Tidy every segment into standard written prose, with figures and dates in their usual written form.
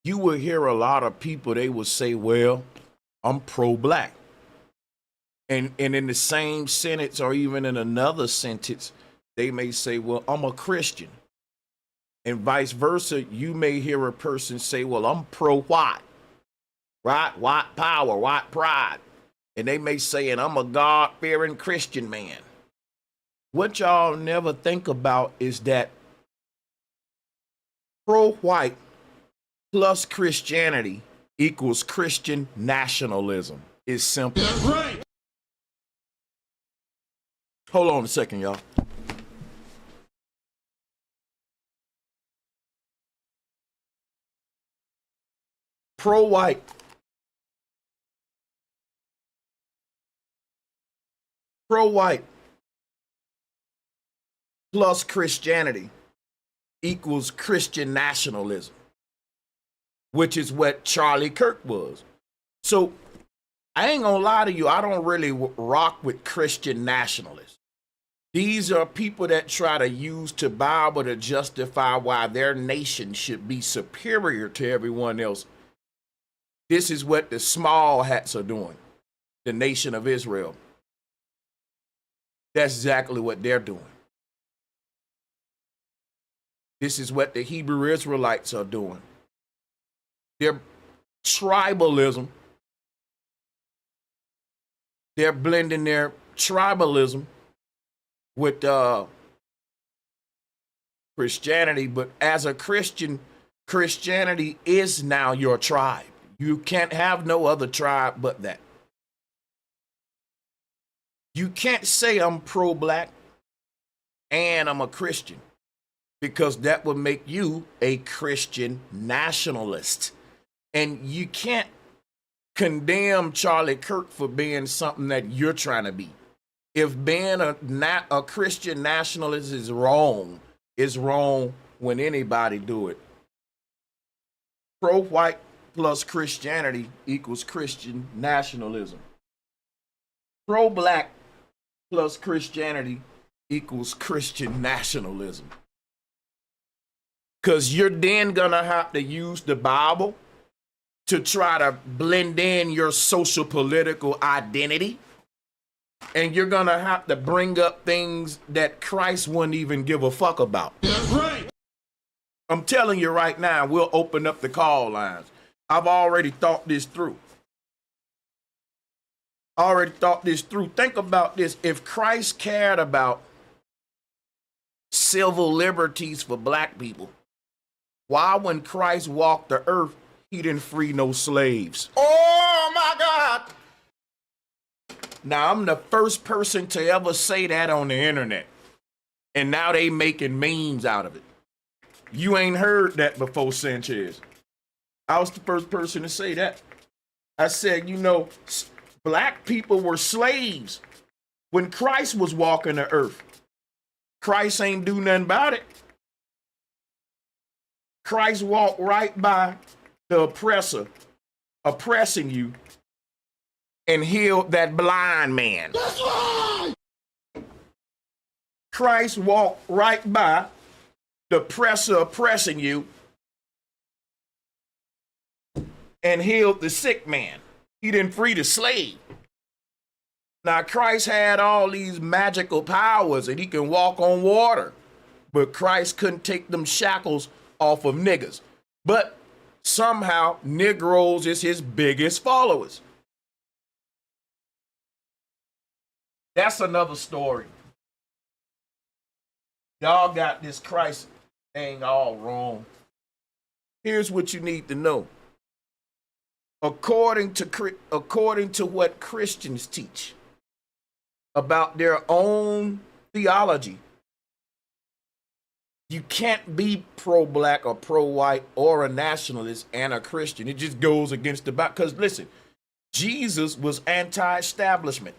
you will hear a lot of people, they will say, well, I'm pro-black. And in the same sentence or even in another sentence, they may say, well, I'm a Christian. And vice versa, you may hear a person say, well, I'm pro-white, right? White power, white pride. And they may say, and I'm a God-fearing Christian man. What y'all never think about is that pro-white plus Christianity equals Christian nationalism. It's simple. That's right. Hold on a second, y'all. Pro-white plus Christianity equals Christian nationalism, which is what Charlie Kirk was. So I ain't gonna lie to you, I don't really rock with Christian nationalists. These are people that try to use the Bible to justify why their nation should be superior to everyone else. This is what the small hats are doing, the nation of Israel. That's exactly what they're doing. This is what the Hebrew Israelites are doing. Their tribalism, they're blending their tribalism with Christianity, but as a Christian, Christianity is now your tribe. You can't have no other tribe but that. You can't say I'm pro-black and I'm a Christian, because that would make you a Christian nationalist. And you can't condemn Charlie Kirk for being something that you're trying to be. If being a Christian nationalist is wrong, it's wrong when anybody do it. Pro-white plus Christianity equals Christian nationalism. Pro-black plus Christianity equals Christian nationalism. Because you're then gonna have to use the Bible to try to blend in your social political identity. And you're gonna have to bring up things that Christ wouldn't even give a fuck about. That's right. I'm telling you right now, we'll open up the call lines. I've already thought this through. Think about this. If Christ cared about civil liberties for black people, why, when Christ walked the earth, he didn't free no slaves? Oh my God. Now, I'm the first person to ever say that on the internet. And now they making memes out of it. You ain't heard that before, Sanchez. I was the first person to say that. I said, you know, black people were slaves when Christ was walking the earth. Christ ain't do nothing about it. Christ walked right by the oppressor, oppressing you, and healed that blind man. That's right. Christ walked right by the oppressor oppressing you and healed the sick man. He didn't free the slave. Now, Christ had all these magical powers and he can walk on water, but Christ couldn't take them shackles off of niggas. But somehow Negroes is his biggest followers. That's another story. Y'all got this Christ thing all wrong. Here's what you need to know. According to what Christians teach about their own theology, you can't be pro-black or pro-white or a nationalist and a Christian. It just goes against the Bible. Because listen, Jesus was anti-establishment.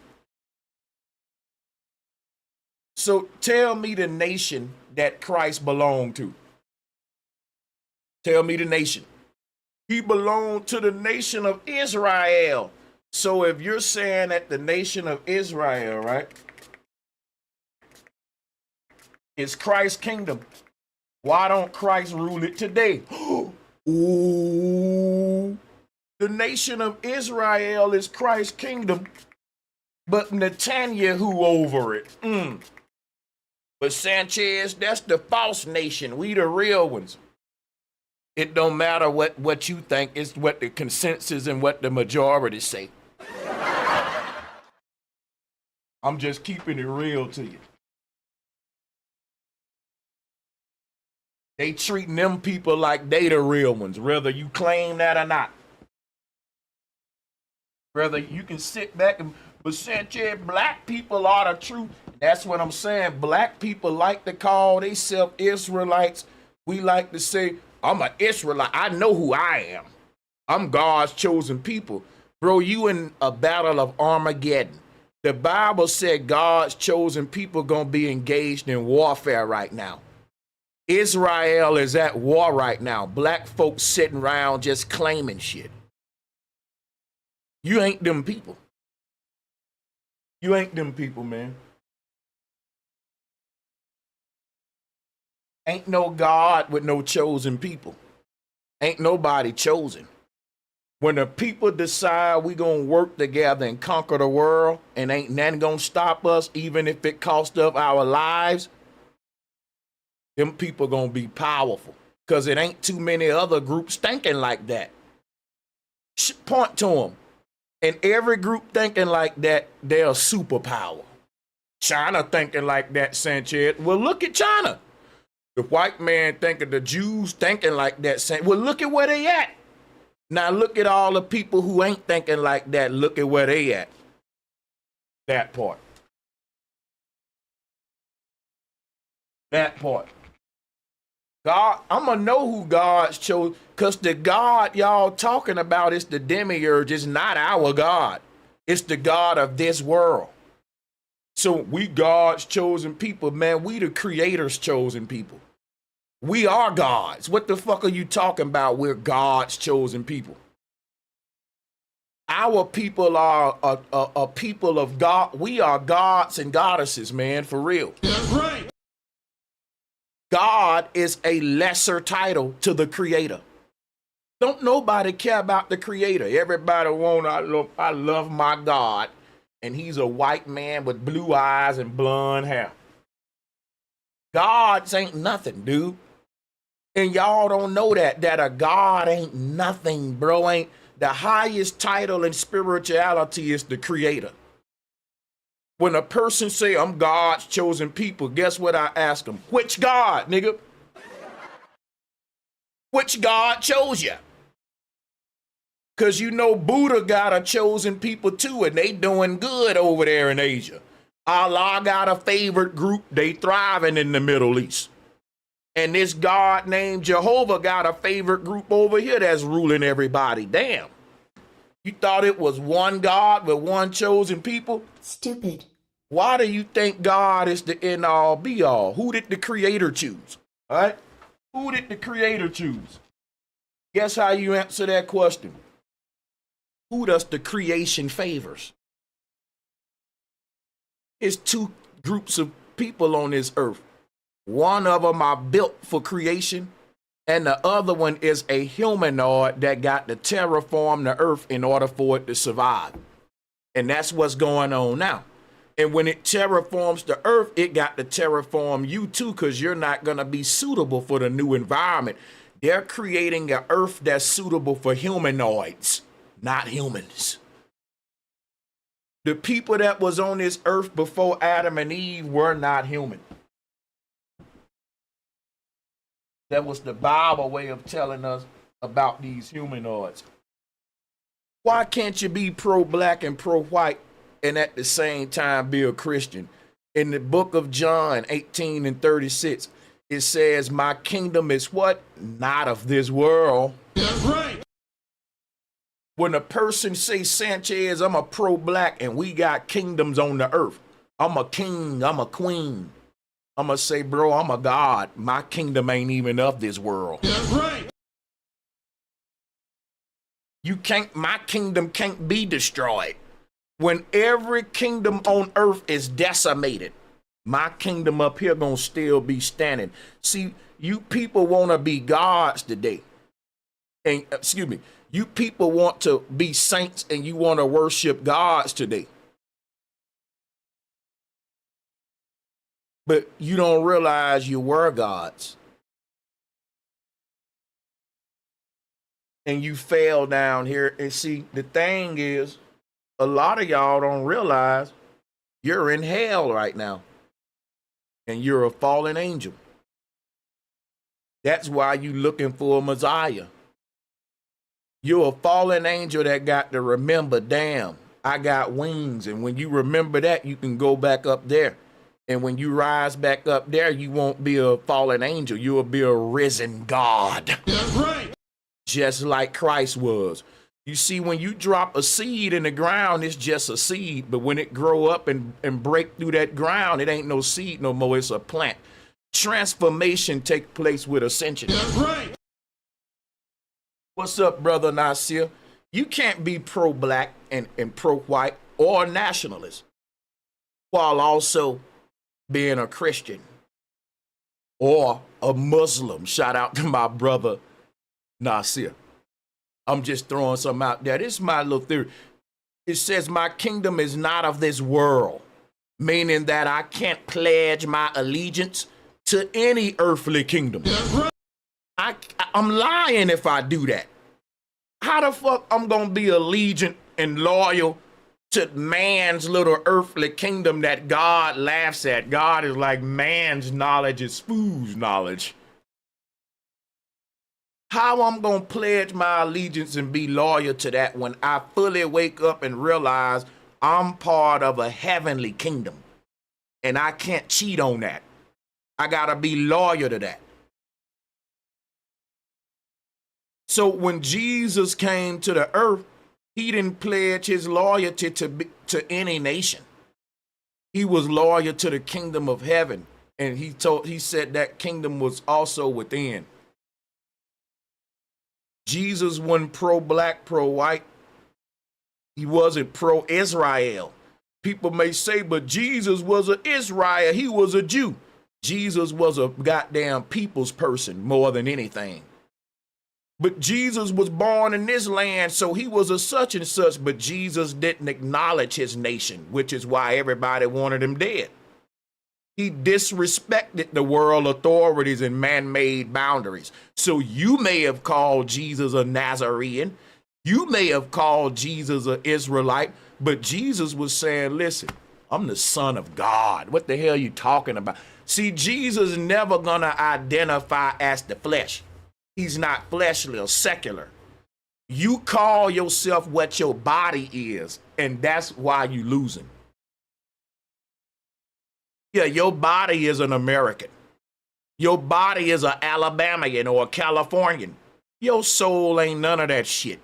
So tell me the nation that Christ belonged to. Tell me the nation. He belonged to the nation of Israel. So if you're saying that the nation of Israel, right, is Christ's kingdom, why don't Christ rule it today? Ooh. The nation of Israel is Christ's kingdom, but Netanyahu over it. But Sanchez, that's the false nation. We the real ones. It don't matter what you think. It's what the consensus and what the majority say. I'm just keeping it real to you. They treating them people like they the real ones, whether you claim that or not. Whether you can sit back and, but Sanchez, black people are the truth. That's what I'm saying. Black people like to call themselves Israelites. We like to say, I'm an Israelite. I know who I am. I'm God's chosen people. Bro, you in a battle of Armageddon. The Bible said God's chosen people gonna be engaged in warfare right now. Israel is at war right now. Black folks sitting around just claiming shit. You ain't them people. You ain't them people, man. Ain't no God with no chosen people. Ain't nobody chosen. When the people decide we gonna work together and conquer the world and ain't nothing gonna stop us, even if it costs us our lives, them people gonna be powerful because it ain't too many other groups thinking like that. Point to them. And every group thinking like that, they're a superpower. China thinking like that, Sanchez. Well, look at China. The white man thinking, the Jews thinking like that. Well, look at where they at. Now look at all the people who ain't thinking like that. Look at where they at. That part. That part. God, I'm going to know who God's chose, because the God y'all talking about is the demiurge. It's not our God. It's the God of this world. So we God's chosen people, man. We the Creator's chosen people. We are gods. What the fuck are you talking about? We're God's chosen people. Our people are a people of God. We are gods and goddesses, man, for real. That's right. God is a lesser title to the Creator. Don't nobody care about the Creator. Everybody I love my God, and he's a white man with blue eyes and blonde hair. Gods ain't nothing, dude. And y'all don't know that a God ain't nothing, bro. Ain't the highest title in spirituality is the Creator. When a person say, I'm God's chosen people, guess what I ask them? Which God, nigga? Which God chose you? Because you know Buddha got a chosen people too, and they doing good over there in Asia. Allah got a favorite group. They thriving in the Middle East. And this God named Jehovah got a favorite group over here that's ruling everybody. Damn. You thought it was one God with one chosen people? Stupid. Why do you think God is the end all be all? Who did the Creator choose? All right? Who did the Creator choose? Guess how you answer that question? Who does the creation favors? It's two groups of people on this earth. One of them are built for creation, and the other one is a humanoid that got to terraform the earth in order for it to survive. And that's what's going on now. And when it terraforms the earth, it got to terraform you too, because you're not going to be suitable for the new environment. They're creating an earth that's suitable for humanoids, not humans. The people that was on this earth before Adam and Eve were not human. That was the Bible way of telling us about these humanoids. Why can't you be pro-black and pro-white and at the same time be a Christian? In the book of John 18:36, it says, my kingdom is what? Not of this world. That's right. When a person says, Sanchez, I'm a pro-black and we got kingdoms on the earth. I'm a king, I'm a queen. I'm going to say, bro, I'm a God. My kingdom ain't even of this world. That's right. My kingdom can't be destroyed. When every kingdom on earth is decimated, my kingdom up here gonna still be standing. See, you people want to be gods today. And excuse me, you people want to be saints and you want to worship gods today. But you don't realize you were gods. And you fell down here. And see, the thing is, a lot of y'all don't realize you're in hell right now. And you're a fallen angel. That's why you looking for a Messiah. You're a fallen angel that got to remember, damn, I got wings. And when you remember that, you can go back up there. And when you rise back up there, you won't be a fallen angel. You will be a risen God. That's right. Just like Christ was. You see, when you drop a seed in the ground, it's just a seed. But when it grow up and break through that ground, it ain't no seed no more. It's a plant. Transformation take place with ascension. That's right. What's up, brother Nasir? You can't be pro-black and pro-white or nationalist while also being a Christian or a Muslim. Shout out to my brother Nasir. I'm just throwing something out there. This is my little theory. It says my kingdom is not of this world, meaning that I can't pledge my allegiance to any earthly kingdom. I'm lying if I do that. How the fuck I'm gonna be allegiant and loyal to man's little earthly kingdom that God laughs at? God is like, man's knowledge is fool's knowledge. How I'm gonna pledge my allegiance and be loyal to that when I fully wake up and realize I'm part of a heavenly kingdom and I can't cheat on that. I gotta be loyal to that. So when Jesus came to the earth, he didn't pledge his loyalty to any nation. He was loyal to the kingdom of heaven, and he said that kingdom was also within. Jesus wasn't pro-black, pro-white. He wasn't pro-Israel. People may say, but Jesus was an Israel. He was a Jew. Jesus was a goddamn people's person more than anything. But Jesus was born in this land, so he was a such and such, but Jesus didn't acknowledge his nation, which is why everybody wanted him dead. He disrespected the world authorities and man-made boundaries. So you may have called Jesus a Nazarene. You may have called Jesus an Israelite, but Jesus was saying, listen, I'm the Son of God. What the hell are you talking about? See, Jesus is never gonna identify as the flesh. He's not fleshly or secular. You call yourself what your body is, and that's why you losing. Yeah, your body is an American. Your body is an Alabamian or a Californian. Your soul ain't none of that shit.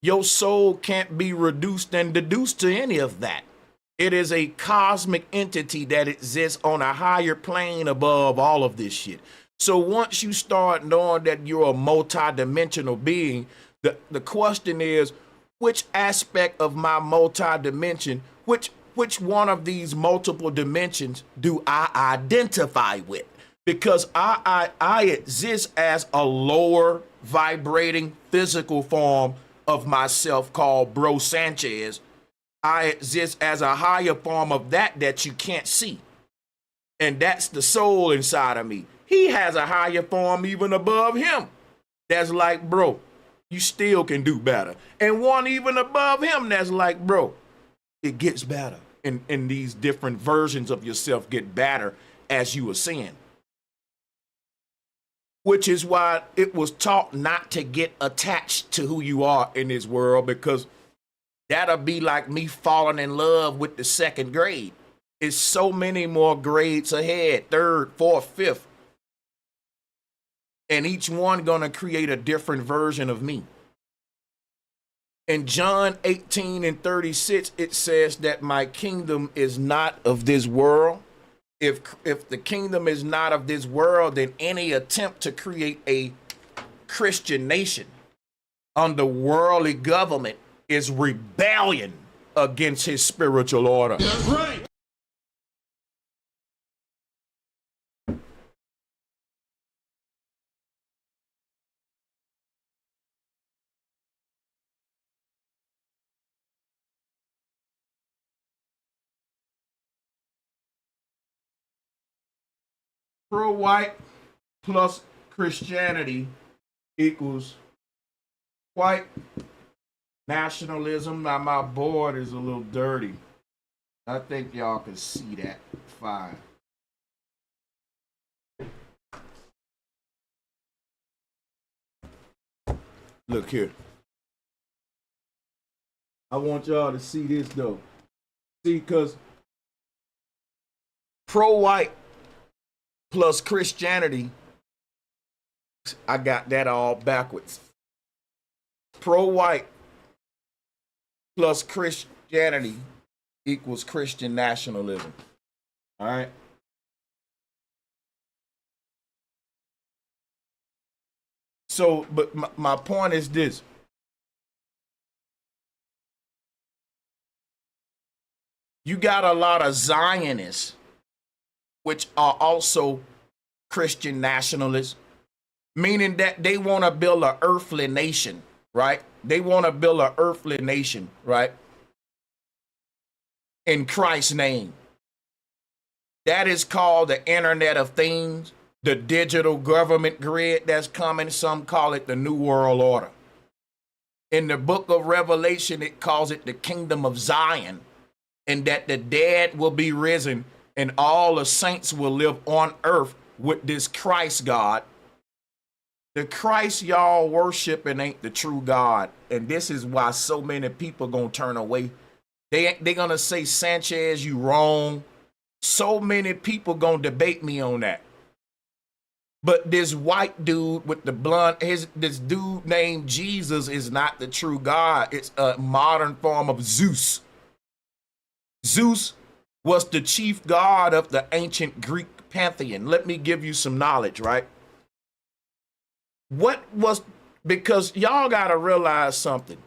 Your soul can't be reduced and deduced to any of that. It is a cosmic entity that exists on a higher plane above all of this shit. So once you start knowing that you're a multi-dimensional being, the question is, which aspect of my multi-dimension, which one of these multiple dimensions do I identify with? Because I exist as a lower vibrating physical form of myself called Bro Sanchez. I exist as a higher form of that you can't see. And that's the soul inside of me. He has a higher form even above him. That's like, bro, you still can do better. And one even above him that's like, bro, it gets better. And these different versions of yourself get better as you ascend. Which is why it was taught not to get attached to who you are in this world, because that'll be like me falling in love with the second grade. It's so many more grades ahead, third, fourth, fifth. And each one gonna create a different version of me. In John 18:36, it says that my kingdom is not of this world. If the kingdom is not of this world, then any attempt to create a Christian nation under worldly government is rebellion against his spiritual order. That's right. Pro-white plus Christianity equals white nationalism. Now my board is a little dirty. I think y'all can see that fine. Look here. I want y'all to see this though. See, because pro-white plus Christianity, I got that all backwards. Pro-white plus Christianity equals Christian nationalism. All right. So, but my point is this. You got a lot of Zionists, which are also Christian nationalists, meaning that they want to build an earthly nation, right? They want to build an earthly nation, right? In Christ's name. That is called the Internet of Things, the digital government grid that's coming. Some call it the New World Order. In the book of Revelation, it calls it the Kingdom of Zion, and that the dead will be risen and all the saints will live on earth with this Christ God. The Christ y'all worshiping ain't the true God. And this is why so many people gonna turn away. They gonna say, Sanchez, you wrong. So many people gonna debate me on that. But this white dude with the blonde, this dude named Jesus is not the true God. It's a modern form of Zeus. Zeus was the chief god of the ancient Greek pantheon. Let me give you some knowledge, right? Because y'all gotta realize something.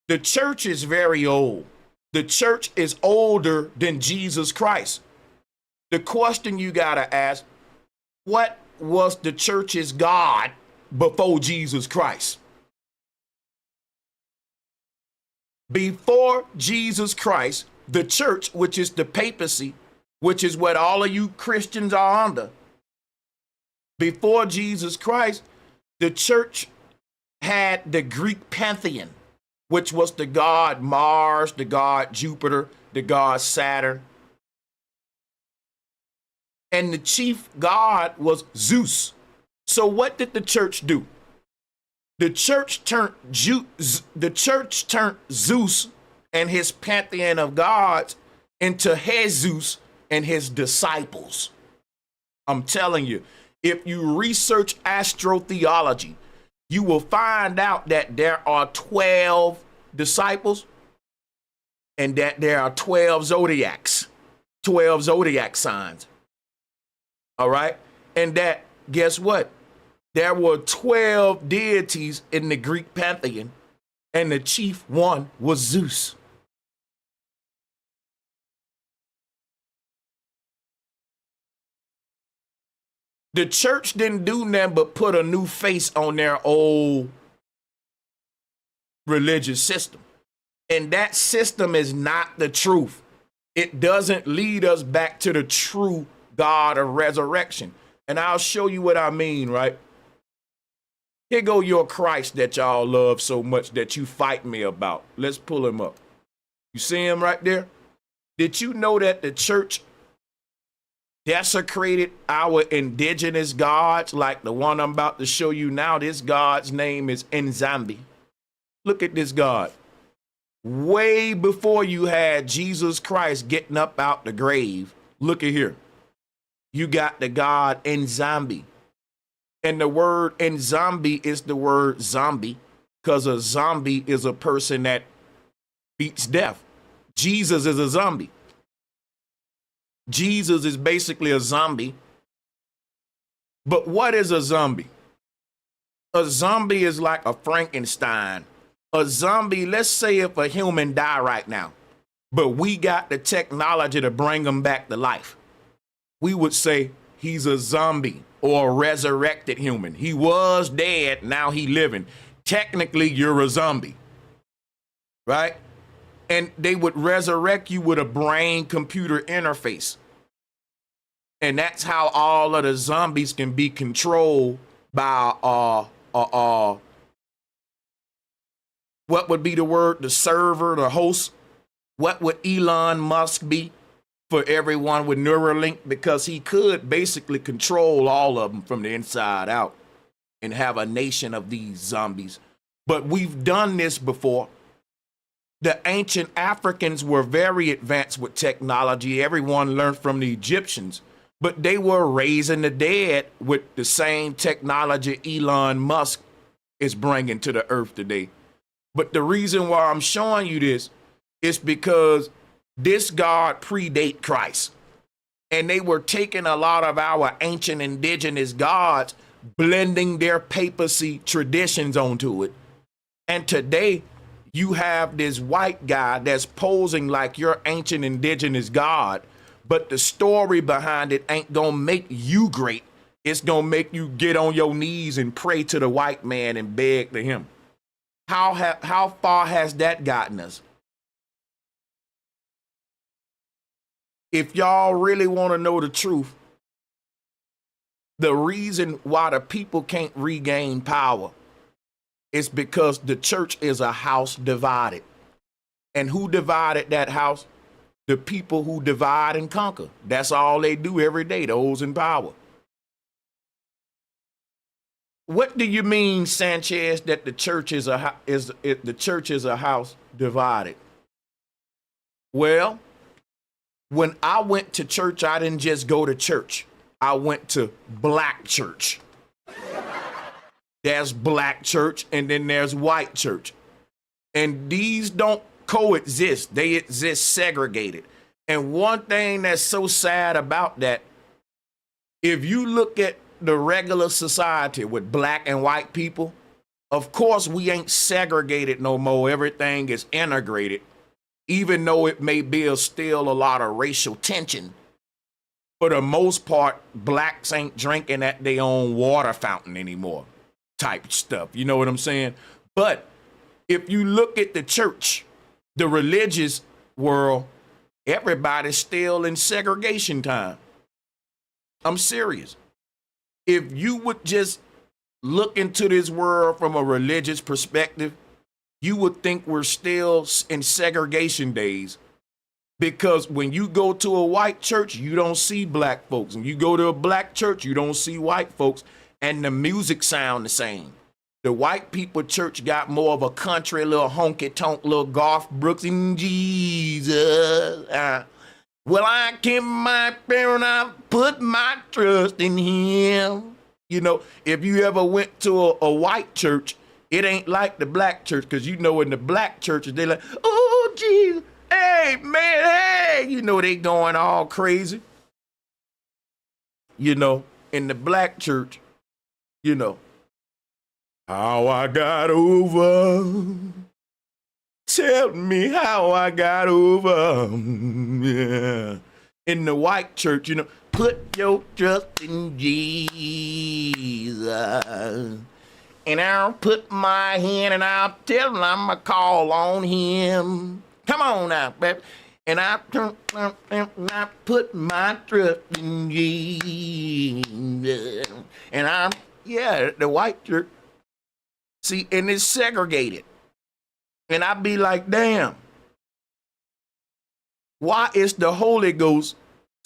The church is very old. The church is older than Jesus Christ. The question you gotta ask, what was the church's God before Jesus Christ? Before Jesus Christ, the church, which is the papacy, which is what all of you Christians are under, before Jesus Christ, the church had the Greek pantheon, which was the god Mars, the god Jupiter, the god Saturn. And the chief god was Zeus. So what did the church do? The church turned Zeus and his pantheon of gods into Jesus and his disciples. I'm telling you, if you research astrotheology, you will find out that there are 12 disciples and that there are 12 zodiacs, 12 zodiac signs. All right. And that, guess what? There were 12 deities in the Greek pantheon, and the chief one was Zeus. The church didn't do nothing but put a new face on their old religious system. And that system is not the truth. It doesn't lead us back to the true God of resurrection. And I'll show you what I mean, right? Here go your Christ that y'all love so much that you fight me about. Let's pull him up. You see him right there? Did you know that the church desecrated our indigenous gods, like the one I'm about to show you now? This God's name is Nzambi. Look at this God. Way before you had Jesus Christ getting up out the grave, look at here. You got the God Nzambi. And the word Nzambi is the word zombie, because a zombie is a person that beats death. Jesus is a zombie. Jesus is basically a zombie. But what is a zombie? A zombie is like a Frankenstein. A zombie, let's say if a human die right now, but we got the technology to bring him back to life, we would say he's a zombie or a resurrected human. He was dead, now he living. Technically, you're a zombie, right? And they would resurrect you with a brain-computer interface. And that's how all of the zombies can be controlled by what would be the word? The server, the host. What would Elon Musk be for everyone with Neuralink? Because he could basically control all of them from the inside out and have a nation of these zombies. But we've done this before. The ancient Africans were very advanced with technology. Everyone learned from the Egyptians, but they were raising the dead with the same technology Elon Musk is bringing to the earth today. But the reason why I'm showing you this is because this God predate Christ. And they were taking a lot of our ancient indigenous gods, blending their papacy traditions onto it. And today, you have this white guy that's posing like your ancient indigenous God, but the story behind it ain't gonna make you great. It's gonna make you get on your knees and pray to the white man and beg to him. How far has that gotten us? If y'all really want to know the truth, the reason why the people can't regain power is because the church is a house divided. And who divided that house? The people who divide and conquer. That's all they do every day, those in power. What do you mean, Sanchez, that the church is a house divided? Well, when I went to church, I didn't just go to church. I went to black church. There's black church and then there's white church. And these don't coexist. They exist segregated. And one thing that's so sad about that, if you look at the regular society with black and white people, of course we ain't segregated no more. Everything is integrated, even though it may be still a lot of racial tension. For the most part, blacks ain't drinking at their own water fountain anymore, type stuff. You know what I'm saying? But if you look at the church, the religious world, everybody's still in segregation time. I'm serious. If you would just look into this world from a religious perspective, you would think we're still in segregation days. Because when you go to a white church, you don't see black folks. And you go to a black church, you don't see white folks. And the music sound the same. The white people church got more of a country, little honky-tonk, little Garth Brooks and Jesus. Well, I keep my parent, I put my trust in him. You know, if you ever went to a white church, it ain't like the black church, because you know in the black churches, they're like, oh, Jesus, hey, man, hey. You know, they going all crazy. You know, in the black church, you know, how I got over. Tell me how I got over. Yeah. In the white church, you know, put your trust in Jesus. And I'll put my hand and I'll tell him I'm going to call on him. Come on now, baby. And I put my trust in Jesus. And the white church. See, and it's segregated. And I be like, damn, why is the Holy Ghost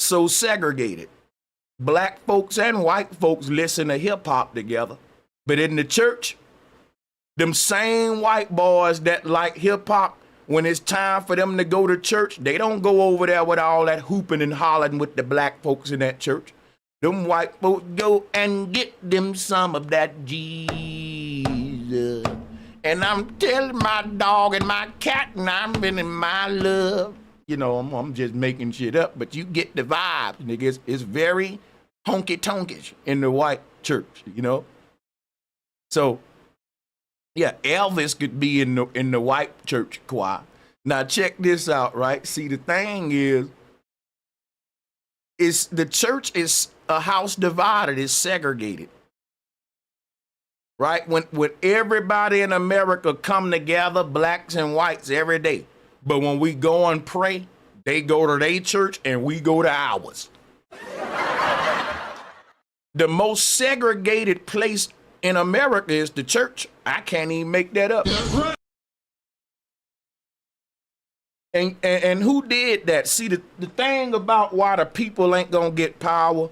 so segregated? Black folks and white folks listen to hip hop together. But in the church, them same white boys that like hip hop, when it's time for them to go to church, they don't go over there with all that hooping and hollering with the black folks in that church. Them white folks go and get them some of that Jesus. And I'm telling my dog and my cat, and I'm in my love. You know, I'm just making shit up, but you get the vibe, niggas. It's very honky-tonkish in the white church, you know? So, yeah, Elvis could be in the white church choir. Now, check this out, right? See, the thing is the church is a house divided, it's segregated. Right? When everybody in America come together, blacks and whites every day. But when we go and pray, they go to their church and we go to ours. The most segregated place in America is the church. I can't even make that up. That's right. And who did that? See, the thing about why the people ain't gonna get power,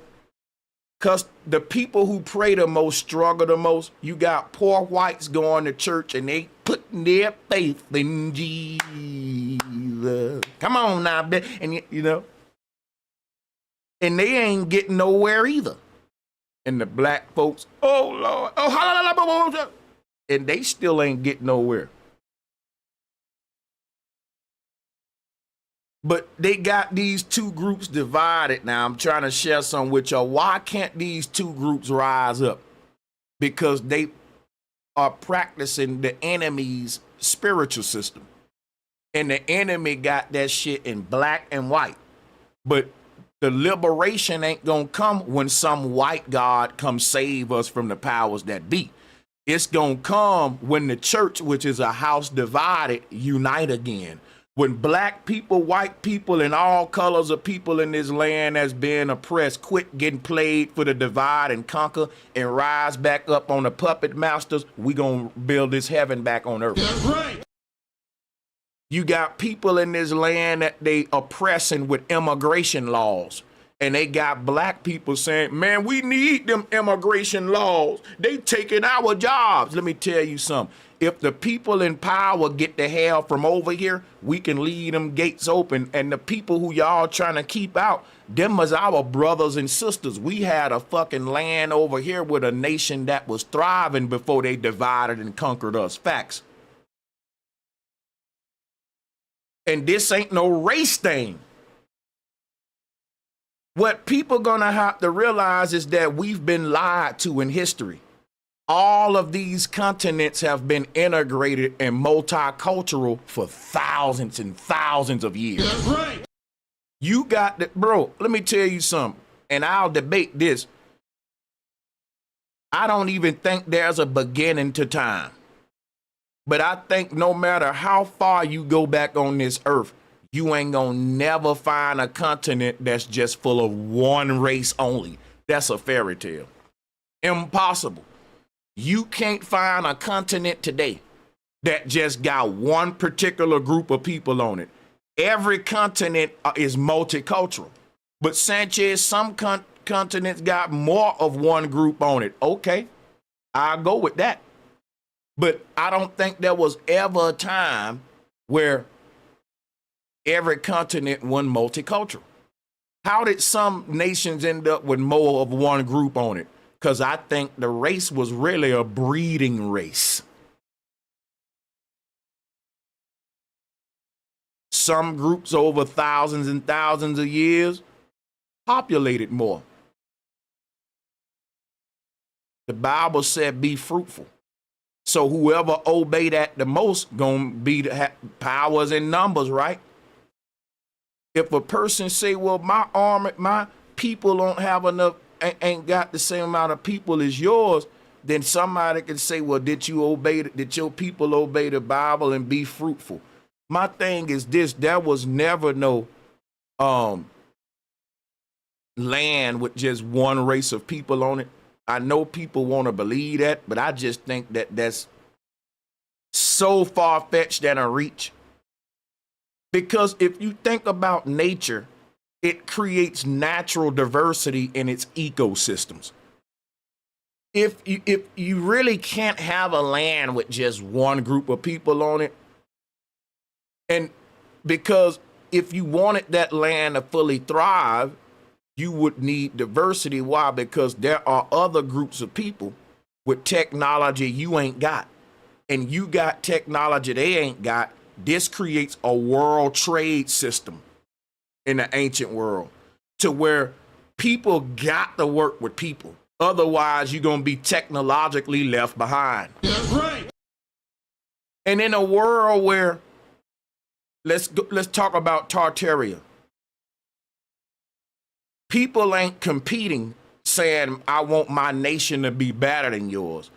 because the people who pray the most struggle the most. You got poor whites going to church and they putting their faith in Jesus. Come on now, and you know, and they ain't getting nowhere either. And the black folks, oh Lord, oh, and they still ain't getting nowhere. But they got these two groups divided now. I'm trying to share some with y'all. Why can't these two groups rise up? Because they are practicing the enemy's spiritual system. And the enemy got that shit in black and white. But the liberation ain't gonna come when some white God comes save us from the powers that be. It's gonna come when the church, which is a house divided, unite again. When black people, white people, and all colors of people in this land that's being oppressed quit getting played for the divide and conquer and rise back up on the puppet masters, we gonna build this heaven back on earth. That's right. You got people in this land that they oppressing with immigration laws. And they got black people saying, man, we need them immigration laws. They taking our jobs. Let me tell you something. If the people in power get the hell from over here, we can leave them gates open. And the people who y'all trying to keep out, them was our brothers and sisters. We had a fucking land over here with a nation that was thriving before they divided and conquered us. Facts. And this ain't no race thing. What people gonna have to realize is that we've been lied to in history. All of these continents have been integrated and multicultural for thousands and thousands of years. That's right. You got the, bro, let me tell you something, and I'll debate this. I don't even think there's a beginning to time. But I think no matter how far you go back on this earth, you ain't gonna never find a continent that's just full of one race only. That's a fairy tale. Impossible. You can't find a continent today that just got one particular group of people on it. Every continent is multicultural. But Sanchez, some continents got more of one group on it. Okay, I'll go with that. But I don't think there was ever a time where every continent won multicultural. How did some nations end up with more of one group on it? Because I think the race was really a breeding race. Some groups over thousands and thousands of years populated more. The Bible said be fruitful. So whoever obey that the most gonna be the powers in numbers, right? If a person say, well, my people don't have enough, ain't got the same amount of people as yours, then somebody can say, well, did your people obey the Bible and be fruitful? My thing is this, there was never no land with just one race of people on it. I know people want to believe that, but I just think that that's so far-fetched and a reach. Because if you think about nature, it creates natural diversity in its ecosystems. If you really can't have a land with just one group of people on it, and because if you wanted that land to fully thrive, you would need diversity. Why? Because there are other groups of people with technology you ain't got, and you got technology they ain't got. This creates a world trade system in the ancient world to where people got to work with people. Otherwise, you're going to be technologically left behind. That's right. And in a world where, let's talk about Tartaria. People ain't competing saying, I want my nation to be better than yours.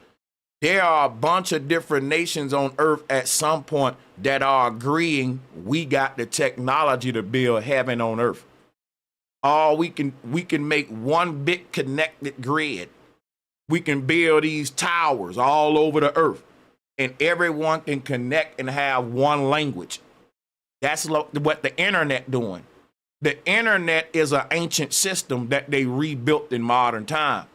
There are a bunch of different nations on earth at some point that are agreeing we got the technology to build heaven on earth. Oh, we can make one big connected grid. We can build these towers all over the earth, and everyone can connect and have one language. That's what the internet doing. The internet is an ancient system that they rebuilt in modern time.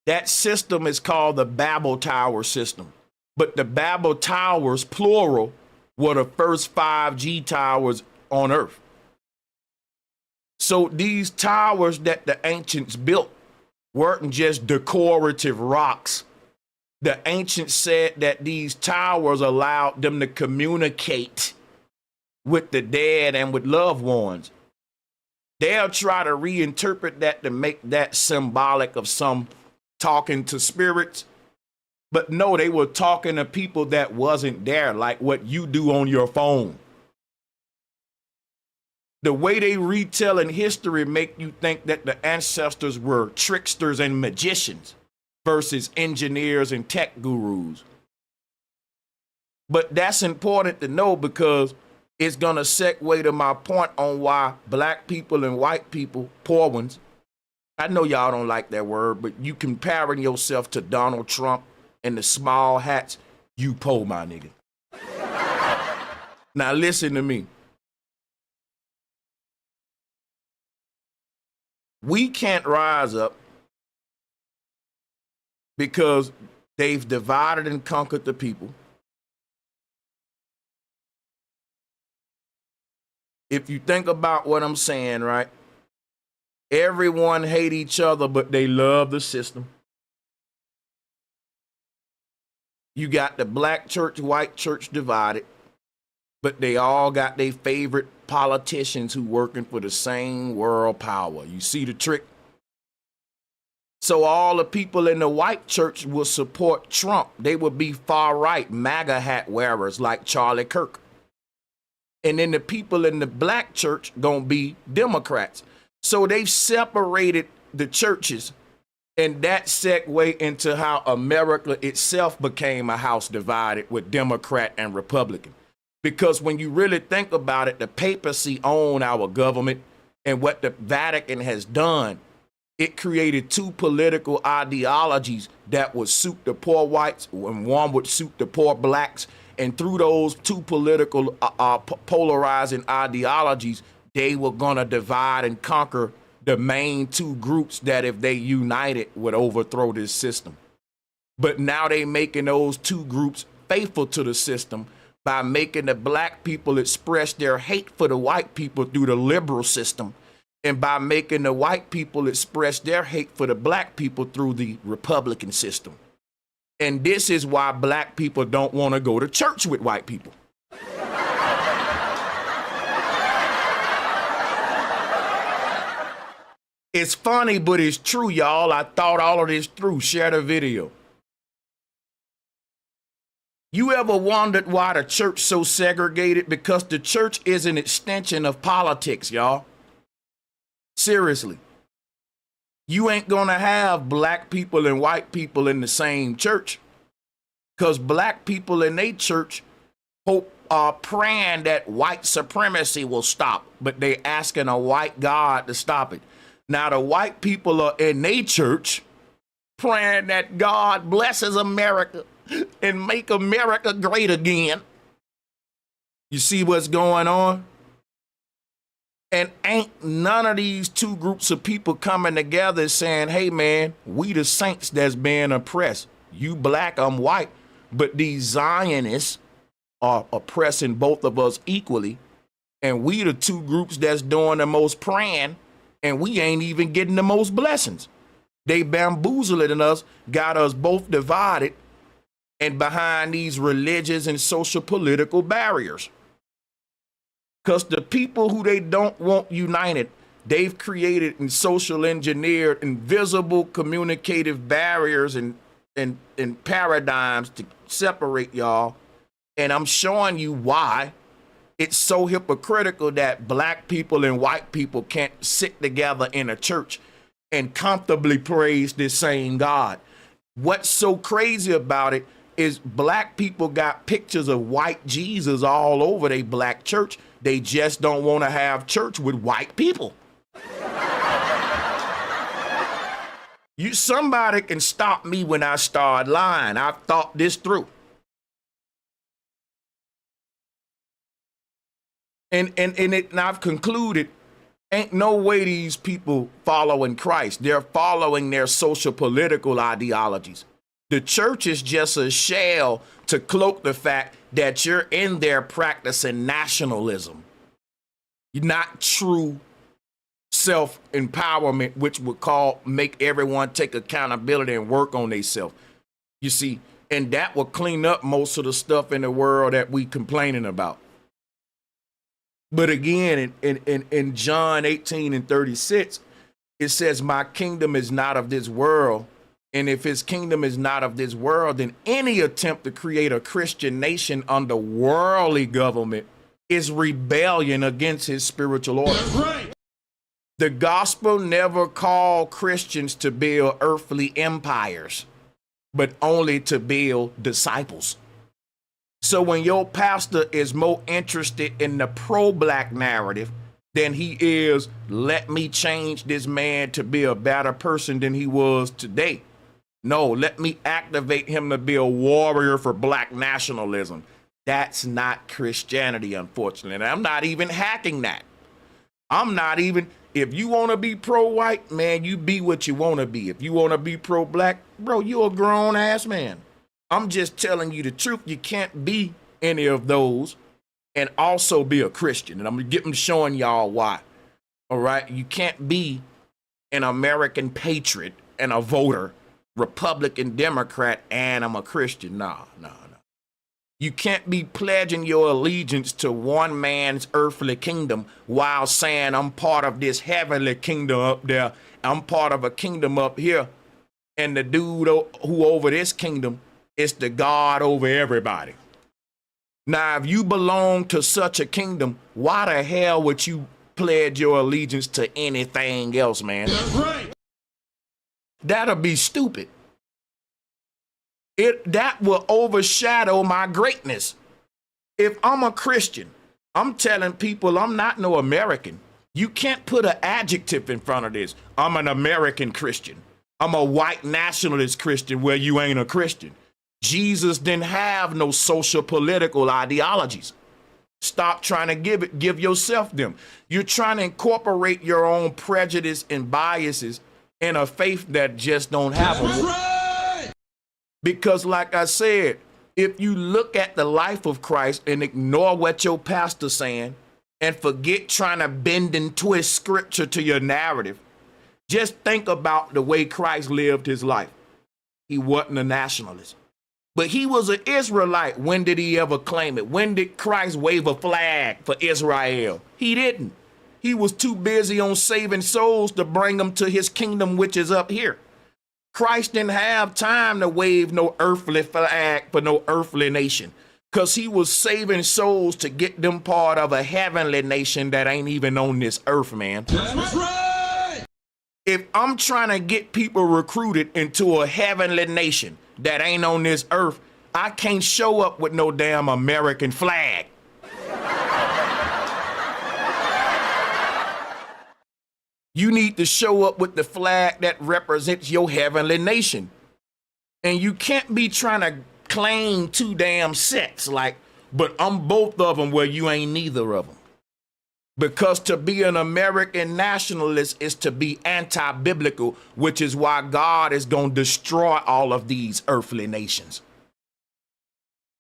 That system is called the Babel Tower system. But the Babel Towers, plural, were the first 5G towers on Earth. So these towers that the ancients built weren't just decorative rocks. The ancients said that these towers allowed them to communicate with the dead and with loved ones. They'll try to reinterpret that to make that symbolic of some talking to spirits. But no, they were talking to people that wasn't there, like what you do on your phone. The way they retelling history make you think that the ancestors were tricksters and magicians versus engineers and tech gurus. But that's important to know because it's going to segue to my point on why black people and white people, poor ones, I know y'all don't like that word, but you comparing yourself to Donald Trump and the small hats, you poor, my nigga. Now listen to me. We can't rise up because they've divided and conquered the people. If you think about what I'm saying, right? Everyone hate each other, but they love the system. You got the black church, white church divided, but they all got their favorite politicians who working for the same world power. You see the trick? So all the people in the white church will support Trump. They would be far right MAGA hat wearers like Charlie Kirk. And then the people in the black church gonna be Democrats. So they've separated the churches, and that segued into how America itself became a house divided with Democrat and Republican. Because when you really think about it, the papacy own our government, and what the Vatican has done, it created two political ideologies that would suit the poor whites and one would suit the poor blacks. And through those two political polarizing ideologies, they were going to divide and conquer the main two groups that if they united would overthrow this system. But now they making those two groups faithful to the system by making the black people express their hate for the white people through the liberal system, and by making the white people express their hate for the black people through the Republican system. And this is why black people don't want to go to church with white people. It's funny, but it's true, y'all. I thought all of this through. Share the video. You ever wondered why the church so segregated? Because the church is an extension of politics, y'all. Seriously. You ain't gonna have black people and white people in the same church, because black people in their church are praying that white supremacy will stop, but they asking a white God to stop it. Now the white people are in their church praying that God blesses America and make America great again. You see what's going on? And ain't none of these two groups of people coming together saying, hey, man, we the saints that's being oppressed. You black, I'm white. But these Zionists are oppressing both of us equally. And we the two groups that's doing the most praying, and we ain't even getting the most blessings. They bamboozling us, got us both divided and behind these religious and social political barriers. Because the people who they don't want united, they've created and social engineered invisible communicative barriers and paradigms to separate y'all. And I'm showing you why it's so hypocritical that black people and white people can't sit together in a church and comfortably praise this same God. What's so crazy about it, is black people got pictures of white Jesus all over their black church. They just don't want to have church with white people. Somebody can stop me when I start lying. I've thought this through. And I've concluded, ain't no way these people following Christ. They're following their social political ideologies. The church is just a shell to cloak the fact that you're in there practicing nationalism. You're not true self-empowerment, which would make everyone take accountability and work on themselves. You see, and that will clean up most of the stuff in the world that we complaining about. But again, in John 18:36, it says, my kingdom is not of this world. And if his kingdom is not of this world, then any attempt to create a Christian nation under worldly government is rebellion against his spiritual order. That's right. The gospel never called Christians to build earthly empires, but only to build disciples. So when your pastor is more interested in the pro-black narrative than he is, let me change this man to be a better person than he was today. No, let me activate him to be a warrior for black nationalism. That's not Christianity, unfortunately. And I'm not even hacking that. If you want to be pro-white, man, you be what you want to be. If you want to be pro-black, bro, you a grown-ass man. I'm just telling you the truth. You can't be any of those and also be a Christian. And I'm showing y'all why. All right? You can't be an American patriot and a voter, Republican, Democrat, and I'm a Christian. No. You can't be pledging your allegiance to one man's earthly kingdom while saying I'm part of this heavenly kingdom up there. I'm part of a kingdom up here. And the dude who over this kingdom is the God over everybody. Now, if you belong to such a kingdom, why the hell would you pledge your allegiance to anything else, man? That's right. That'll be stupid. That will overshadow my greatness. If I'm a Christian, I'm telling people I'm not no American. You can't put an adjective in front of this. I'm an American Christian. I'm a white nationalist Christian where you ain't a Christian. Jesus didn't have no social political ideologies. Stop trying to give yourself them. You're trying to incorporate your own prejudice and biases in a faith that just don't have them. Right. Because like I said, if you look at the life of Christ and ignore what your pastor's saying and forget trying to bend and twist scripture to your narrative, just think about the way Christ lived his life. He wasn't a nationalist, but he was an Israelite. When did he ever claim it? When did Christ wave a flag for Israel? He didn't. He was too busy on saving souls to bring them to his kingdom, which is up here. Christ didn't have time to wave no earthly flag for no earthly nation because he was saving souls to get them part of a heavenly nation that ain't even on this earth, man. That's right. If I'm trying to get people recruited into a heavenly nation that ain't on this earth, I can't show up with no damn American flag. You need to show up with the flag that represents your heavenly nation. And you can't be trying to claim two damn sets but I'm both of them where you ain't neither of them. Because to be an American nationalist is to be anti-biblical, which is why God is going to destroy all of these earthly nations.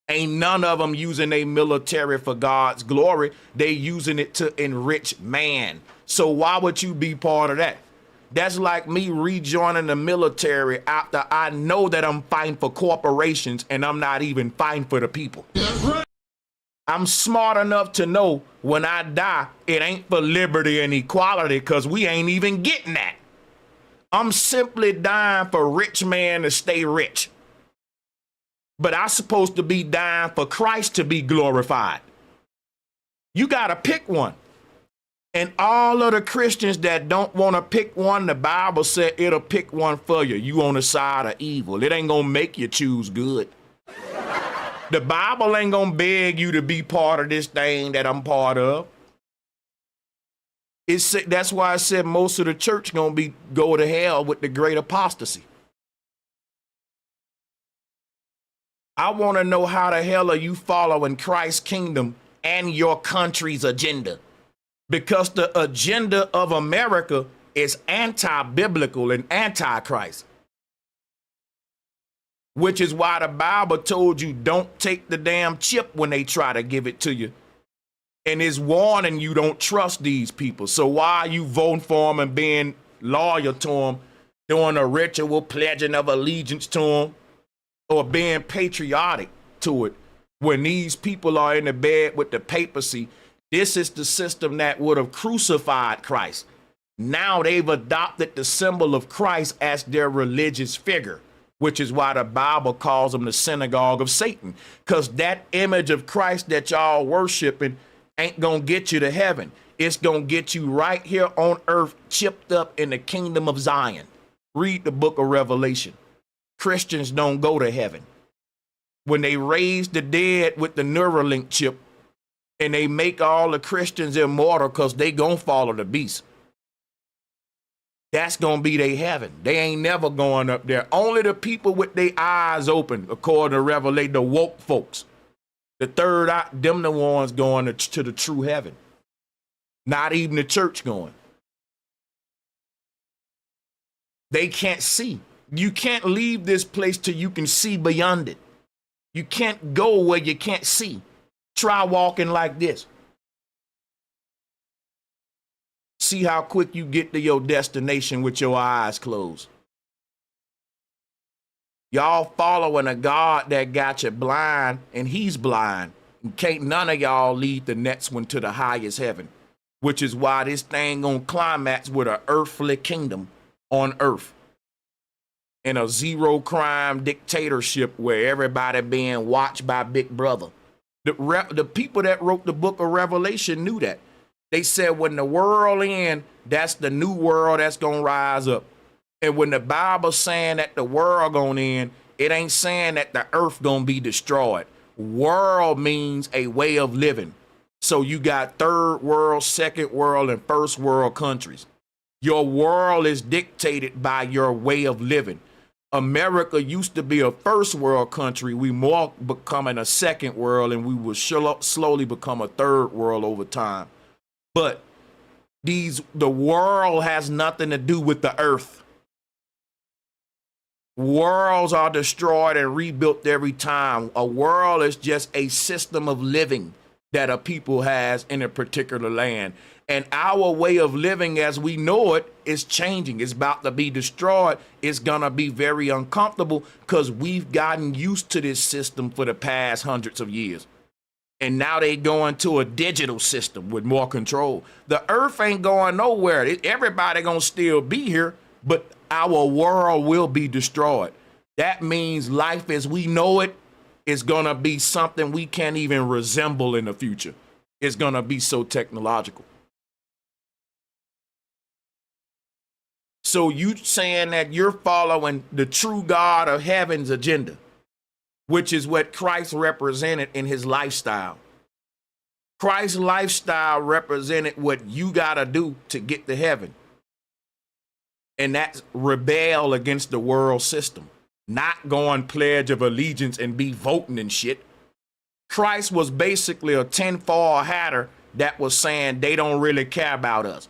Ain't none of them using a military for God's glory. They using it to enrich man. So why would you be part of that? That's like me rejoining the military after I know that I'm fighting for corporations and I'm not even fighting for the people. That's right. I'm smart enough to know when I die, it ain't for liberty and equality because we ain't even getting that. I'm simply dying for rich man to stay rich. But I'm supposed to be dying for Christ to be glorified. You got to pick one. And all of the Christians that don't want to pick one, the Bible said it'll pick one for you. You on the side of evil. It ain't going to make you choose good. The Bible ain't gonna beg you to be part of this thing that I'm part of. That's why I said most of the church gonna go to hell with the great apostasy. I want to know how the hell are you following Christ's kingdom and your country's agenda? Because the agenda of America is anti-biblical and anti-Christ. Which is why the Bible told you don't take the damn chip when they try to give it to you. And it's warning you don't trust these people. So why are you voting for them and being loyal to them, doing a ritual pledging of allegiance to them, or being patriotic to it when these people are in the bed with the papacy? This is the system that would have crucified Christ. Now they've adopted the symbol of Christ as their religious figure, which is why the Bible calls them the synagogue of Satan, because that image of Christ that y'all worshiping ain't gonna get you to heaven. It's gonna get you right here on earth, chipped up in the kingdom of Zion. Read the book of Revelation. Christians don't go to heaven. When they raise the dead with the Neuralink chip and they make all the Christians immortal because they gonna follow the beast, that's gonna be their heaven. They ain't never going up there. Only the people with their eyes open, according to Revelation, the woke folks. The third eye, them the ones going to the true heaven. Not even the church going. They can't see. You can't leave this place till you can see beyond it. You can't go where you can't see. Try walking like this. See how quick you get to your destination with your eyes closed. Y'all following a God that got you blind, and he's blind. And can't none of y'all lead the next one to the highest heaven, which is why this thing gonna climax with an earthly kingdom on earth. In a zero crime dictatorship where everybody being watched by Big Brother. The people that wrote the book of Revelation knew that. They said when the world ends, that's the new world that's going to rise up. And when the Bible's saying that the world going to end, it ain't saying that the earth going to be destroyed. World means a way of living. So you got third world, second world, and first world countries. Your world is dictated by your way of living. America used to be a first world country. We more becoming a second world, and we will slowly become a third world over time. But the world has nothing to do with the earth. Worlds are destroyed and rebuilt every time. A world is just a system of living that a people has in a particular land. And our way of living as we know it is changing. It's about to be destroyed. It's going to be very uncomfortable because we've gotten used to this system for the past hundreds of years. And now they going to a digital system with more control. The earth ain't going nowhere. Everybody going to still be here, but our world will be destroyed. That means life as we know it is going to be something we can't even resemble in the future. It's going to be so technological. So you saying that you're following the true God of heaven's agenda, which is what Christ represented in his lifestyle. Christ's lifestyle represented what you got to do to get to heaven. And that's rebel against the world system, not go on Pledge of Allegiance and be voting and shit. Christ was basically a tinfoil hatter that was saying they don't really care about us.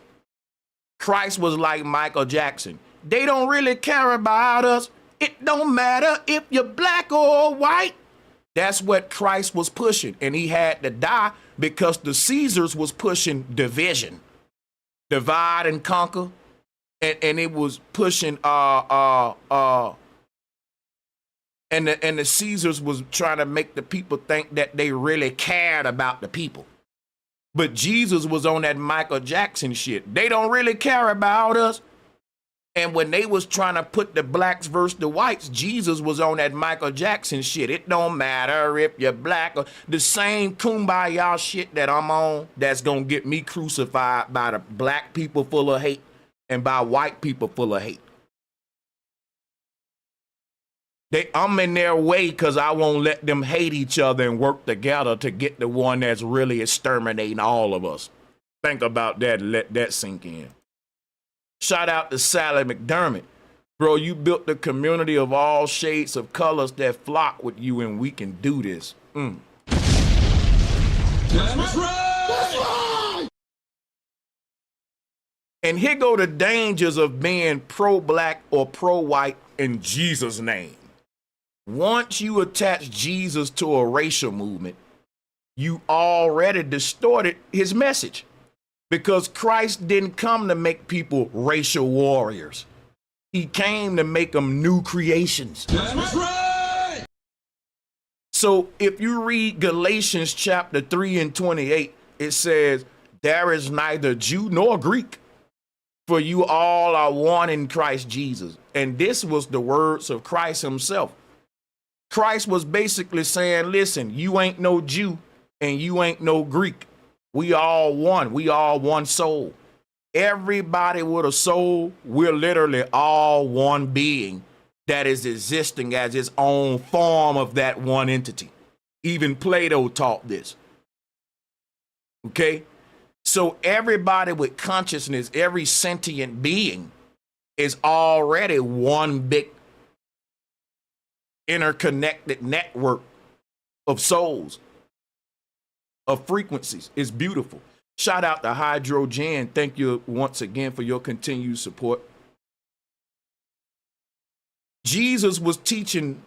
Christ was like Michael Jackson. They don't really care about us. It don't matter if you're black or white. That's what Christ was pushing. And he had to die because the Caesars was pushing division. Divide and conquer. And it was pushing and the Caesars was trying to make the people think that they really cared about the people. But Jesus was on that Michael Jackson shit. They don't really care about us. And when they was trying to put the blacks versus the whites, Jesus was on that Michael Jackson shit. It don't matter if you're black or the same kumbaya shit that I'm on that's going to get me crucified by the black people full of hate and by white people full of hate. I'm in their way because I won't let them hate each other and work together to get the one that's really exterminating all of us. Think about that and let that sink in. Shout out to Sally McDermott. Bro, you built the community of all shades of colors that flock with you, and we can do this. That's right! And here go the dangers of being pro-black or pro-white in Jesus' name. Once you attach Jesus to a racial movement, you already distorted his message, because Christ didn't come to make people racial warriors. He came to make them new creations. That's right. So if you read Galatians chapter 3 and 28, it says, there is neither Jew nor Greek, for you all are one in Christ Jesus. And this was the words of Christ himself. Christ was basically saying, listen, you ain't no Jew and you ain't no Greek. We all one. We all one soul. Everybody with a soul, we're literally all one being that is existing as its own form of that one entity. Even Plato taught this. Okay? So everybody with consciousness, every sentient being is already one big interconnected network of souls, of frequencies. It's beautiful. Shout out to Hydrogen. Thank you once again for your continued support. Jesus was teaching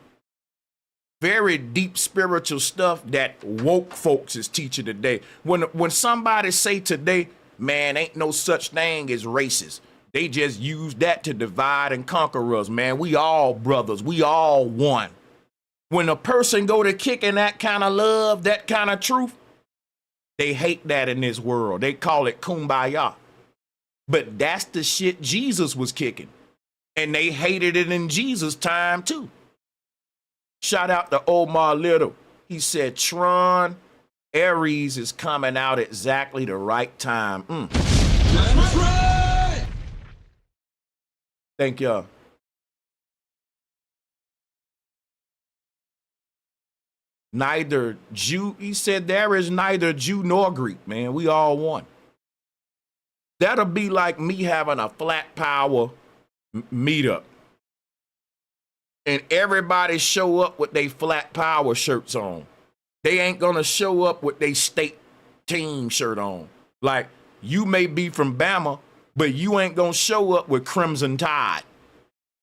very deep spiritual stuff that woke folks is teaching today. When somebody say today, man, ain't no such thing as racist, they just use that to divide and conquer us, man. We all brothers. We all one. When a person go to kicking that kind of love, that kind of truth, they hate that in this world. They call it kumbaya. But that's the shit Jesus was kicking. And they hated it in Jesus' time too. Shout out to Omar Little. He said, Tron Aries is coming out exactly the right time. That's right. Thank y'all. Neither Jew, he said, there is neither Jew nor Greek, man. We all one. That'll be like me having a flat power meetup and everybody show up with their flat power shirts on. They ain't gonna show up with their state team shirt on. Like, you may be from Bama, but you ain't gonna show up with Crimson Tide.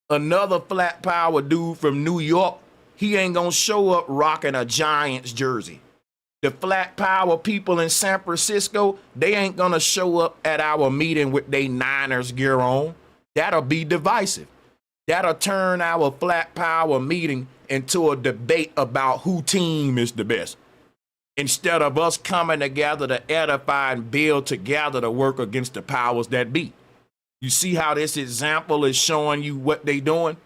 Another flat power dude from New York, he ain't gonna show up rocking a Giants jersey. The flat power people in San Francisco, they ain't gonna show up at our meeting with their Niners gear on. That'll be divisive. That'll turn our flat power meeting into a debate about who team is the best, instead of us coming together to edify and build together to work against the powers that be. You see how this example is showing you what they doing?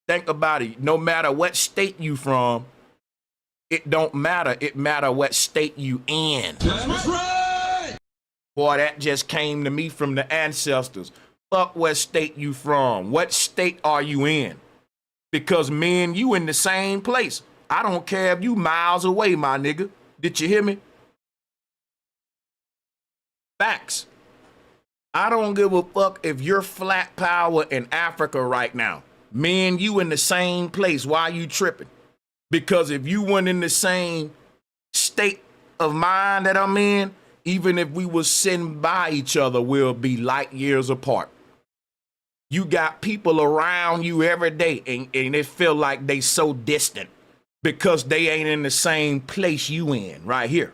Think about it. No matter what state you from, it don't matter. It matter what state you in. That's right. Boy, that just came to me from the ancestors. Fuck what state you from. What state are you in? Because me and you in the same place. I don't care if you miles away, my nigga. Did you hear me? Facts. I don't give a fuck if you're flat power in Africa right now. Me and you in the same place. Why you tripping? Because if you weren't in the same state of mind that I'm in, even if we was sitting by each other, we'll be light years apart. You got people around you every day and it feel like they so distant because they ain't in the same place you in right here.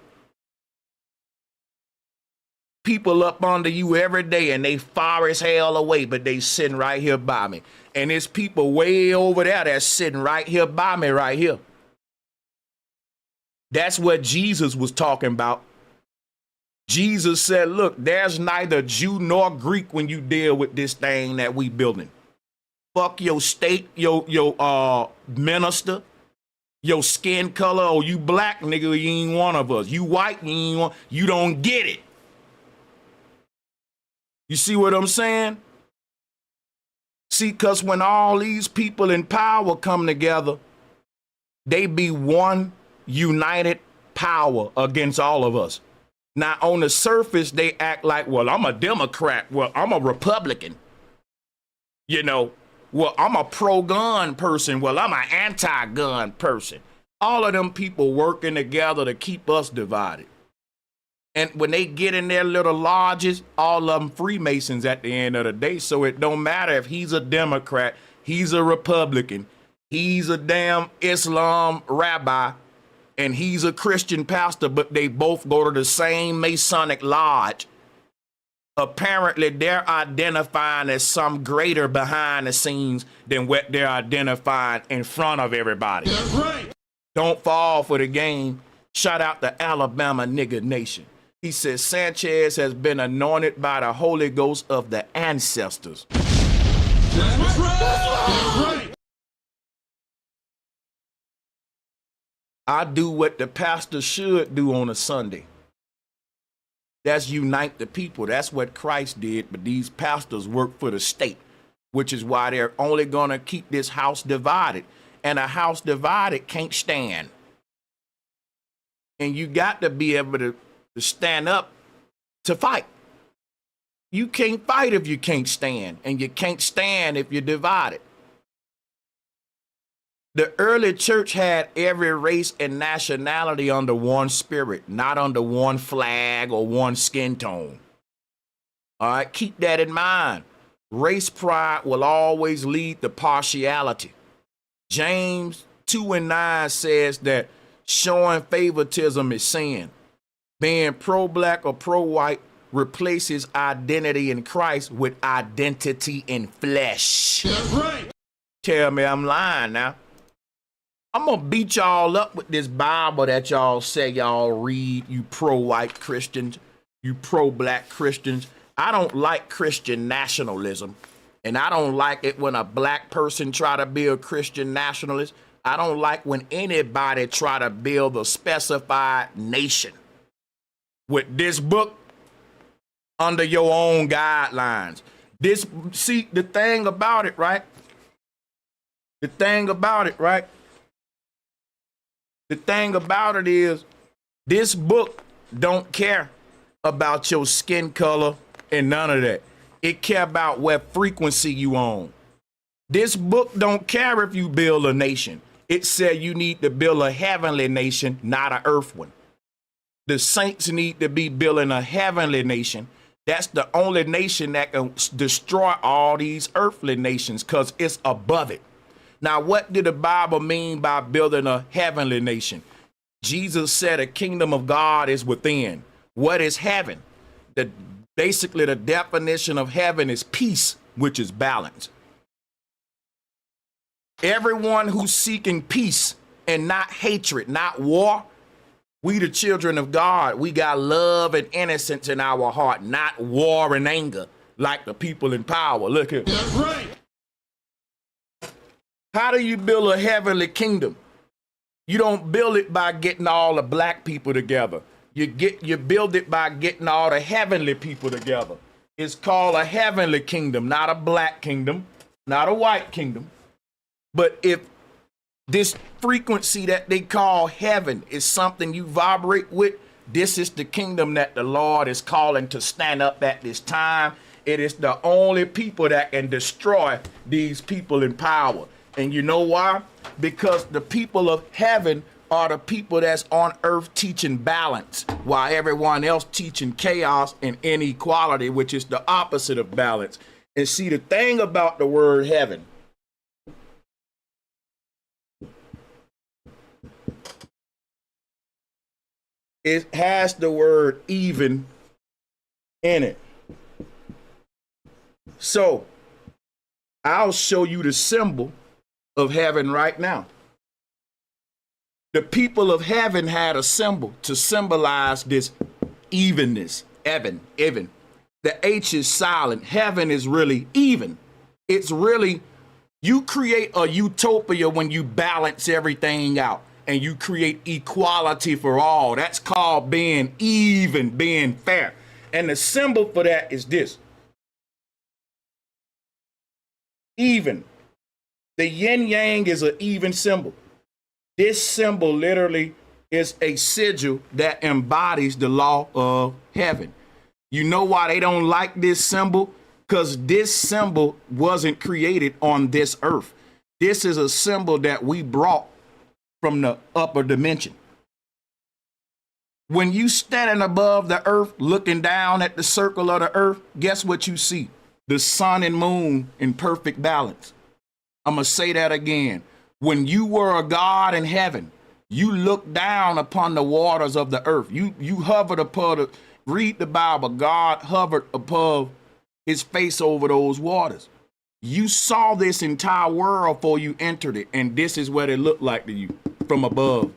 People up under you every day and they far as hell away, but they sitting right here by me. And there's people way over there that's sitting right here by me right here. That's what Jesus was talking about. Jesus said, look, there's neither Jew nor Greek when you deal with this thing that we building. Fuck your state, your minister, your skin color, or you black nigga, you ain't one of us. You white, you don't get it. You see what I'm saying? See, because when all these people in power come together, they be one united power against all of us. Now, on the surface, they act like, well, I'm a Democrat. Well, I'm a Republican. You know, well, I'm a pro-gun person. Well, I'm an anti-gun person. All of them people working together to keep us divided. And when they get in their little lodges, all of them Freemasons at the end of the day. So it don't matter if he's a Democrat, he's a Republican, he's a damn Islam rabbi, and he's a Christian pastor, but they both go to the same Masonic lodge. Apparently, they're identifying as some greater behind the scenes than what they're identifying in front of everybody. That's right. Don't fall for the game. Shout out to Alabama Nigga Nation. He says Sanchez has been anointed by the Holy Ghost of the ancestors. That's right. I do what the pastor should do on a Sunday. That's unite the people. That's what Christ did, but these pastors work for the state, which is why they're only going to keep this house divided. And a house divided can't stand. And you got to be able to stand up to fight. You can't fight if you can't stand, and you can't stand if you're divided. The early church had every race and nationality under one spirit, not under one flag or one skin tone. All right, keep that in mind. Race pride will always lead to partiality. James 2:9 says that showing favoritism is sin. Being pro-black or pro-white replaces identity in Christ with identity in flesh. That's right. Tell me I'm lying now. I'm going to beat y'all up with this Bible that y'all say y'all read, you pro-white Christians, you pro-black Christians. I don't like Christian nationalism, and I don't like it when a black person try to be a Christian nationalist. I don't like when anybody try to build a specified nation. With this book, under your own guidelines. See, the thing about it, right? The thing about it is, this book don't care about your skin color and none of that. It care about what frequency you on. This book don't care if you build a nation. It said you need to build a heavenly nation, not an earth one. The saints need to be building a heavenly nation. That's the only nation that can destroy all these earthly nations because it's above it. Now, what did the Bible mean by building a heavenly nation? Jesus said a kingdom of God is within. What is heaven? Basically, the definition of heaven is peace, which is balance. Everyone who's seeking peace and not hatred, not war, we the children of God, we got love and innocence in our heart, not war and anger like the people in power. Look here. That's right. How do you build a heavenly kingdom? You don't build it by getting all the black people together. You build it by getting all the heavenly people together. It's called a heavenly kingdom, not a black kingdom, not a white kingdom. But if this frequency that they call heaven is something you vibrate with, this is the kingdom that the Lord is calling to stand up at this time. It is the only people that can destroy these people in power. And you know why? Because the people of heaven are the people that's on earth teaching balance, while everyone else teaching chaos and inequality, which is the opposite of balance. And see, the thing about the word heaven, it has the word even in it. So I'll show you the symbol of heaven right now. The people of heaven had a symbol to symbolize this evenness. Even. The H is silent. Heaven is really even. It's really, you create a utopia when you balance everything out and you create equality for all. That's called being even, being fair. And the symbol for that is this. Even. The yin yang is an even symbol. This symbol literally is a sigil that embodies the law of heaven. You know why they don't like this symbol? Because this symbol wasn't created on this earth. This is a symbol that we brought from the upper dimension. When you standing above the earth, looking down at the circle of the earth, guess what you see? The sun and moon in perfect balance. I'm going to say that again. When you were a God in heaven, you looked down upon the waters of the earth. You hovered above read the Bible. God hovered above his face over those waters. You saw this entire world before you entered it, and this is what it looked like to you from above.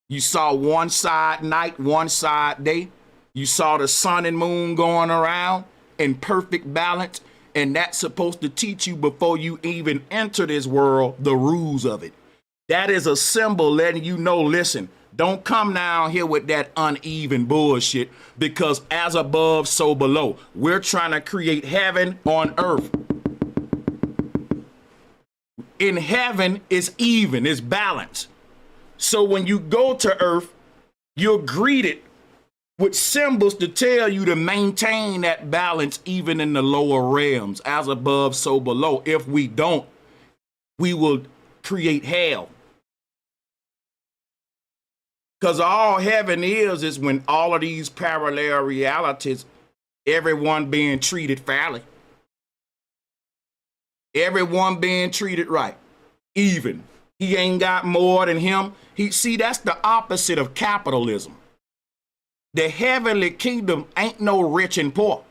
You saw one side night, one side day. You saw the sun and moon going around in perfect balance, and that's supposed to teach you before you even enter this world the rules of it. That is a symbol letting you know, listen, don't come down here with that uneven bullshit, because as above, so below. We're trying to create heaven on earth. In heaven, it's even, it's balanced. So when you go to earth, you're greeted with symbols to tell you to maintain that balance even in the lower realms, as above, so below. If we don't, we will create hell. Because all heaven is when all of these parallel realities, everyone being treated fairly. Everyone being treated right. Even. He ain't got more than him. See, that's the opposite of capitalism. The heavenly kingdom ain't no rich and poor.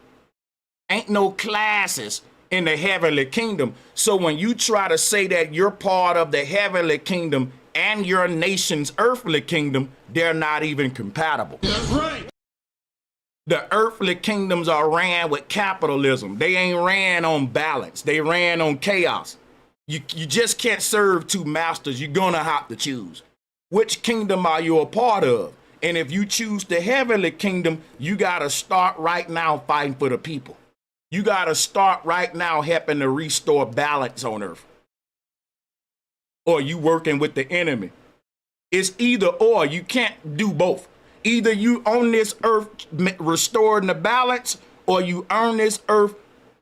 Ain't no classes in the heavenly kingdom. So when you try to say that you're part of the heavenly kingdom and your nation's earthly kingdom, they're not even compatible. That's right. The earthly kingdoms are ran with capitalism. They ain't ran on balance. They ran on chaos. You just can't serve two masters. You're gonna have to choose. Which kingdom are you a part of? And if you choose the heavenly kingdom, you gotta start right now fighting for the people. You gotta start right now helping to restore balance on earth. Or you working with the enemy. It's either or. You can't do both. Either you on this earth restoring the balance, or you earn this earth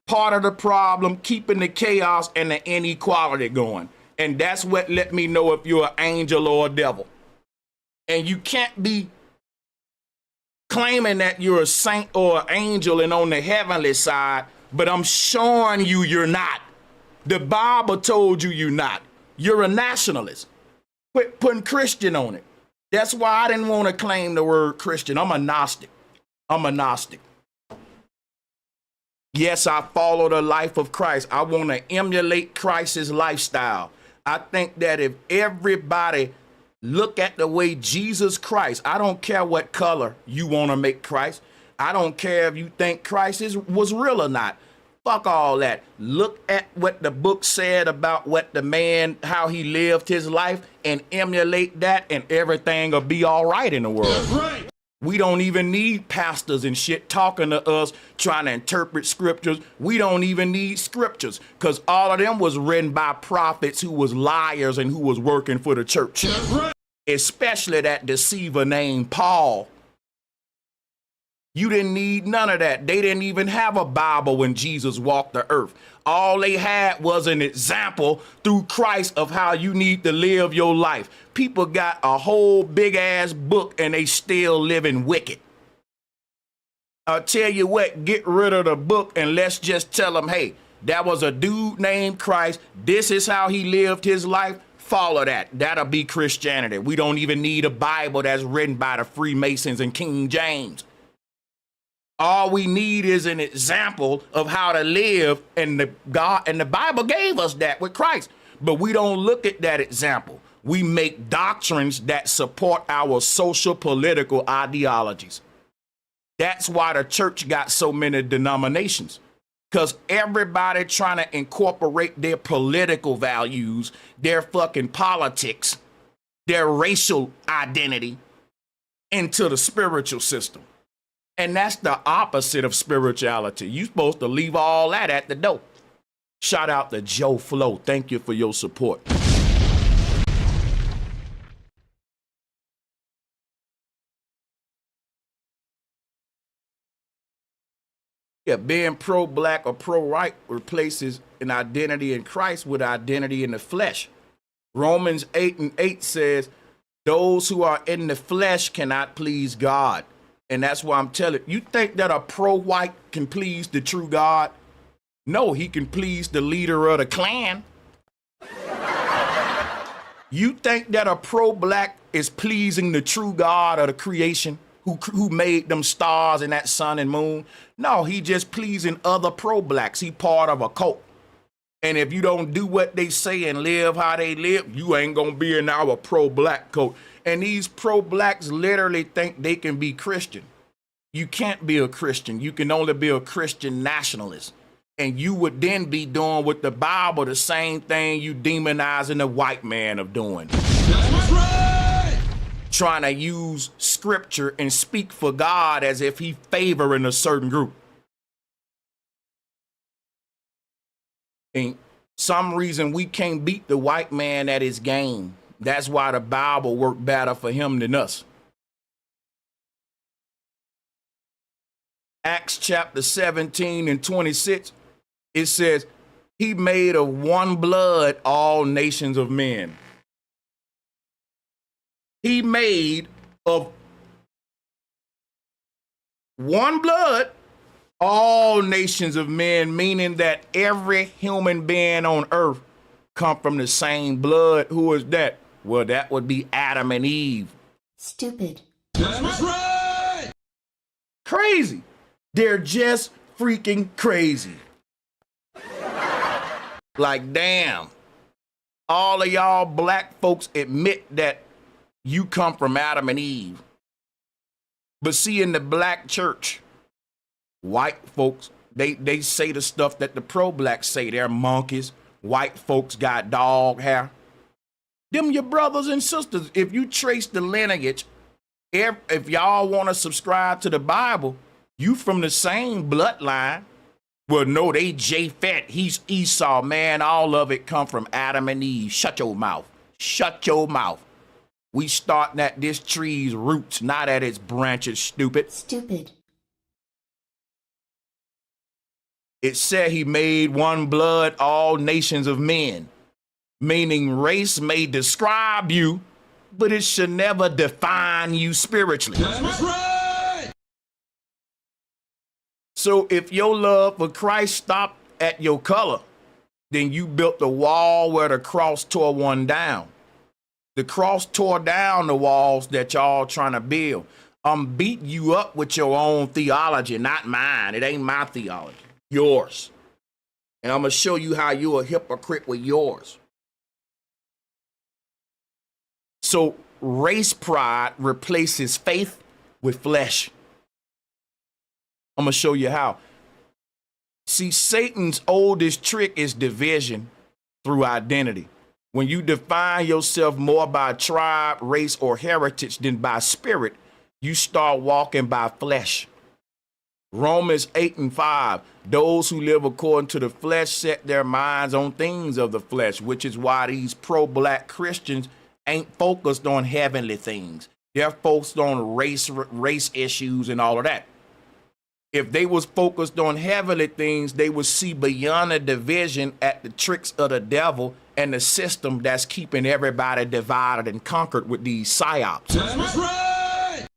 part of the problem, keeping the chaos and the inequality going. And that's what let me know if you're an angel or a devil. And you can't be claiming that you're a saint or an angel and on the heavenly side, but I'm showing you you're not. The Bible told you you're not. You're a nationalist. Quit putting Christian on it. That's why I didn't want to claim the word Christian. I'm a Gnostic. I'm a Gnostic. Yes, I follow the life of Christ. I want to emulate Christ's lifestyle. I think that if everybody look at the way Jesus Christ, I don't care what color you want to make Christ. I don't care if you think Christ was real or not. Fuck all that. Look at what the book said about what the man, how he lived his life, and emulate that, and everything will be all right in the world. That's right. We don't even need pastors and shit talking to us, trying to interpret scriptures. We don't even need scriptures, because all of them was written by prophets who was liars and who was working for the church. That's right. Especially that deceiver named Paul. You didn't need none of that. They didn't even have a Bible when Jesus walked the earth. All they had was an example through Christ of how you need to live your life. People got a whole big ass book and they still living wicked. I'll tell you what, get rid of the book and let's just tell them, hey, that was a dude named Christ. This is how he lived his life. Follow that. That'll be Christianity. We don't even need a Bible that's written by the Freemasons and King James. All we need is an example of how to live, and the Bible gave us that with Christ. But we don't look at that example. We make doctrines that support our social political ideologies. That's why the church got so many denominations, because everybody trying to incorporate their political values, their fucking politics, their racial identity into the spiritual system. And that's the opposite of spirituality. You're supposed to leave all that at the door. Shout out to Joe Flo. Thank you for your support. Yeah, being pro-black or pro-white replaces an identity in Christ with identity in the flesh. Romans 8:8 says, those who are in the flesh cannot please God. And that's why I'm telling you, think that a pro-white can please the true God? No, he can please the leader of the clan. You think that a pro-black is pleasing the true God of the creation who made them stars and that sun and moon? No, he just pleasing other pro-blacks. He part of a cult. And if you don't do what they say and live how they live, you ain't gonna be in our pro-black cult. And these pro-blacks literally think they can be Christian. You can't be a Christian. You can only be a Christian nationalist. And you would then be doing with the Bible the same thing you demonizing the white man of doing. That's right. Trying to use scripture and speak for God as if he favoring a certain group. And some reason we can't beat the white man at his game. That's why the Bible worked better for him than us. Acts chapter 17 and 26, it says, he made of one blood all nations of men. He made of one blood all nations of men, meaning that every human being on earth come from the same blood. Who is that? Well, that would be Adam and Eve. Stupid. That's right. Crazy. They're just freaking crazy. Like, damn. All of y'all black folks admit that you come from Adam and Eve. But see, in the black church, white folks, they say the stuff that the pro-blacks say. They're monkeys. White folks got dog hair. Them your brothers and sisters. If you trace the lineage, if y'all want to subscribe to the Bible, you from the same bloodline. Well, no, they Japhet. He's Esau, man. All of it come from Adam and Eve. Shut your mouth. Shut your mouth. We starting at this tree's roots, not at its branches, stupid. Stupid. It said he made one blood all nations of men, meaning race may describe you, but it should never define you spiritually. That's right. So if your love for Christ stopped at your color, then you built the wall where the cross tore one down. The cross tore down the walls that y'all trying to build. I'm beating you up with your own theology, not mine. It ain't my theology. Yours. And I'm going to show you how you're a hypocrite with yours. So race pride replaces faith with flesh. I'm going to show you how. See, Satan's oldest trick is division through identity. When you define yourself more by tribe, race, or heritage than by spirit, you start walking by flesh. Romans 8:5, those who live according to the flesh set their minds on things of the flesh, which is why these pro-black Christians ain't focused on heavenly things. They're focused on race issues and all of that. If they was focused on heavenly things, they would see beyond the division at the tricks of the devil and the system that's keeping everybody divided and conquered with these psyops. That's right.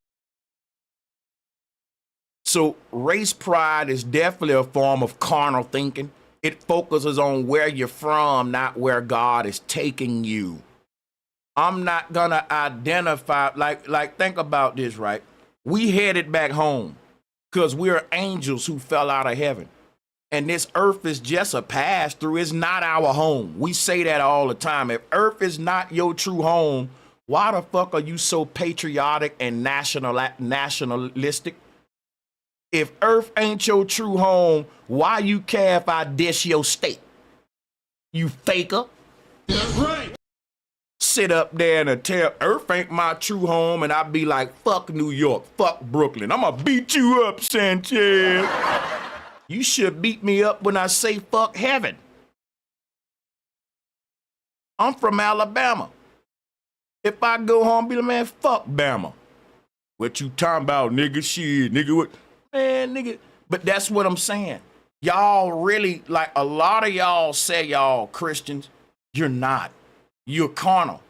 So race pride is definitely a form of carnal thinking. It focuses on where you're from, not where God is taking you. I'm not gonna identify, like think about this, right? We headed back home because we're angels who fell out of heaven. And this earth is just a pass through. It's not our home. We say that all the time. If earth is not your true home, why the fuck are you so patriotic and nationalistic? If earth ain't your true home, why you care if I dish your steak? You faker. That's right. Sit up there and tell earth ain't my true home, and I be like, fuck New York, fuck Brooklyn. I'm gonna beat you up, Sanchez. You should beat me up when I say fuck heaven. I'm from Alabama. If I go home, be like, man, fuck Bama. What you talking about, nigga? Shit, nigga, what? Man, nigga. But that's what I'm saying. Y'all really, like a lot of y'all say y'all Christians. You're not. You're carnal.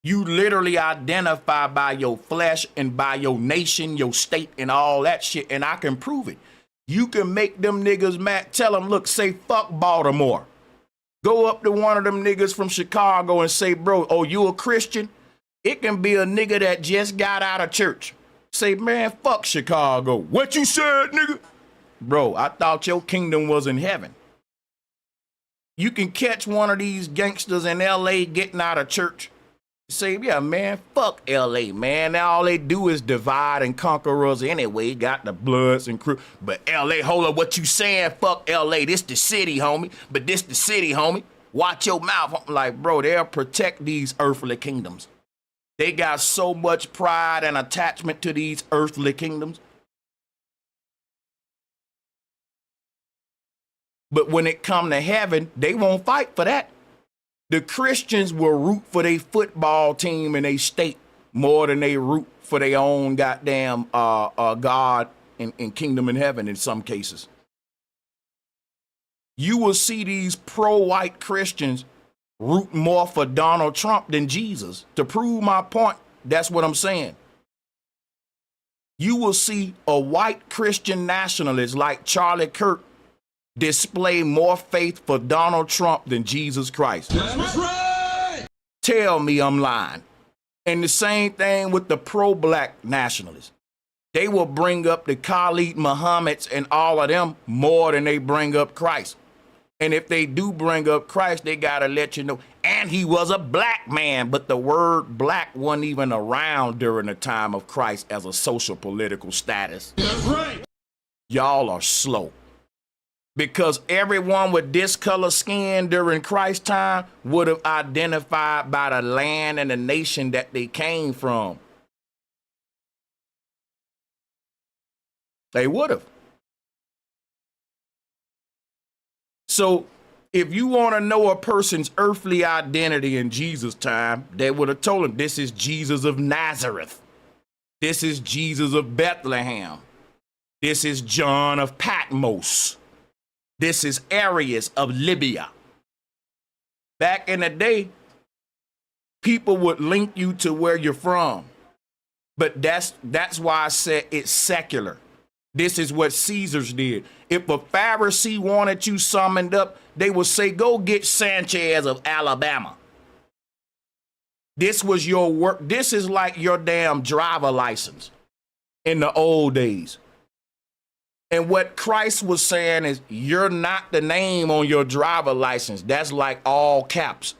You literally identify by your flesh and by your nation, your state, and all that shit, and I can prove it. You can make them niggas mad. Tell them, look, say fuck Baltimore. Go up to one of them niggas from Chicago and say, bro, oh, you a Christian? It can be a nigga that just got out of church. Say, man, fuck Chicago. What you said, nigga? Bro, I thought your kingdom was in heaven. You can catch one of these gangsters in LA getting out of church. Say, yeah, man, fuck LA, man. Now all they do is divide and conquer us anyway. Got the Bloods and crew. But LA, hold up, what you saying? Fuck LA. This the city, homie. But this the city, homie. Watch your mouth. I'm like, bro, they'll protect these earthly kingdoms. They got so much pride and attachment to these earthly kingdoms. But when it come to heaven, they won't fight for that. The Christians will root for their football team and their state more than they root for their own goddamn God and kingdom in heaven in some cases. You will see these pro-white Christians root more for Donald Trump than Jesus. To prove my point, that's what I'm saying. You will see a white Christian nationalist like Charlie Kirk display more faith for Donald Trump than Jesus Christ. That's right. Tell me I'm lying. And the same thing with the pro-black nationalists. They will bring up the Khalid Muhammad's and all of them more than they bring up Christ. And if they do bring up Christ, they got to let you know. And he was a black man, but the word black wasn't even around during the time of Christ as a social political status. That's right. Y'all are slow. Because everyone with this color skin during Christ's time would have identified by the land and the nation that they came from. They would have. So if you want to know a person's earthly identity in Jesus' time, they would have told him, this is Jesus of Nazareth. This is Jesus of Bethlehem. This is John of Patmos. This is Arius of Libya. Back in the day, people would link you to where you're from. But that's why I said it's secular. This is what Caesars did. If a Pharisee wanted you summoned up, they would say, go get Sanchez of Alabama. This was your work. This is like your damn driver license in the old days. And what Christ was saying is, you're not the name on your driver license. That's like all caps.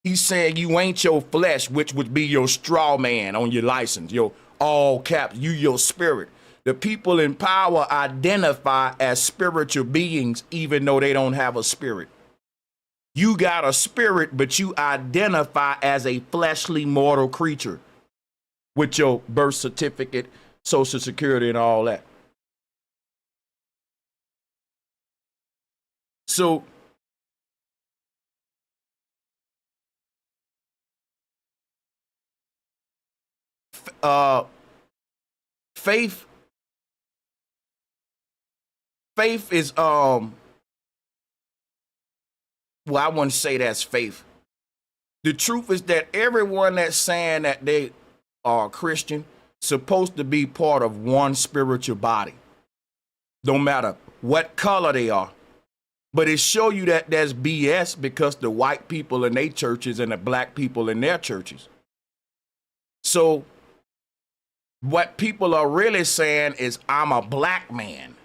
He's saying you ain't your flesh, which would be your straw man on your license, your all caps, you your spirit. The people in power identify as spiritual beings, even though they don't have a spirit. You got a spirit, but you identify as a fleshly mortal creature with your birth certificate, social security, and all that. So faith is well, I wouldn't say that's faith. The truth is that everyone that's saying that they are Christian supposed to be part of one spiritual body, no matter what color they are. But it show you that there's BS because the white people in their churches and the black people in their churches. So what people are really saying is, I'm a black man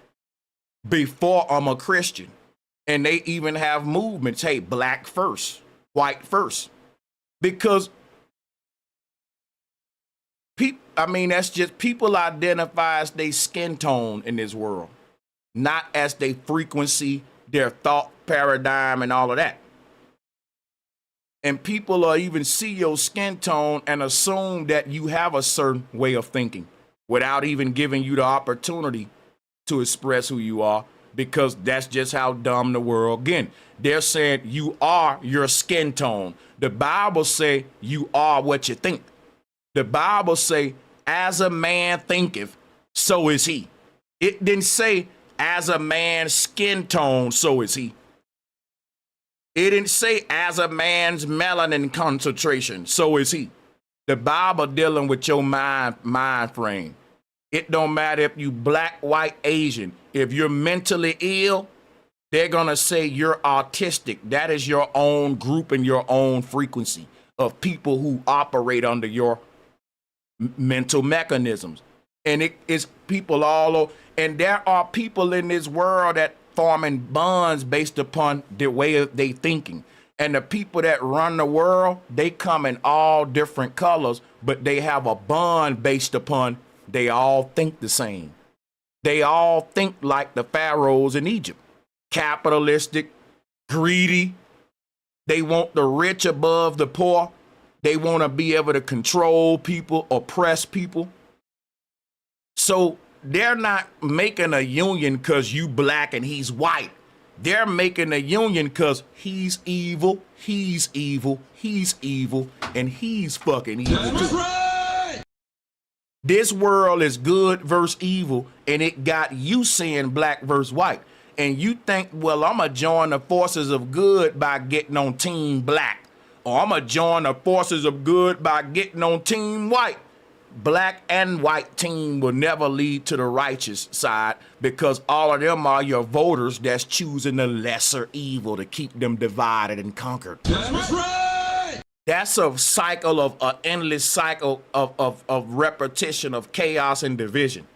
before I'm a Christian. And they even have movements, hey, black first, white first. Because that's just people identify as their skin tone in this world, not as their frequency, their thought paradigm, and all of that. And people are even see your skin tone and assume that you have a certain way of thinking without even giving you the opportunity to express who you are. because that's just how dumb the world. Again, they're saying you are your skin tone. The Bible say you are what you think. The Bible say, as a man thinketh, so is he. It didn't say, as a man's skin tone, so is he. It didn't say, as a man's melanin concentration, so is he. The Bible dealing with your mind frame. It don't matter if you black, white, Asian. If you're mentally ill, they're going to say you're autistic. That is your own group and your own frequency of people who operate under your mental mechanisms. And it is people all over. And there are people in this world that forming bonds based upon the way of they thinking. And the people that run the world, they come in all different colors, but they have a bond based upon they all think the same. They all think like the pharaohs in Egypt. Capitalistic, greedy. They want the rich above the poor. They want to be able to control people, oppress people. So they're not making a union because you black and he's white. They're making a union because he's evil, he's evil, he's evil, and he's fucking evil too. Right. This world is good versus evil, and it got you saying black versus white. And you think, well, I'm going to join the forces of good by getting on team black. Or I'm going to join the forces of good by getting on team white. Black and white team will never lead to the righteous side because all of them are your voters that's choosing the lesser evil to keep them divided and conquered. That's right. That's a cycle of an endless cycle of repetition of chaos and division.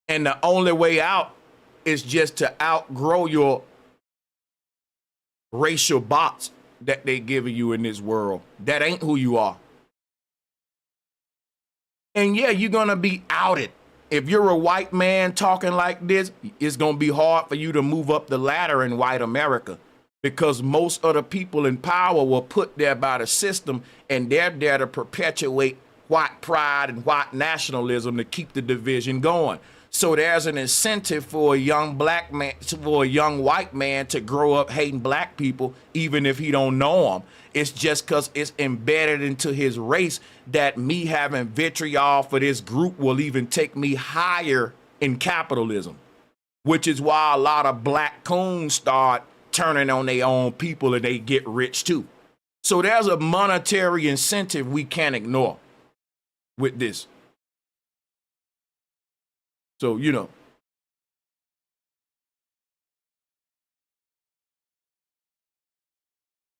And the only way out is just to outgrow your racial bots that they giving you in this world. That ain't who you are. And yeah, you're going to be outed. If you're a white man talking like this, it's going to be hard for you to move up the ladder in white America because most of the people in power were put there by the system and they're there to perpetuate white pride and white nationalism to keep the division going. So there's an incentive for a young black man, for a young white man to grow up hating black people, even if he don't know them. It's just because it's embedded into his race that me having vitriol for this group will even take me higher in capitalism, which is why a lot of black coons start turning on their own people and they get rich too. So there's a monetary incentive we can't ignore with this. So, you know,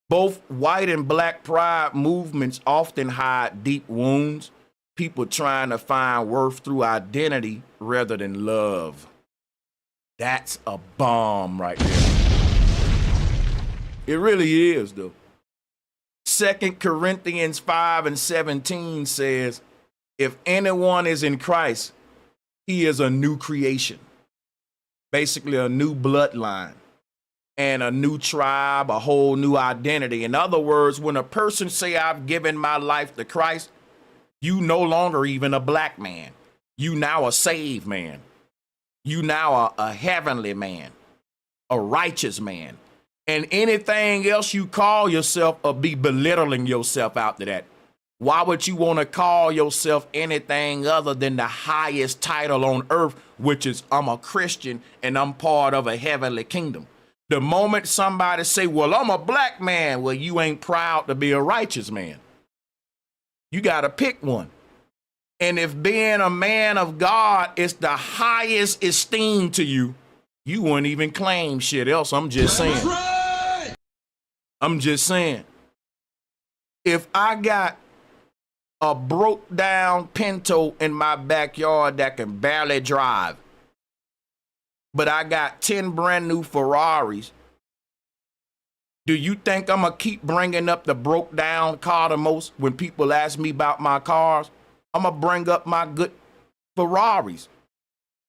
both white and black pride movements often hide deep wounds, people trying to find worth through identity rather than love. That's a bomb right there. It really is, though. 2 Corinthians 5:17 says, if anyone is in Christ, he is a new creation, basically a new bloodline and a new tribe, a whole new identity. In other words, when a person say, I've given my life to Christ, you no longer even a black man. You now a saved man. You now a heavenly man, a righteous man. And anything else you call yourself or be belittling yourself after that. Why would you want to call yourself anything other than the highest title on earth, which is I'm a Christian and I'm part of a heavenly kingdom? The moment somebody say, well, I'm a black man, well, you ain't proud to be a righteous man. You got to pick one. And if being a man of God is the highest esteem to you, you wouldn't even claim shit else. I'm just saying. That's right. I'm just saying. If I got a broke down Pinto in my backyard that can barely drive, but I got 10 brand new Ferraris, do you think I'm gonna keep bringing up the broke down car the most when people ask me about my cars? I'm gonna bring up my good Ferraris.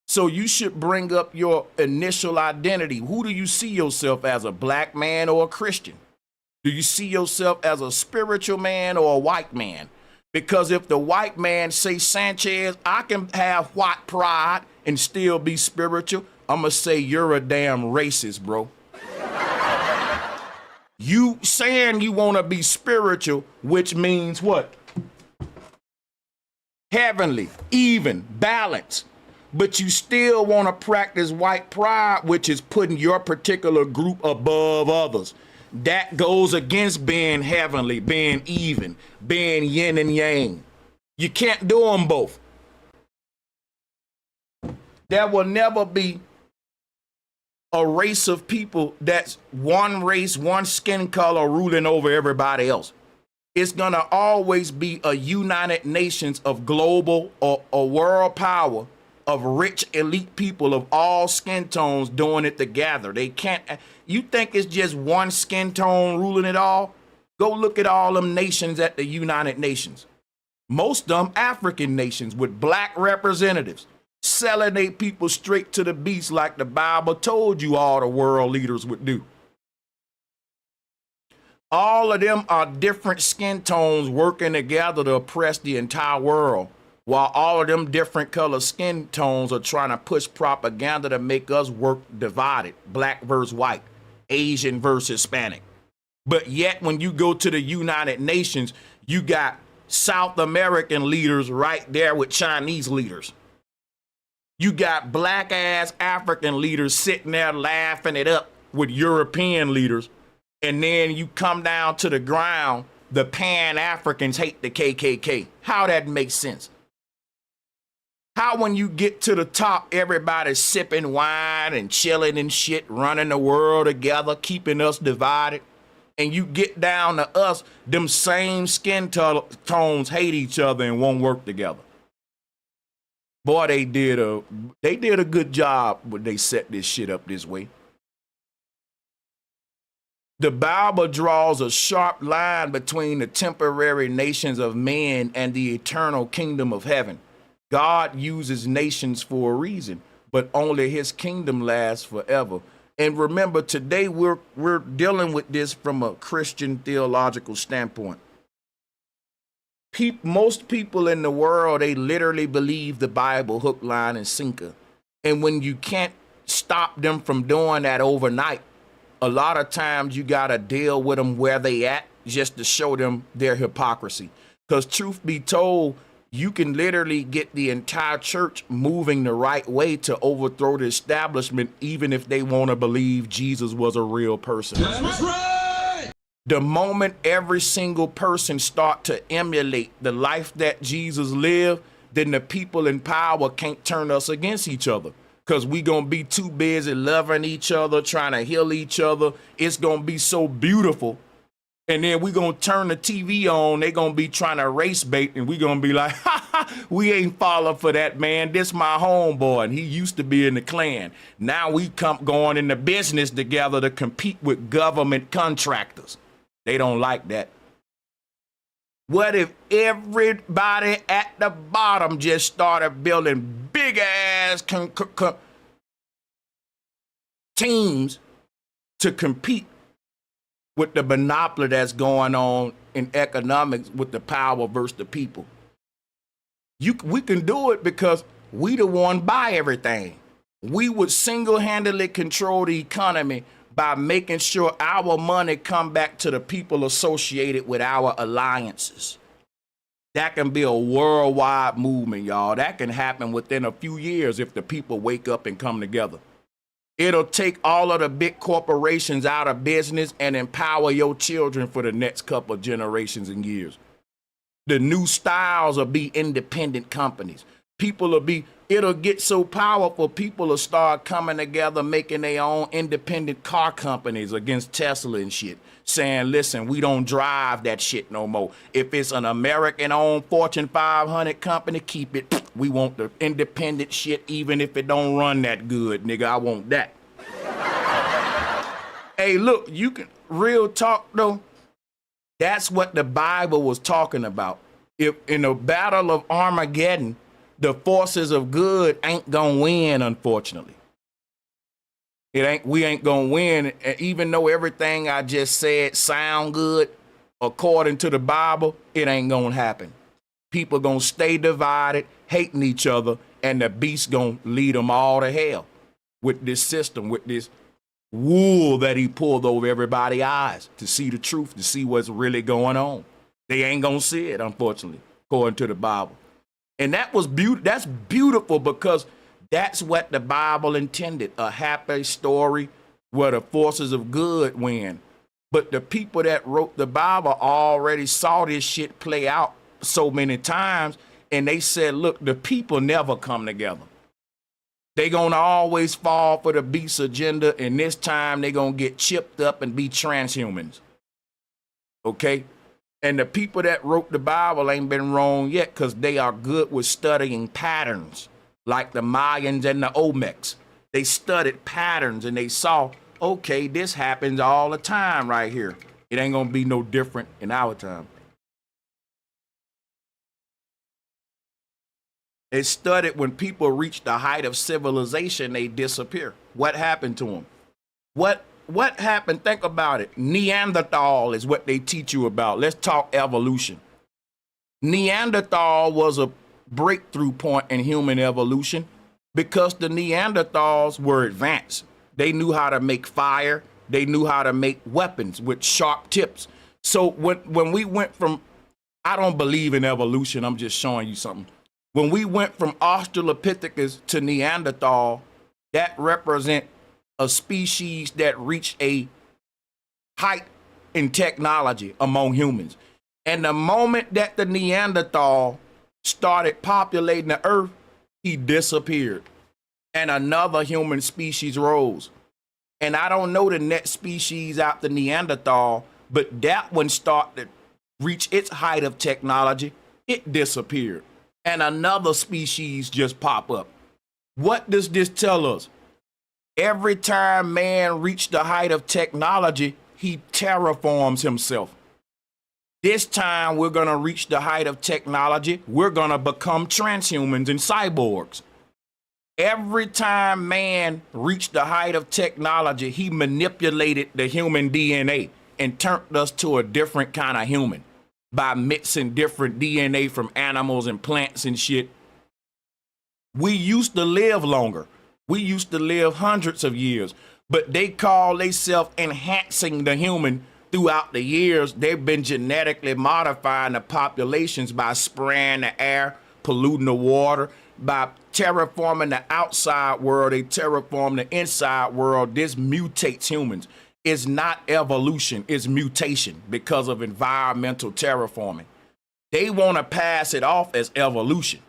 So you should bring up your initial identity. Who do you see yourself as, a black man or a Christian? Do you see yourself as a spiritual man or a white man? Because if the white man say Sanchez, I can have white pride and still be spiritual. I'm going to say you're a damn racist, bro. You saying you want to be spiritual, which means what? Heavenly, even, balanced. But you still want to practice white pride, which is putting your particular group above others. That goes against being heavenly, being even, being yin and yang. You can't do them both. There will never be a race of people that's one race, one skin color ruling over everybody else. It's going to always be a United Nations of global or world power of rich elite people of all skin tones doing it together. They can't. You think it's just one skin tone ruling it all? Go look at all them nations at the United Nations. Most of them African nations with black representatives selling their people straight to the beast like the Bible told you all the world leaders would do. All of them are different skin tones working together to oppress the entire world, while all of them different color skin tones are trying to push propaganda to make us work divided, black versus white, Asian versus Hispanic. But yet when you go to the United Nations, you got South American leaders right there with Chinese leaders. You got black ass African leaders sitting there laughing it up with European leaders. And then you come down to the ground, the Pan-Africans hate the KKK. How that makes sense? How when you get to the top, everybody's sipping wine and chilling and shit, running the world together, keeping us divided. And you get down to us, them same skin tones hate each other and won't work together. Boy, they did a good job when they set this shit up this way. The Bible draws a sharp line between the temporary nations of men and the eternal kingdom of heaven. God uses nations for a reason, but only his kingdom lasts forever. And remember, today we're dealing with this from a Christian theological standpoint. Most people in the world, they literally believe the Bible hook, line, and sinker. And when you can't stop them from doing that overnight, a lot of times you got to deal with them where they at just to show them their hypocrisy. Because truth be told, you can literally get the entire church moving the right way to overthrow the establishment, even if they want to believe Jesus was a real person. That's right. The moment every single person start to emulate the life that Jesus lived, then the people in power can't turn us against each other. Because we going to be too busy loving each other, trying to heal each other. It's going to be so beautiful. And then we going to turn the TV on. They going to be trying to race bait. And we going to be like, ha ha, we ain't falling for that, man. This my homeboy. And he used to be in the Klan. Now we going into business together to compete with government contractors. They don't like that. What if everybody at the bottom just started building big ass teams to compete with the monopoly that's going on in economics with the power versus the people? We can do it because we the one buy everything. We would single-handedly control the economy by making sure our money come back to the people associated with our alliances. That can be a worldwide movement, y'all. That can happen within a few years if the people wake up and come together. It'll take all of the big corporations out of business and empower your children for the next couple of generations and years. The new styles will be independent companies. It'll get so powerful, people will start coming together, making their own independent car companies against Tesla and shit, saying, listen, we don't drive that shit no more. If it's an American-owned Fortune 500 company, keep it. We want the independent shit, even if it don't run that good, nigga. I want that. Hey, look, you can, real talk, though, that's what the Bible was talking about. If in the battle of Armageddon, the forces of good ain't gonna win, unfortunately. We ain't gonna win. And even though everything I just said sound good, according to the Bible, it ain't gonna happen. People gonna stay divided, hating each other, and the beast gonna lead them all to hell. with this system, with this wool that he pulled over everybody's eyes to see the truth, to see what's really going on. They ain't gonna see it, unfortunately, according to the Bible. And that's beautiful because that's what the Bible intended, a happy story where the forces of good win. But the people that wrote the Bible already saw this shit play out so many times, and they said, look, the people never come together. They gonna always fall for the beast agenda, and this time they gonna get chipped up and be transhumans. Okay? And the people that wrote the Bible ain't been wrong yet because they are good with studying patterns, like the Mayans and the Olmecs. They studied patterns and they saw, okay, this happens all the time right here. It ain't gonna be no different in our time. They studied when people reach the height of civilization, they disappear. What happened to them? What happened? Think about it. Neanderthal is what they teach you about. Let's talk evolution. Neanderthal was a breakthrough point in human evolution because the Neanderthals were advanced. They knew how to make fire. They knew how to make weapons with sharp tips. So when we went from, I don't believe in evolution, I'm just showing you something. When we went from Australopithecus to Neanderthal, that represent a species that reached a height in technology among humans. And the moment that the Neanderthal started populating the earth, he disappeared. And another human species rose. And I don't know the next species after Neanderthal, but that one started to reach its height of technology, it disappeared. And another species just pop up. What does this tell us? Every time man reached the height of technology, he terraforms himself. This time we're gonna reach the height of technology, we're gonna become transhumans and cyborgs. Every time man reached the height of technology, he manipulated the human DNA and turned us to a different kind of human by mixing different DNA from animals and plants and shit. We used to live longer. We used to live hundreds of years, but they call themselves enhancing the human throughout the years. They've been genetically modifying the populations by spraying the air, polluting the water, by terraforming the outside world. They terraform the inside world. This mutates humans. It's not evolution, it's mutation because of environmental terraforming. They want to pass it off as evolution,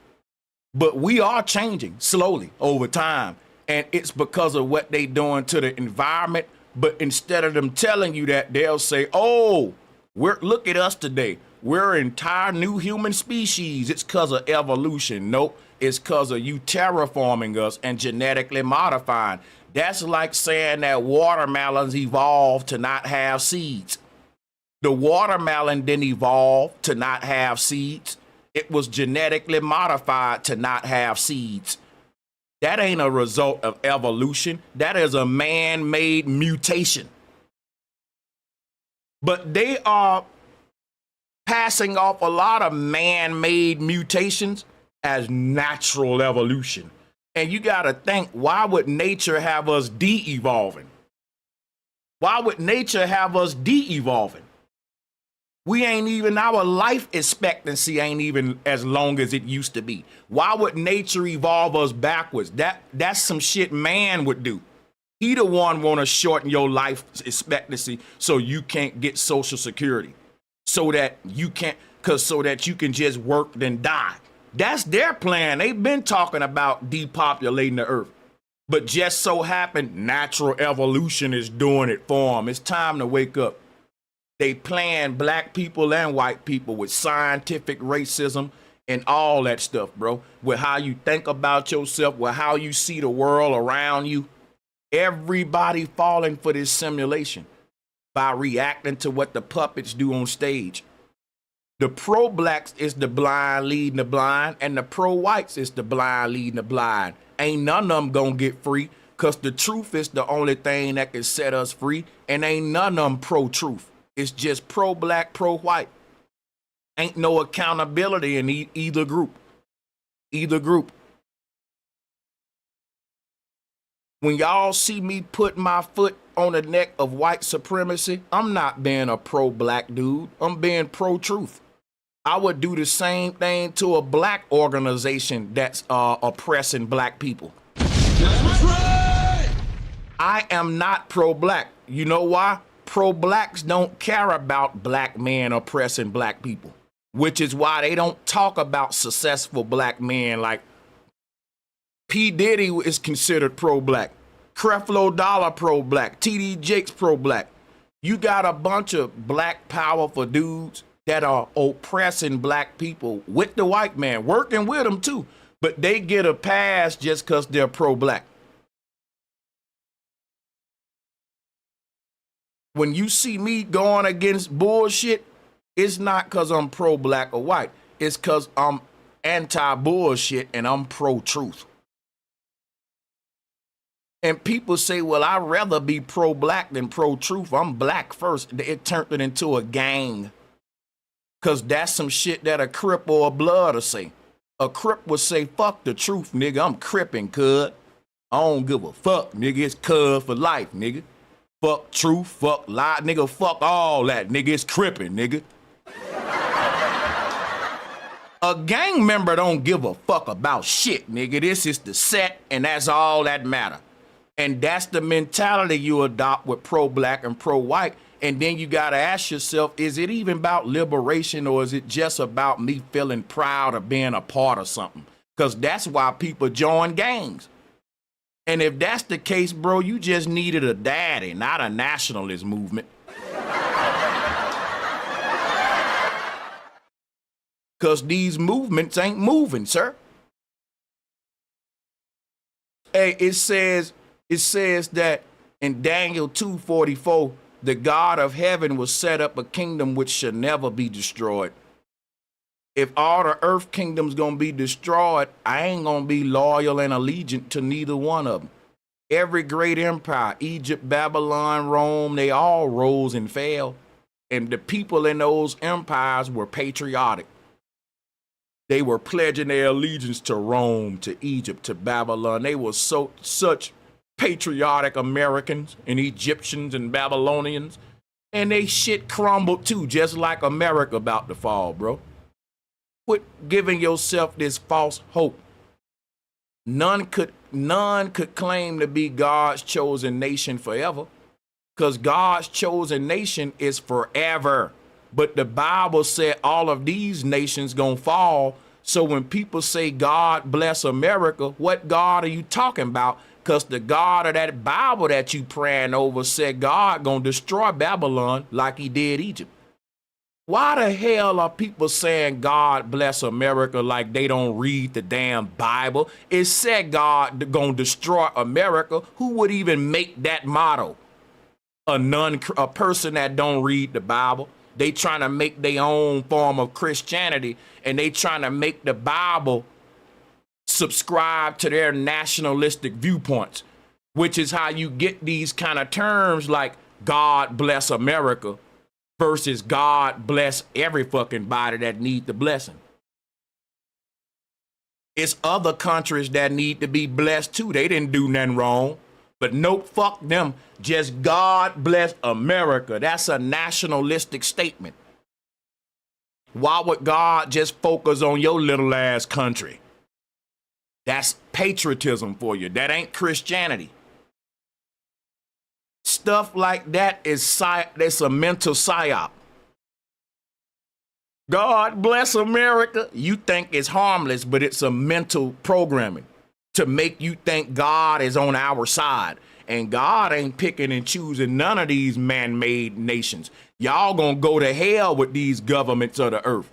but we are changing slowly over time. And it's because of what they doing to the environment. But instead of them telling you that, they'll say, oh, look at us today. We're an entire new human species. It's because of evolution. Nope, it's because of you terraforming us and genetically modifying. That's like saying that watermelons evolved to not have seeds. The watermelon didn't evolve to not have seeds. It was genetically modified to not have seeds. That ain't a result of evolution. That is a man-made mutation. But they are passing off a lot of man-made mutations as natural evolution. And you got to think, why would nature have us de-evolving? Why would nature have us de-evolving? We ain't even, our life expectancy ain't even as long as it used to be. Why would nature evolve us backwards? That's some shit man would do. He the one want to shorten your life expectancy so you can't get Social Security, so that you can't, so that you can just work then die. That's their plan. They've been talking about depopulating the earth, but just so happened natural evolution is doing it for them. It's time to wake up. They plan black people and white people with scientific racism and all that stuff, bro. With how you think about yourself, with how you see the world around you. Everybody falling for this simulation by reacting to what the puppets do on stage. The pro-blacks is the blind leading the blind, and the pro-whites is the blind leading the blind. Ain't none of them gonna get free, because the truth is the only thing that can set us free, and ain't none of them pro-truth. It's just pro-black, pro-white. Ain't no accountability in either group. Either group. When y'all see me put my foot on the neck of white supremacy, I'm not being a pro-black dude. I'm being pro-truth. I would do the same thing to a black organization that's oppressing black people. That's right. I am not pro-black. You know why? Pro-blacks don't care about black men oppressing black people, which is why they don't talk about successful black men. Like P. Diddy is considered pro-black. Creflo Dollar pro-black. T.D. Jakes pro-black. You got a bunch of black powerful dudes that are oppressing black people with the white man, working with them too, but they get a pass just because they're pro-black. When you see me going against bullshit, it's not because I'm pro-black or white. It's because I'm anti-bullshit and I'm pro-truth. And people say, well, I'd rather be pro-black than pro-truth. I'm black first. It turned it into a gang. Because that's some shit that a Crip or a Blood will say. A Crip would say, fuck the truth, nigga. I'm crippin', cuz. I don't give a fuck, nigga. It's cuz for life, nigga. Fuck truth, fuck lie, nigga. Fuck all that, nigga. It's crippin', nigga. A gang member don't give a fuck about shit, nigga. This is the set, and that's all that matter. And that's the mentality you adopt with pro-black and pro-white. And then you got to ask yourself, is it even about liberation, or is it just about me feeling proud of being a part of something? Because that's why people join gangs. And if that's the case, bro, you just needed a daddy, not a nationalist movement. Because these movements ain't moving, sir. Hey, it says that in Daniel 2:44, the God of heaven will set up a kingdom which shall never be destroyed. If all the earth kingdoms gonna be destroyed, I ain't gonna be loyal and allegiant to neither one of them. Every great empire, Egypt, Babylon, Rome, they all rose and fell. And the people in those empires were patriotic. They were pledging their allegiance to Rome, to Egypt, to Babylon. They were such patriotic Americans and Egyptians and Babylonians. And they shit crumbled too, just like America about to fall, bro. Quit giving yourself this false hope. None could claim to be God's chosen nation forever, because God's chosen nation is forever. But the Bible said all of these nations gonna fall. So when people say God bless America, what God are you talking about? Because the God of that Bible that you praying over said God gonna destroy Babylon like he did Egypt. Why the hell are people saying God bless America like they don't read the damn Bible? It said God gonna destroy America. Who would even make that motto? A person that don't read the Bible. They trying to make their own form of Christianity, and they trying to make the Bible subscribe to their nationalistic viewpoints, which is how you get these kind of terms like God bless America versus God bless every fucking body that need the blessing. It's other countries that need to be blessed too. They didn't do nothing wrong. But nope, fuck them. Just God bless America. That's a nationalistic statement. Why would God just focus on your little ass country? That's patriotism for you. That ain't Christianity. Stuff like that that's a mental psyop. God bless America. You think it's harmless, but it's a mental programming to make you think God is on our side. And God ain't picking and choosing none of these man-made nations. Y'all gonna go to hell with these governments of the earth.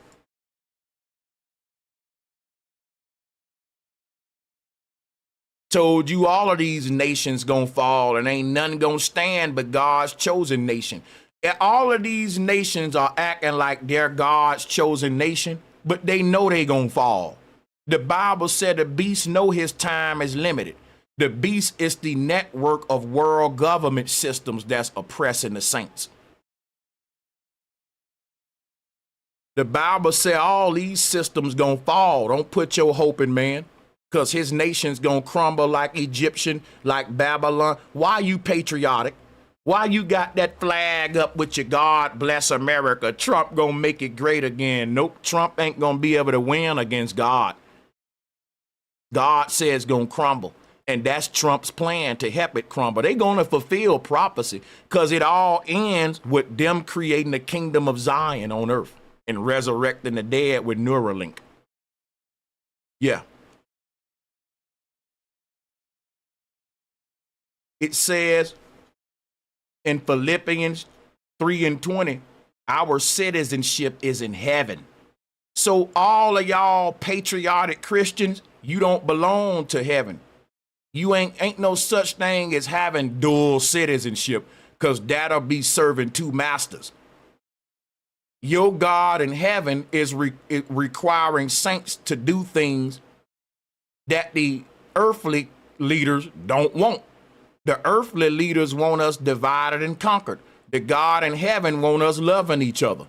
Told you all of these nations gonna fall and ain't none gonna stand but God's chosen nation. And all of these nations are acting like they're God's chosen nation, but they know they gonna fall. The Bible said the beast know his time is limited. The beast is the network of world government systems that's oppressing the saints. The Bible said all these systems gonna fall. Don't put your hope in man, because his nation's gonna crumble like Egyptian, like Babylon. Why you patriotic? Why you got that flag up with your God bless America? Trump gonna make it great again. Nope, Trump ain't gonna be able to win against God. God says gonna crumble. And that's Trump's plan to help it crumble. They're gonna fulfill prophecy because it all ends with them creating the kingdom of Zion on earth and resurrecting the dead with Neuralink. Yeah. It says in Philippians 3:20, our citizenship is in heaven. So all of y'all patriotic Christians, you don't belong to heaven. You ain't no such thing as having dual citizenship, because that'll be serving two masters. Your God in heaven is requiring saints to do things that the earthly leaders don't want. The earthly leaders want us divided and conquered. The God in heaven want us loving each other.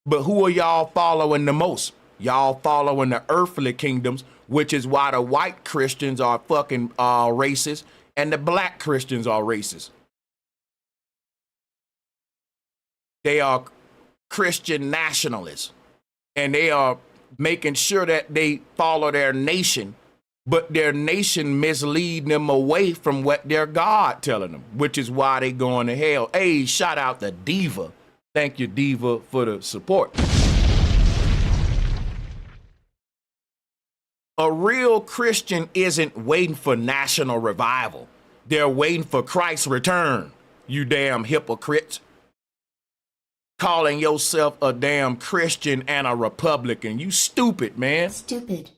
But who are y'all following the most? Y'all following the earthly kingdoms, which is why the white Christians are fucking racist and the black Christians are racist. They are Christian nationalists, and they are making sure that they follow their nation, but their nation mislead them away from what their God telling them, which is why they going to hell. Hey, shout out to Diva. Thank you, Diva, for the support. A real Christian isn't waiting for national revival. They're waiting for Christ's return, you damn hypocrites. Calling yourself a damn Christian and a Republican. You stupid, man. Stupid.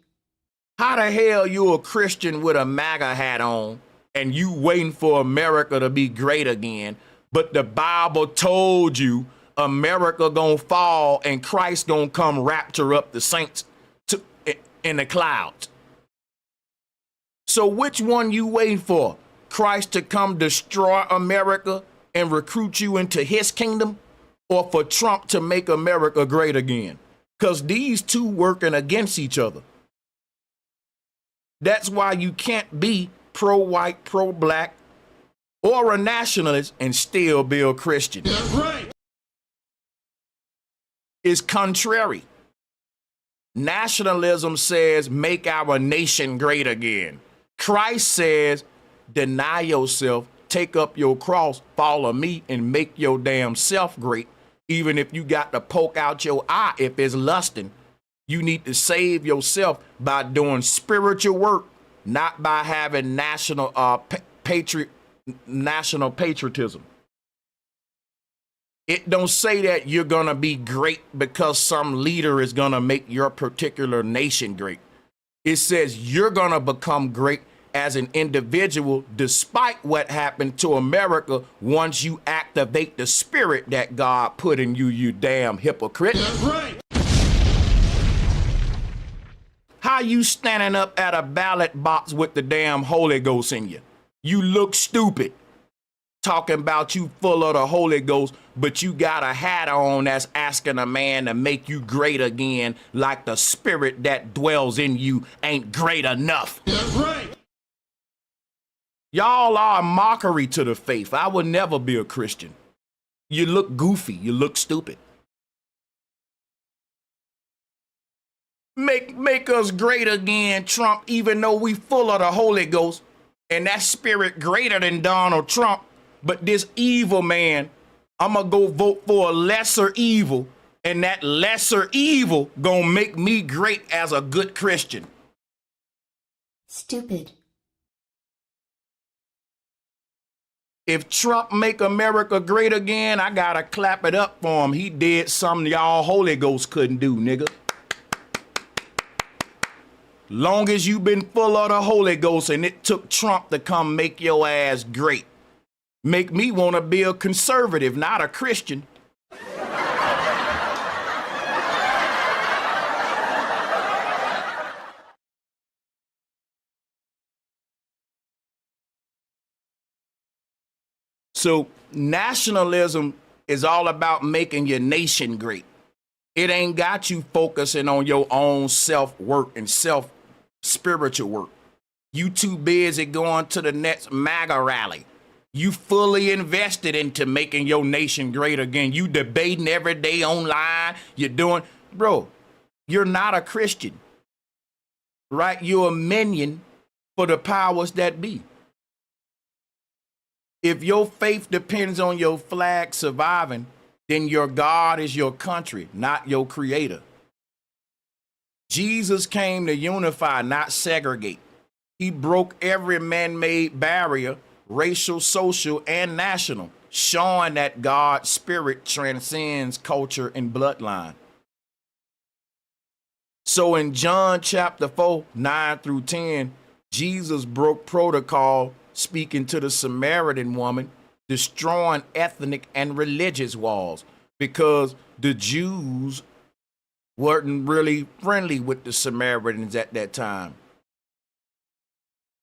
How the hell you a Christian with a MAGA hat on and you waiting for America to be great again, but the Bible told you America gonna fall and Christ gonna come rapture up the saints in the clouds. So which one you waiting for? Christ to come destroy America and recruit you into his kingdom, or for Trump to make America great again? Because these two working against each other. That's why you can't be pro-white, pro-black, or a nationalist and still be a Christian. That's right. It's contrary. Nationalism says, make our nation great again. Christ says, deny yourself, take up your cross, follow me, and make your damn self great. Even if you got to poke out your eye if it's lusting. You need to save yourself by doing spiritual work, not by having national patriotism. It don't say that you're going to be great because some leader is going to make your particular nation great. It says you're going to become great as an individual despite what happened to America once you activate the spirit that God put in you, you damn hypocrite. That's right. How you standing up at a ballot box with the damn Holy Ghost in you? You look stupid. Talking about you full of the Holy Ghost, but you got a hat on that's asking a man to make you great again, like the spirit that dwells in you ain't great enough. That's right. Y'all are a mockery to the faith. I would never be a Christian. You look goofy. You look stupid. Make us great again, Trump, even though we full of the Holy Ghost and that spirit greater than Donald Trump. But this evil man, I'm going to go vote for a lesser evil, and that lesser evil going to make me great as a good Christian. Stupid. If Trump make America great again, I got to clap it up for him. He did something y'all Holy Ghost couldn't do, nigga. Long as you been full of the Holy Ghost and it took Trump to come make your ass great. Make me want to be a conservative, not a Christian. So nationalism is all about making your nation great. It ain't got you focusing on your own self-work and spiritual work. You too busy going to the next MAGA rally. You fully invested into making your nation great again. You debating every day online. You're doing, bro, you're not a Christian, right? You're a minion for the powers that be. If your faith depends on your flag surviving, then your God is your country, not your creator. Jesus came to unify, not segregate. He broke every man-made barrier, racial, social, and national, showing that God's spirit transcends culture and bloodline. So in John chapter 4, 9 through 10, Jesus broke protocol, speaking to the Samaritan woman, destroying ethnic and religious walls, because the Jews weren't really friendly with the Samaritans at that time.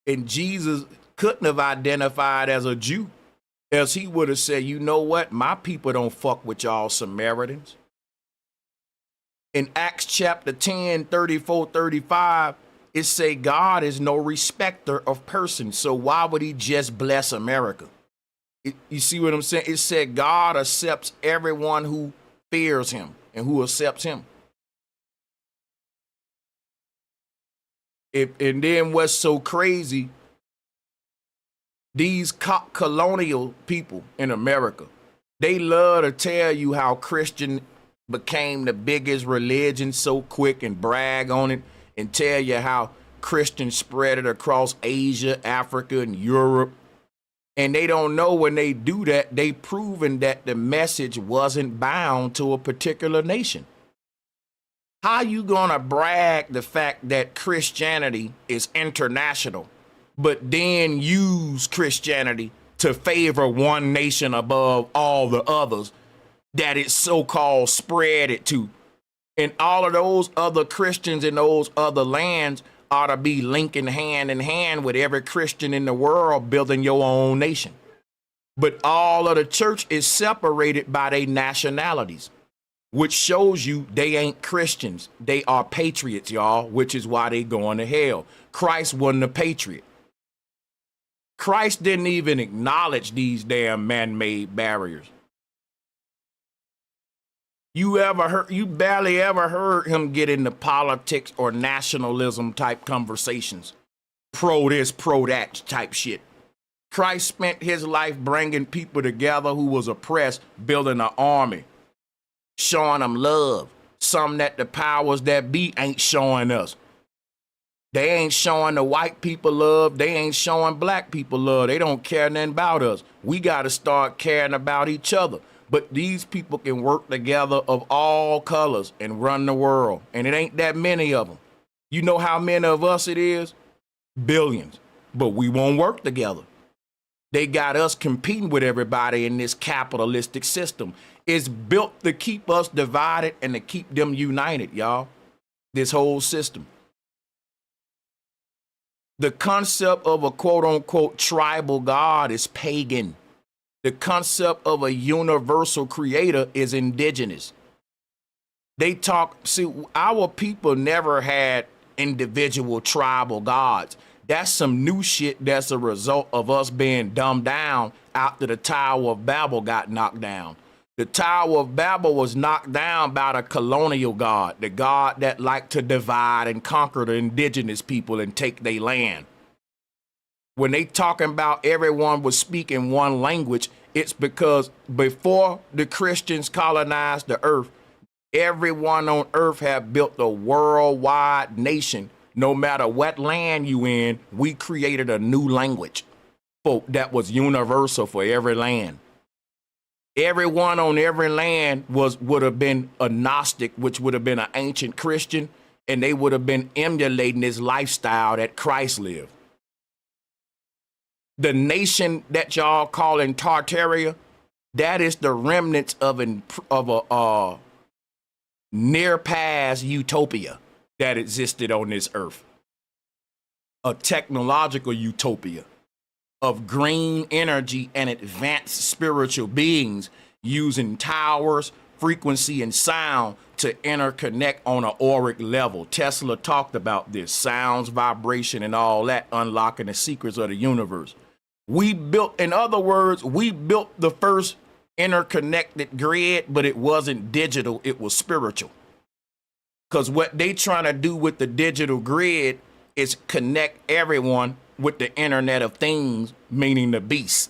And Jesus couldn't have identified as a Jew, else he would have said, you know what? My people don't fuck with y'all Samaritans. In Acts chapter 10, 34, 35, it say God is no respecter of persons. So why would he just bless America? You see what I'm saying? It said God accepts everyone who fears him and who accepts him. And then what's so crazy, these colonial people in America, they love to tell you how Christian became the biggest religion so quick and brag on it and tell you how Christians spread it across Asia, Africa, and Europe. And they don't know when they do that, they proven that the message wasn't bound to a particular nation. How you gonna brag the fact that Christianity is international, but then use Christianity to favor one nation above all the others that it's so-called spread it to? And all of those other Christians in those other lands ought to be linking hand in hand with every Christian in the world building your own nation. But all of the church is separated by their nationalities, which shows you they ain't Christians. They are patriots, y'all, which is why they going to hell. Christ wasn't a patriot. Christ didn't even acknowledge these damn man-made barriers. You barely ever heard him get into politics or nationalism type conversations. Pro this, pro that type shit. Christ spent his life bringing people together who was oppressed, building an army, showing them love, something that the powers that be ain't showing us. They ain't showing the white people love. They ain't showing black people love. They don't care nothing about us. We got to start caring about each other. But these people can work together of all colors and run the world. And it ain't that many of them. You know how many of us it is? Billions. But we won't work together. They got us competing with everybody in this capitalistic system. It's built to keep us divided and to keep them united, y'all. This whole system. The concept of a quote-unquote tribal God is pagan. The concept of a universal creator is indigenous. Our people never had individual tribal gods. That's some new shit that's a result of us being dumbed down after the Tower of Babel got knocked down. The Tower of Babel was knocked down by the colonial god, the god that liked to divide and conquer the indigenous people and take their land. When they talking about everyone was speaking one language, it's because before the Christians colonized the earth, everyone on earth had built a worldwide nation. No matter what land you in, we created a new language that was universal for every land. Everyone on every land would have been a Gnostic, which would have been an ancient Christian, and they would have been emulating this lifestyle that Christ lived. The nation that y'all call in Tartaria, that is the remnants of a near past utopia that existed on this earth. A technological utopia of green energy and advanced spiritual beings using towers, frequency and sound to interconnect on an auric level. Tesla talked about this, sounds, vibration, and all that, unlocking the secrets of the universe. We built, in other words, we built the first interconnected grid, but it wasn't digital, it was spiritual. Because what they trying to do with the digital grid is connect everyone with the Internet of Things, meaning the beast.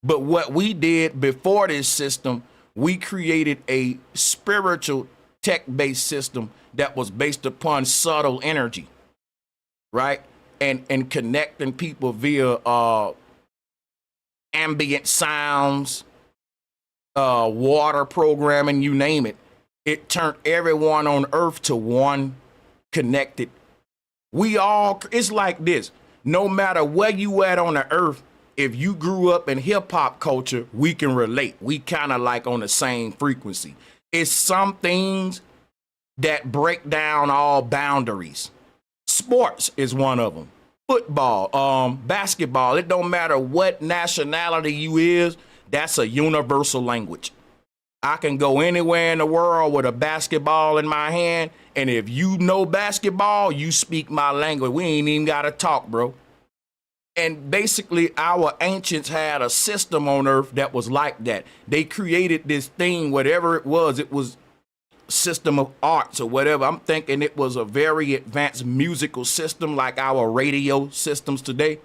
But what we did before this system, we created a spiritual tech-based system that was based upon subtle energy, right? And connecting people via ambient sounds, water programming, you name it. It turned everyone on earth to one connected. It's like this. No matter where you at on the earth, if you grew up in hip hop culture, we can relate. We kind of like on the same frequency. It's some things that break down all boundaries. Sports is one of them. Football, basketball. It don't matter what nationality you is. That's a universal language. I can go anywhere in the world with a basketball in my hand, and if you know basketball, you speak my language. We ain't even got to talk, bro. And basically, our ancients had a system on earth that was like that. They created this thing, whatever it was system of arts or whatever. I'm thinking it was a very advanced musical system like our radio systems today.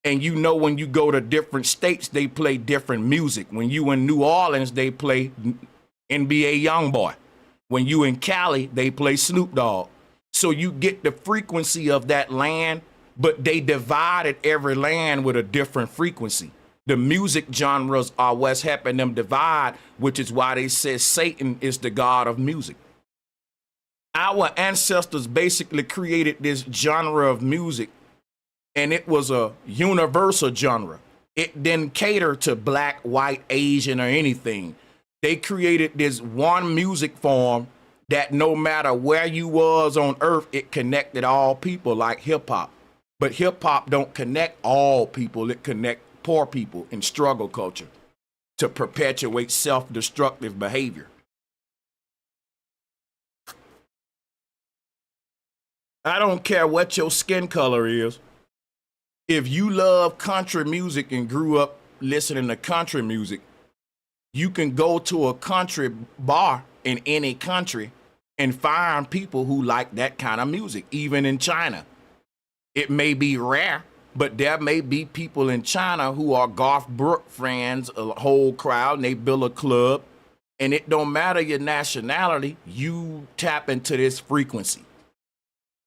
And you know, when you go to different states, they play different music. When you in New Orleans, they play NBA Youngboy. When you in Cali, they play Snoop Dogg. So you get the frequency of that land, but they divided every land with a different frequency. The music genres are what's helping them divide, which is why they say Satan is the god of music. Our ancestors basically created this genre of music, and it was a universal genre. It didn't cater to black, white, Asian, or anything. They created this one music form that no matter where you was on earth, it connected all people, like hip hop. But hip hop don't connect all people. It connect poor people in struggle culture to perpetuate self-destructive behavior. I don't care what your skin color is. If you love country music and grew up listening to country music, you can go to a country bar in any country and find people who like that kind of music, even in China. It may be rare, but there may be people in China who are Garth Brooks fans, a whole crowd, and they build a club. And it don't matter your nationality, you tap into this frequency.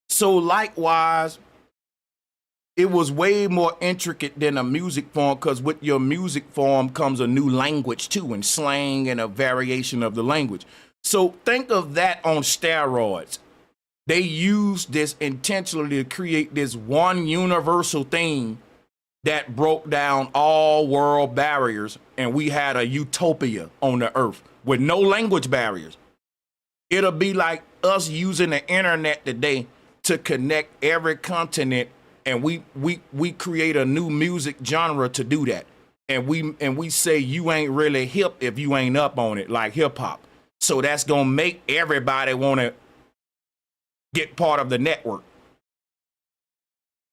So likewise, it was way more intricate than a music form, because with your music form comes a new language too, and slang and a variation of the language. So think of that on steroids. They used this intentionally to create this one universal thing that broke down all world barriers, and we had a utopia on the earth with no language barriers. It'll be like us using the internet today to connect every continent, and we create a new music genre to do that. And we say you ain't really hip if you ain't up on it, like hip hop. So that's gonna make everybody wanna get part of the network,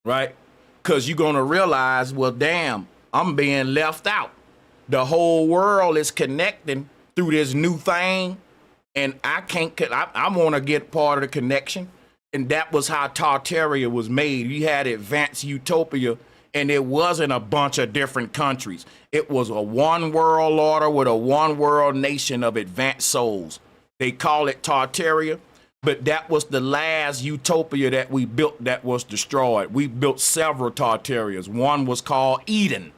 right? Because you're going to realize, well, damn, I'm being left out. The whole world is connecting through this new thing, and I want to get part of the connection. And that was how Tartaria was made. You had advanced utopia, and it wasn't a bunch of different countries. It was a one world order with a one world nation of advanced souls. They call it Tartaria. But that was the last utopia that we built that was destroyed. We built several Tartarias. One was called Eden.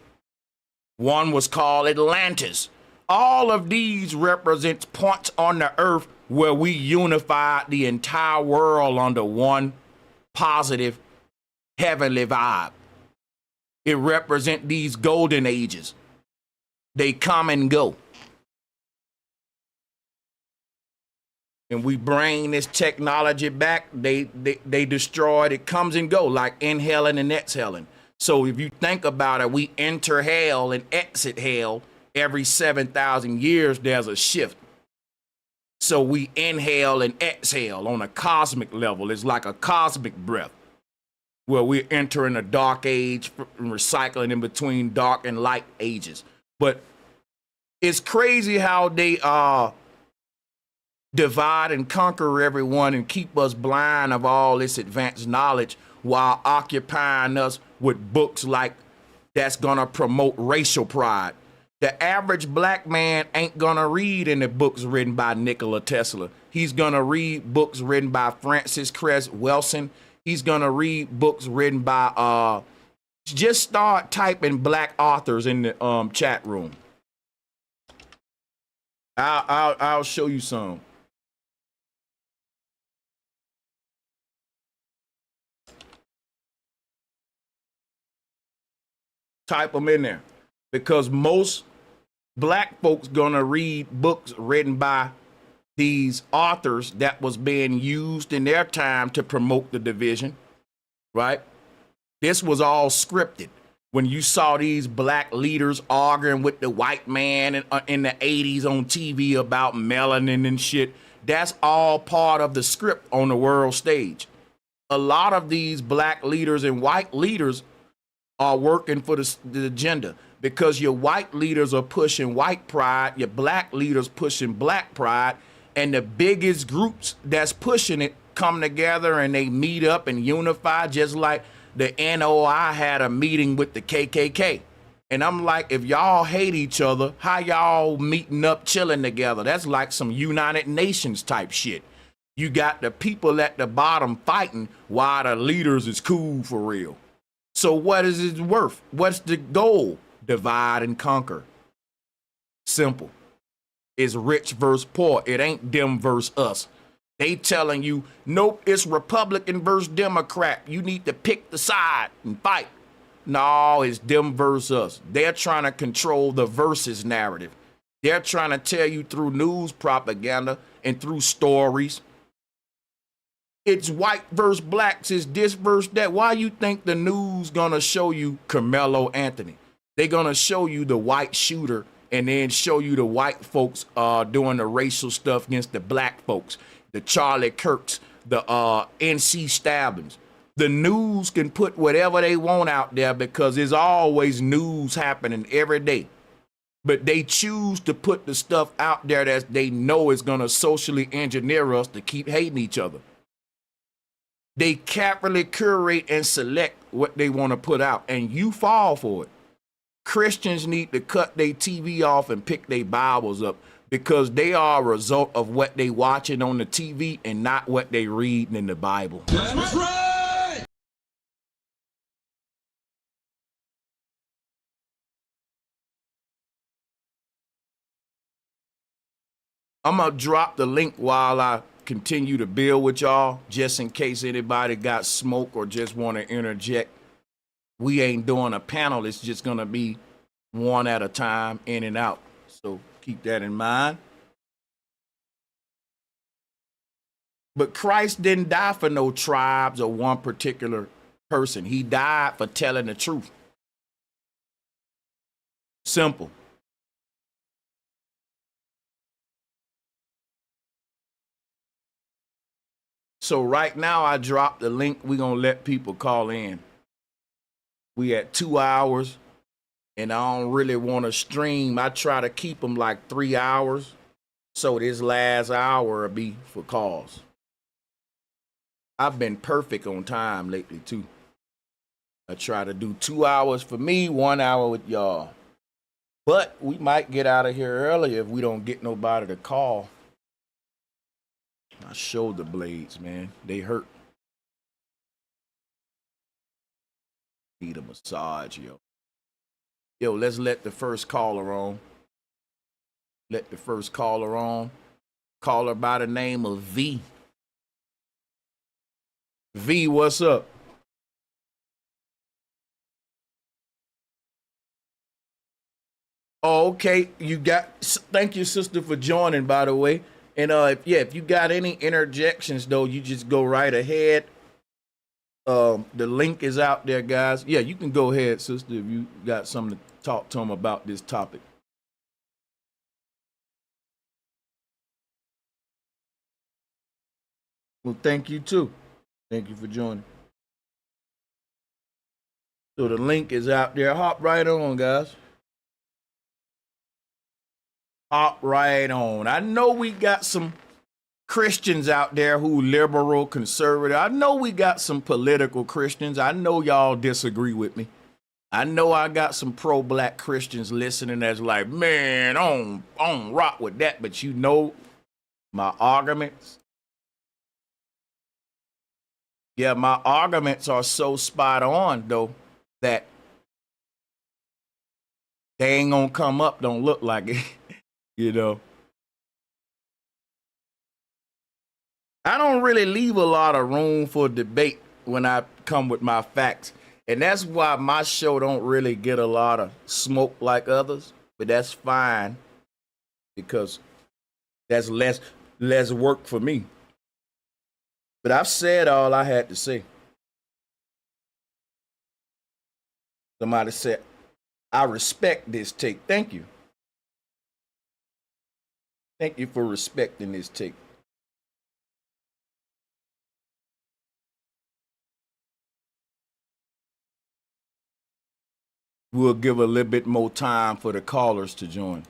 One was called Atlantis. All of these represent points on the earth where we unified the entire world under one positive heavenly vibe. It represents these golden ages. They come and go. And we bring this technology back, they destroy it. It comes and go, like inhaling and exhaling. So if you think about it, we enter hell and exit hell every 7,000 years. There's a shift. So we inhale and exhale on a cosmic level. It's like a cosmic breath where we're entering a dark age and recycling in between dark and light ages. But it's crazy how they divide and conquer everyone and keep us blind of all this advanced knowledge while occupying us with books like that's gonna promote racial pride. The average black man ain't gonna read any books written by Nikola Tesla. He's gonna read books written by Francis Cress Wilson. He's gonna read books written by just start typing black authors in the chat room. I'll show you some. Type them in there, because most black folks gonna read books written by these authors that was being used in their time to promote the division, right? This was all scripted. When you saw these black leaders arguing with the white man in the 80s on TV about melanin and shit, that's all part of the script on the world stage. A lot of these black leaders and white leaders are working for the agenda, because your white leaders are pushing white pride, your black leaders pushing black pride, and the biggest groups that's pushing it come together and they meet up and unify, just like the NOI had a meeting with the KKK. And I'm like, if y'all hate each other, how y'all meeting up, chilling together? That's like some United Nations type shit. You got the people at the bottom fighting while the leaders is cool for real. So what is it worth? What's the goal? Divide and conquer. Simple. It's rich versus poor. It ain't them versus us. They telling you, nope, it's Republican versus Democrat. You need to pick the side and fight. No, it's them versus us. They're trying to control the versus narrative. They're trying to tell you through news propaganda and through stories. It's white versus blacks, it's this versus that. Why you think the news gonna show you Carmelo Anthony? They're gonna show you the white shooter and then show you the white folks doing the racial stuff against the black folks, the Charlie Kirks, the NC stabbings. The news can put whatever they want out there because there's always news happening every day. But they choose to put the stuff out there that they know is gonna socially engineer us to keep hating each other. They carefully curate and select what they want to put out, and you fall for it. Christians need to cut their TV off and pick their Bibles up, because they are a result of what they watching on the TV and not what they reading in the Bible. That's right. I'm gonna drop the link while I continue to build with y'all, just in case anybody got smoke or just want to interject. We ain't doing a panel. It's just going to be one at a time, in and out. So keep that in mind. But Christ didn't die for no tribes or one particular person. He died for telling the truth. Simple. So right now I dropped the link. We're going to let people call in. We at 2 hours, and I don't really want to stream. I try to keep them like 3 hours. So this last hour will be for calls. I've been perfect on time lately too. I try to do 2 hours for me, 1 hour with y'all. But we might get out of here early if we don't get nobody to call. My shoulder blades, man, they hurt. Need a massage, yo. Yo, let's let the first caller on. Let the first caller on. Caller by the name of V. V, what's up? Oh, okay. You got, thank you, sister, for joining, by the way. And if you got any interjections though, you just go right ahead. The link is out there, guys. Yeah, you can go ahead, sister, if you got something to talk to them about this topic. Well, thank you too. Thank you for joining. So the link is out there. Hop right on, guys. Hop right on. I know we got some Christians out there who liberal, conservative. I know we got some political Christians. I know y'all disagree with me. I know I got some pro-black Christians listening that's like, man, I don't rock with that. But you know my arguments. Yeah, my arguments are so spot on, though, that they ain't gonna come up, don't look like it, you know. I don't really leave a lot of room for debate when I come with my facts. And that's why my show don't really get a lot of smoke like others. But that's fine, because that's less work for me. But I've said all I had to say. Somebody said, I respect this take. Thank you. Thank you for respecting this take. We'll give a little bit more time for the callers to join.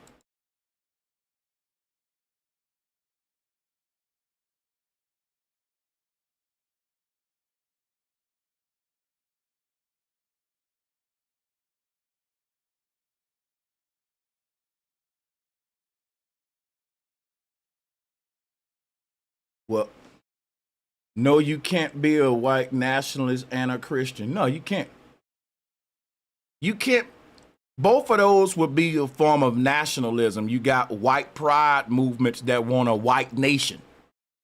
Well, no, you can't be a white nationalist and a Christian. No, you can't. You can't. Both of those would be a form of nationalism. You got white pride movements that want a white nation.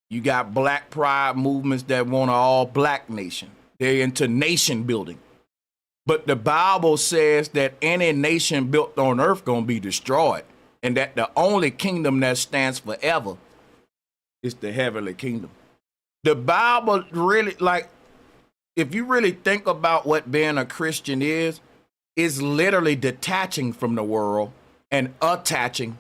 You got black pride movements that want an all black nation. They're into nation building. But the Bible says that any nation built on earth gonna be destroyed, and that the only kingdom that stands forever is the heavenly kingdom. The Bible really, like, if you really think about what being a Christian is literally detaching from the world and attaching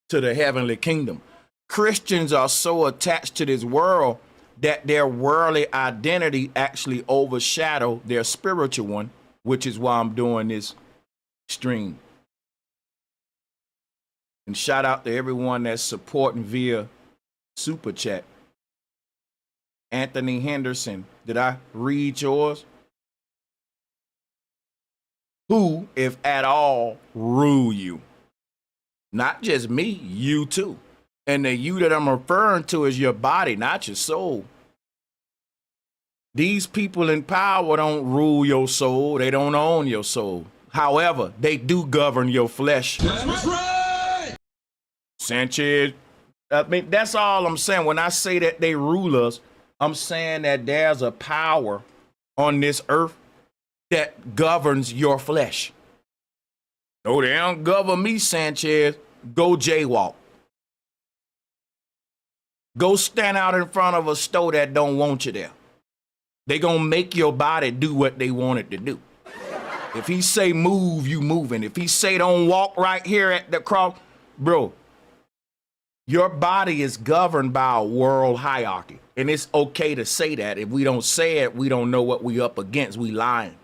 to the heavenly kingdom. Christians are so attached to this world that their worldly identity actually overshadow their spiritual one, which is why I'm doing this stream. And shout out to everyone that's supporting via Super Chat. Anthony Henderson, did I read yours? Who, if at all, rule you? Not just me, you too. And the you that I'm referring to is your body, not your soul. These people in power don't rule your soul. They don't own your soul. However, they do govern your flesh. That's right. Sanchez, I mean, that's all I'm saying. When I say that they rule us, I'm saying that there's a power on this earth that governs your flesh. No, they don't govern me, Sanchez. Go jaywalk. Go stand out in front of a store that don't want you there. They gonna make your body do what they want it to do. If he say move, you moving. If he say don't walk right here at the cross, bro, your body is governed by a world hierarchy. And it's okay to say that. If we don't say it, we don't know what we up against. We lying.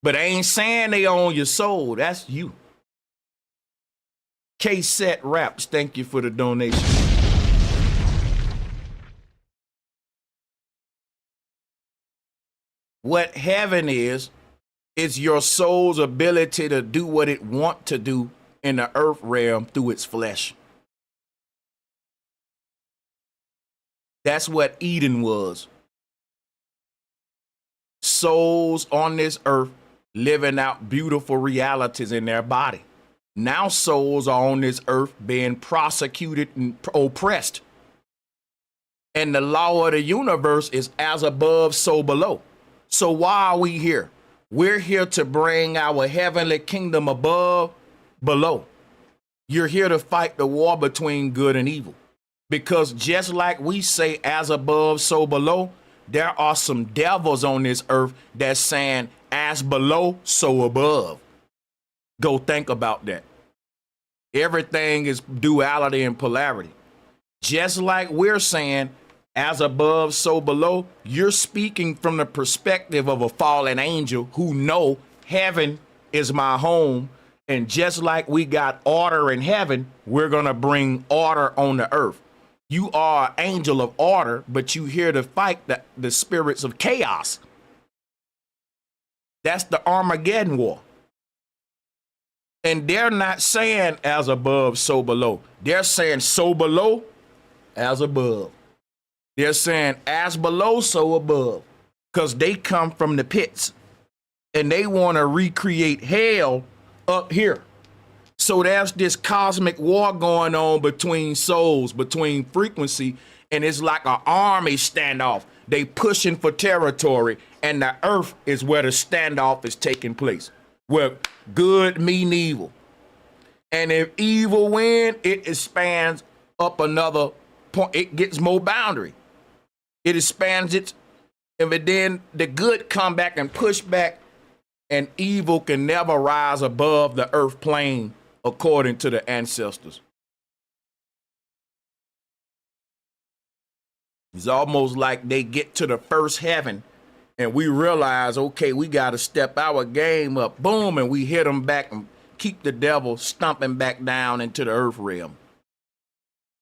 But I ain't saying they own your soul. That's you. K-Set Raps, thank you for the donation. What heaven is your soul's ability to do what it want to do in the earth realm through its flesh. That's what Eden was. Souls on this earth living out beautiful realities in their body. Now souls are on this earth being prosecuted and oppressed. And the law of the universe is as above, so below. So why are we here? We're here to bring our heavenly kingdom above, below. You're here to fight the war between good and evil. Because just like we say as above, so below, there are some devils on this earth that's saying as below, so above. Go think about that. Everything is duality and polarity. Just like we're saying, as above, so below, you're speaking from the perspective of a fallen angel who know heaven is my home. And just like we got order in heaven, we're going to bring order on the earth. You are an angel of order, but you here to fight the spirits of chaos. That's the Armageddon war. And they're not saying as above, so below. They're saying so below, as above. They're saying as below, so above. Because they come from the pits. And they want to recreate hell up here. So there's this cosmic war going on between souls, between frequency, and it's like an army standoff. They pushing for territory, and the earth is where the standoff is taking place, where good meet evil. And if evil win, it expands up another point. It gets more boundary. It expands it, and then the good come back and push back, and evil can never rise above the earth plane according to the ancestors. It's almost like they get to the first heaven and we realize, okay, we got to step our game up. Boom, and we hit them back and keep the devil stomping back down into the earth realm.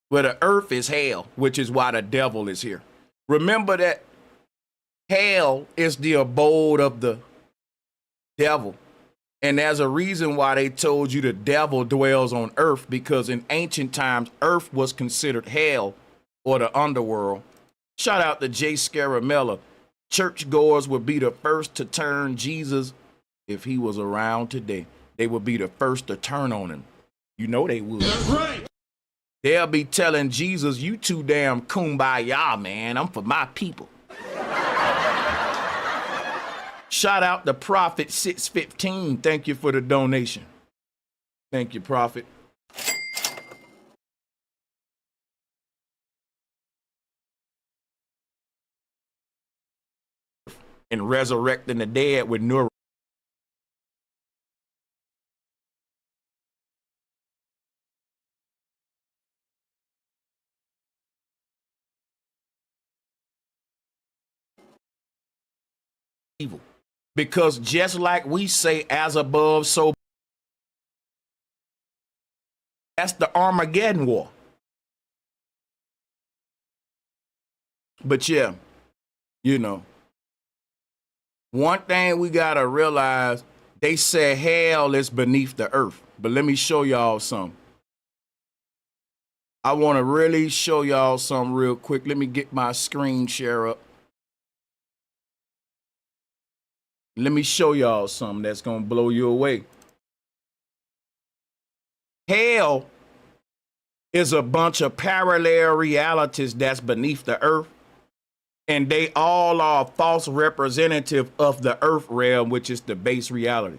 Where the earth is hell, which is why the devil is here. Remember that hell is the abode of the devil. And there's a reason why they told you the devil dwells on earth, because in ancient times, earth was considered hell or the underworld. Shout out to Jay Scaramella. Churchgoers would be the first to turn Jesus if he was around today. They would be the first to turn on him. You know they would. That's right. They'll be telling Jesus, you too damn kumbaya, man. I'm for my people. Shout out to Prophet 615. Thank you for the donation. Thank you, Prophet. And resurrecting the dead with neuro. Evil. Because just like we say as above, so that's the Armageddon war. But yeah, you know, one thing we gotta realize, they say hell is beneath the earth. But let me show y'all something. I want to really show y'all something real quick. Let me get my screen share up. Let me show y'all something that's going to blow you away. Hell is a bunch of parallel realities that's beneath the earth. And they all are false representative of the earth realm, which is the base reality.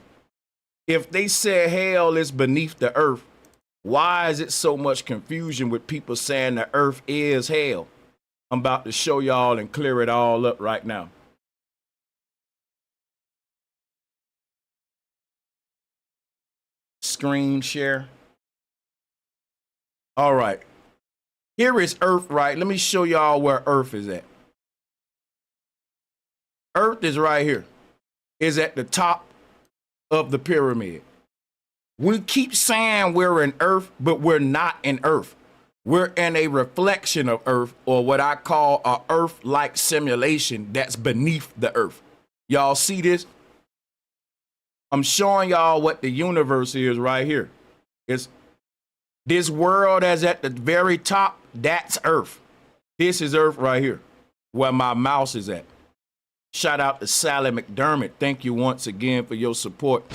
If they say hell is beneath the earth, why is it so much confusion with people saying the earth is hell? I'm about to show y'all and clear it all up right now. Screen share. All right. Here is Earth, right? Let me show y'all where Earth is at. Earth is right here. Is at the top of the pyramid. We keep saying we're in Earth, but we're not in Earth. We're in a reflection of Earth, or what I call a Earth-like simulation that's beneath the Earth. Y'all see this? I'm showing y'all what the universe is right here. It's this world that's at the very top, that's Earth. This is Earth right here, where my mouse is at. Shout out to Sally McDermott. Thank you once again for your support.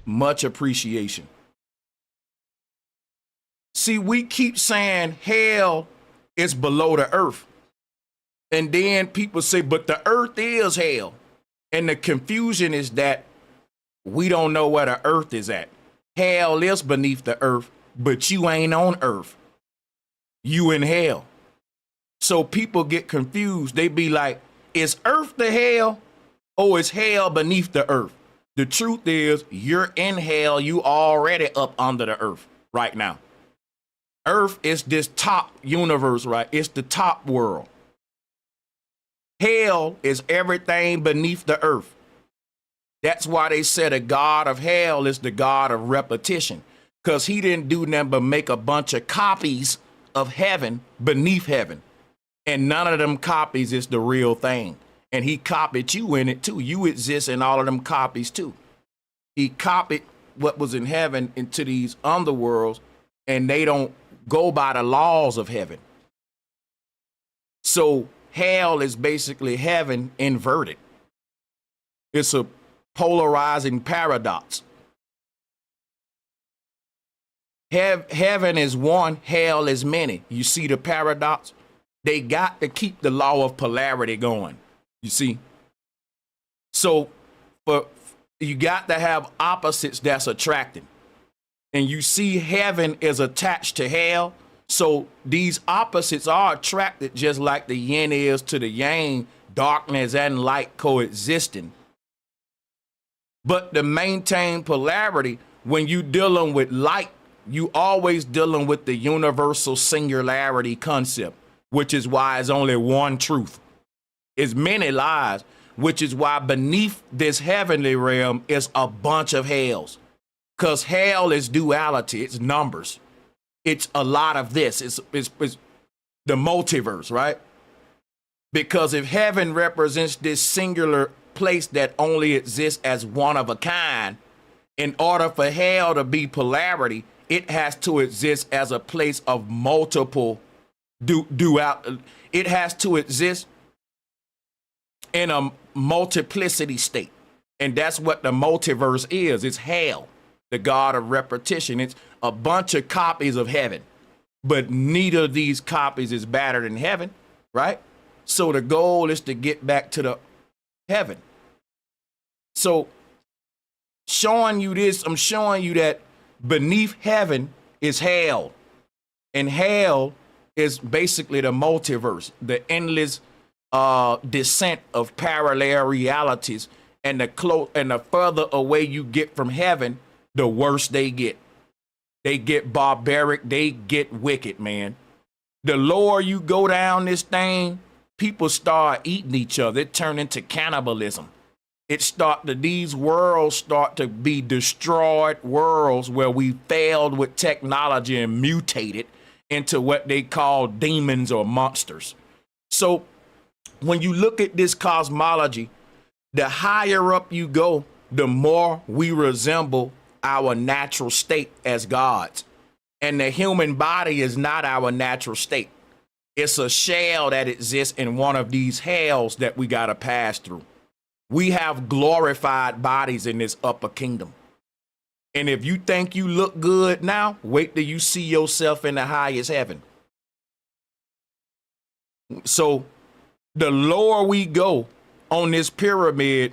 Much appreciation. See, we keep saying hell is below the earth. And then people say, but the earth is hell. And the confusion is that we don't know where the earth is at. Hell is beneath the earth, but you ain't on earth. You in hell. So people get confused. They be like, is earth the hell or is hell beneath the earth? The truth is, you're in hell. You already up under the earth right now. Earth is this top universe, right? It's the top world. Hell is everything beneath the earth. That's why they said the God of hell is the God of repetition, because he didn't do nothing but make a bunch of copies of heaven beneath heaven. And none of them copies is the real thing. And he copied you in it too. You exist in all of them copies too. He copied what was in heaven into these underworlds, and they don't go by the laws of heaven. So hell is basically heaven inverted. It's a polarizing paradox. Heaven is one, hell is many. You see the paradox? They got to keep the law of polarity going. You see? So you got to have opposites that's attracting. And you see heaven is attached to hell. So these opposites are attracted just like the yin is to the yang, darkness and light coexisting. But to maintain polarity, when you dealing with light, you always dealing with the universal singularity concept, which is why it's only one truth. It's many lies, which is why beneath this heavenly realm is a bunch of hells. Because hell is duality, it's numbers. It's a lot of this. It's the multiverse, right? Because if heaven represents this singular place that only exists as one of a kind, in order for hell to be polarity, it has to exist as a place of multiple it has to exist in a multiplicity state. And that's what the multiverse is. It's hell, the God of repetition. It's a bunch of copies of heaven, but neither of these copies is better than heaven, right? So the goal is to get back to the heaven. So showing you this, I'm showing you that beneath heaven is hell, and hell is basically the multiverse, the endless descent of parallel realities. And the further away you get from heaven, the worse they get. They get barbaric, they get wicked, man. The lower you go down this thing, people start eating each other. It turn into cannibalism. These worlds start to be destroyed worlds where we failed with technology and mutated into what they call demons or monsters. So when you look at this cosmology, the higher up you go, the more we resemble our natural state as gods. And the human body is not our natural state. It's a shell that exists in one of these hells that we got to pass through. We have glorified bodies in this upper kingdom. And if you think you look good now, wait till you see yourself in the highest heaven. So the lower we go on this pyramid,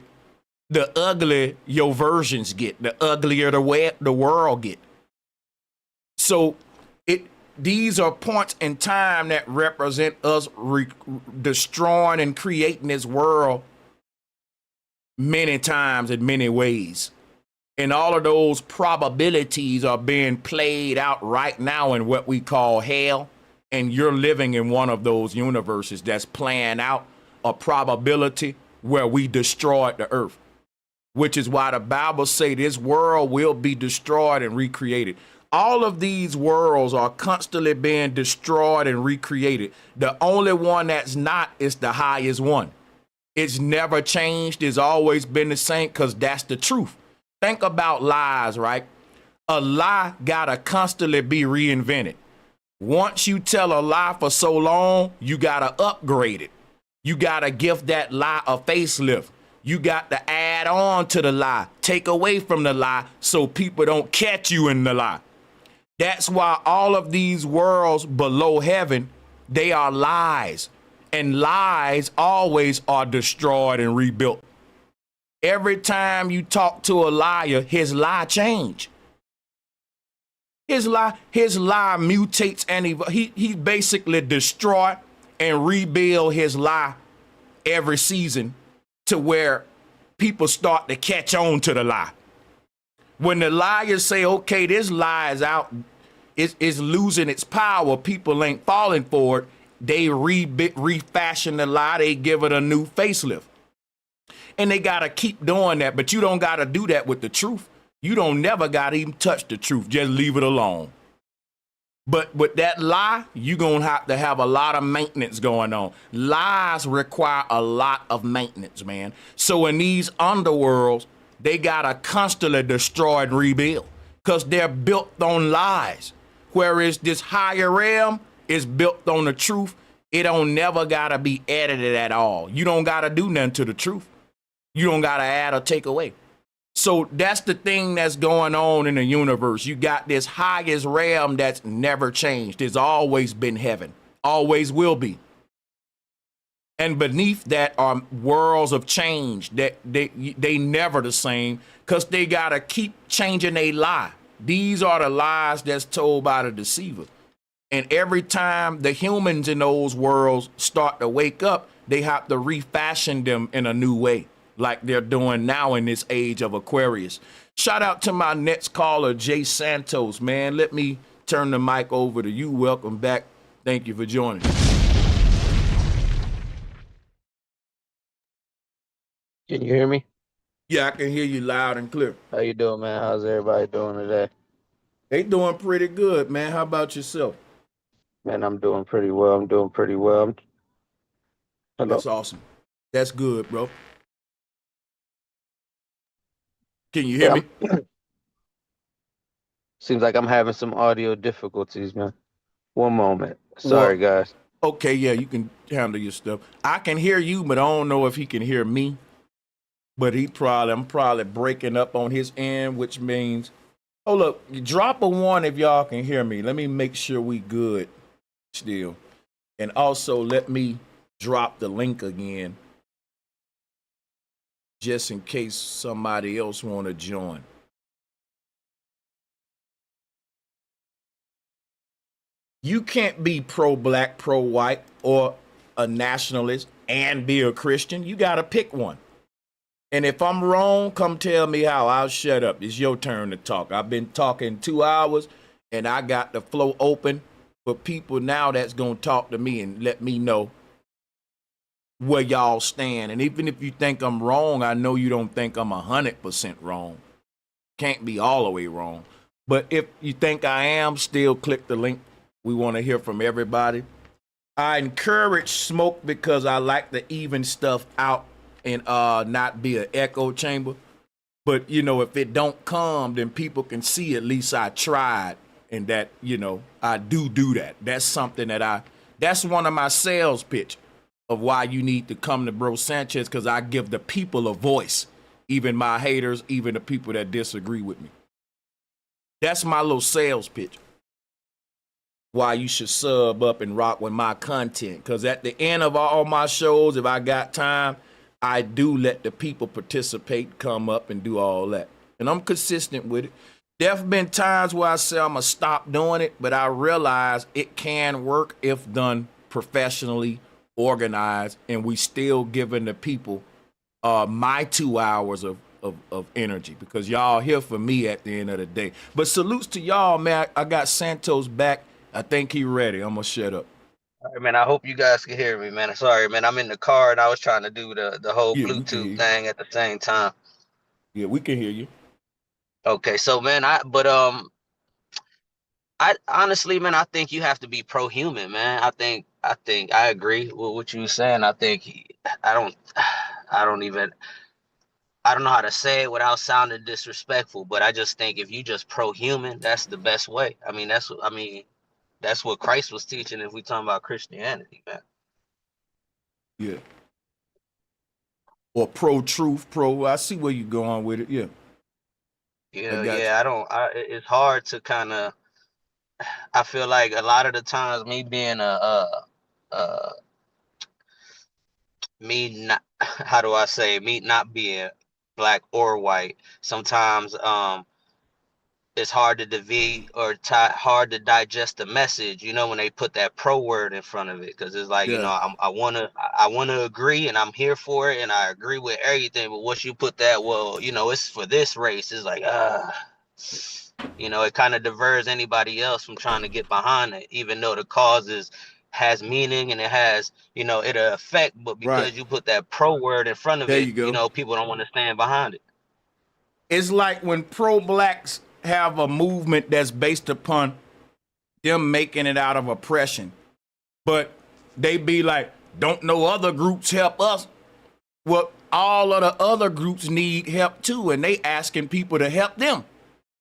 the uglier your versions get, the uglier the world get. So these are points in time that represent us destroying and creating this world many times in many ways. And all of those probabilities are being played out right now in what we call hell. And you're living in one of those universes that's playing out a probability where we destroyed the earth, which is why the Bible say this world will be destroyed and recreated. All of these worlds are constantly being destroyed and recreated. The only one that's not is the highest one. It's never changed. It's always been the same because that's the truth. Think about lies, right? A lie gotta constantly be reinvented. Once you tell a lie for so long, you gotta upgrade it. You gotta give that lie a facelift. You got to add on to the lie, take away from the lie so people don't catch you in the lie. That's why all of these worlds below heaven, they are lies. And lies always are destroyed and rebuilt. Every time you talk to a liar, his lie change. His lie mutates and he basically destroy and rebuild his lie every season to where people start to catch on to the lie. When the liars say, okay, this lie is out, it's losing its power. People ain't falling for it. They refashion the lie. They give it a new facelift. And they got to keep doing that. But you don't got to do that with the truth. You don't never got to even touch the truth. Just leave it alone. But with that lie, you're going to have a lot of maintenance going on. Lies require a lot of maintenance, man. So in these underworlds, they got to constantly destroy and rebuild because they're built on lies. Whereas this higher realm is built on the truth. It don't never got to be edited at all. You don't got to do nothing to the truth. You don't got to add or take away. So that's the thing that's going on in the universe. You got this highest realm that's never changed. It's always been heaven, always will be. And beneath that are worlds of change that they never the same because they got to keep changing a lie. These are the lies that's told by the deceiver. And every time the humans in those worlds start to wake up, they have to refashion them in a new way, like they're doing now in this age of Aquarius. Shout out to my next caller, Jay Santos, man. Let me turn the mic over to you. Welcome back. Thank you for joining. Can you hear me? Yeah, I can hear you loud and clear. How you doing, man? How's everybody doing today? They doing pretty good, man. How about yourself? Man, I'm doing pretty well. Hello. That's awesome. That's good, bro. Can you hear me? Seems like I'm having some audio difficulties, man. One moment. Sorry, guys. Okay, yeah, you can handle your stuff. I can hear you, but I don't know if he can hear me. But I'm probably breaking up on his end, which means, oh, look, drop a 1 if y'all can hear me. Let me make sure we good still. And also let me drop the link again, just in case somebody else want to join. You can't be pro-black, pro-white, or a nationalist and be a Christian. You got to pick one. And if I'm wrong, come tell me how. I'll shut up. It's your turn to talk. I've been talking 2 hours, and I got the flow open for people now that's going to talk to me and let me know where y'all stand. And even if you think I'm wrong, I know you don't think I'm 100% wrong. Can't be all the way wrong. But if you think I am, still click the link. We want to hear from everybody. I encourage smoke because I like to even stuff out and not be an echo chamber. But, you know, if it don't come, then people can see at least I tried and that, you know, I do that. That's something that's one of my sales pitch of why you need to come to Bro Sanchez, because I give the people a voice, even my haters, even the people that disagree with me. That's my little sales pitch. Why you should sub up and rock with my content. Because at the end of all my shows, if I got time, I do let the people participate, come up and do all that. And I'm consistent with it. There have been times where I say I'm going to stop doing it, but I realize it can work if done professionally, organized, and we still giving the people my 2 hours of energy, because y'all here for me at the end of the day. But salutes to y'all, man. I got Santos back. I think he ready. I'm going to shut up. All right, man, I hope you guys can hear me, man. Sorry, man. I'm in the car and I was trying to do the whole Bluetooth thing at the same time. Yeah, we can hear you. Okay, so man, I honestly, man, I think you have to be pro-human, man. I think I agree with what you were saying. I don't know how to say it without sounding disrespectful, but I just think if you just pro-human, that's the best way. That's what Christ was teaching if we talking about Christianity, man. Yeah. Or pro-truth, I see where you're going with it, yeah. Yeah, it's hard to kind of, I feel like a lot of the times me being me not being black or white, sometimes it's hard to hard to digest the message, you know, when they put that pro word in front of it, because it's like, you know, I wanna agree and I'm here for it and I agree with everything, but once you put that, well, you know, it's for this race, it's like You know, it kind of diverts anybody else from trying to get behind it, even though the cause has meaning and it has, you know, it'll affect, but Right. because you put that pro word in front of There it, you you go. know, people don't want to stand behind it. It's like when pro-blacks have a movement that's based upon them making it out of oppression, but they be like, don't no other groups help us? Well, all of the other groups need help too, and they asking people to help them.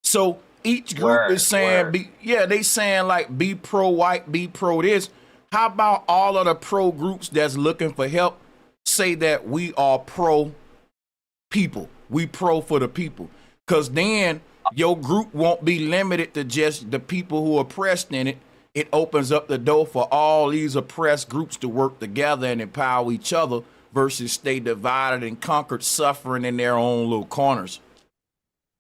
So each group is Word, saying, word. they saying like be pro-white, be pro this. How about all of the pro groups that's looking for help say that we are pro people, we pro for the people? Because then your group won't be limited to just the people who are oppressed in it. It opens up the door for all these oppressed groups to work together and empower each other versus stay divided and conquered, suffering in their own little corners.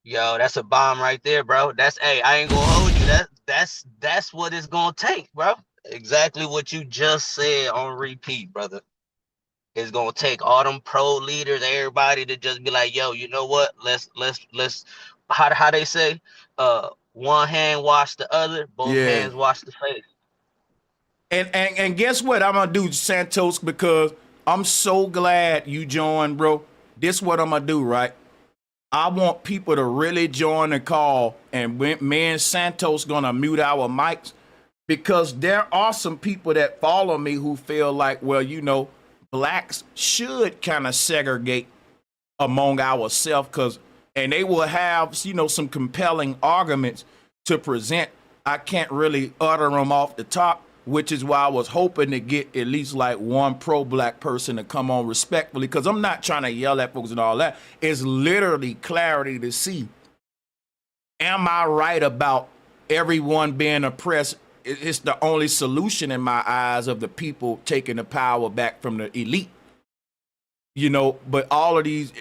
Yo, that's a bomb right there, bro. That's, hey, I ain't gonna hold you. That's what it's gonna take, bro. Exactly what you just said on repeat, brother. It's gonna take all them pro leaders, everybody to just be like, yo, you know what? Let's how they say, one hand wash the other, both Yeah. hands wash the face. And guess what I'm gonna do, Santos, because I'm so glad you joined, bro. This what I'm gonna do, right? I want people to really join the call, and me and Santos gonna mute our mics because there are some people that follow me who feel like, well, blacks should kind of segregate among ourselves, because and they will have some compelling arguments to present. I can't really utter them off the top, which is why I was hoping to get at least like one pro-black person to come on respectfully, because I'm not trying to yell at folks and all that. It's literally clarity to see, am I right about everyone being oppressed? It's the only solution in my eyes of the people taking the power back from the elite. But all of these,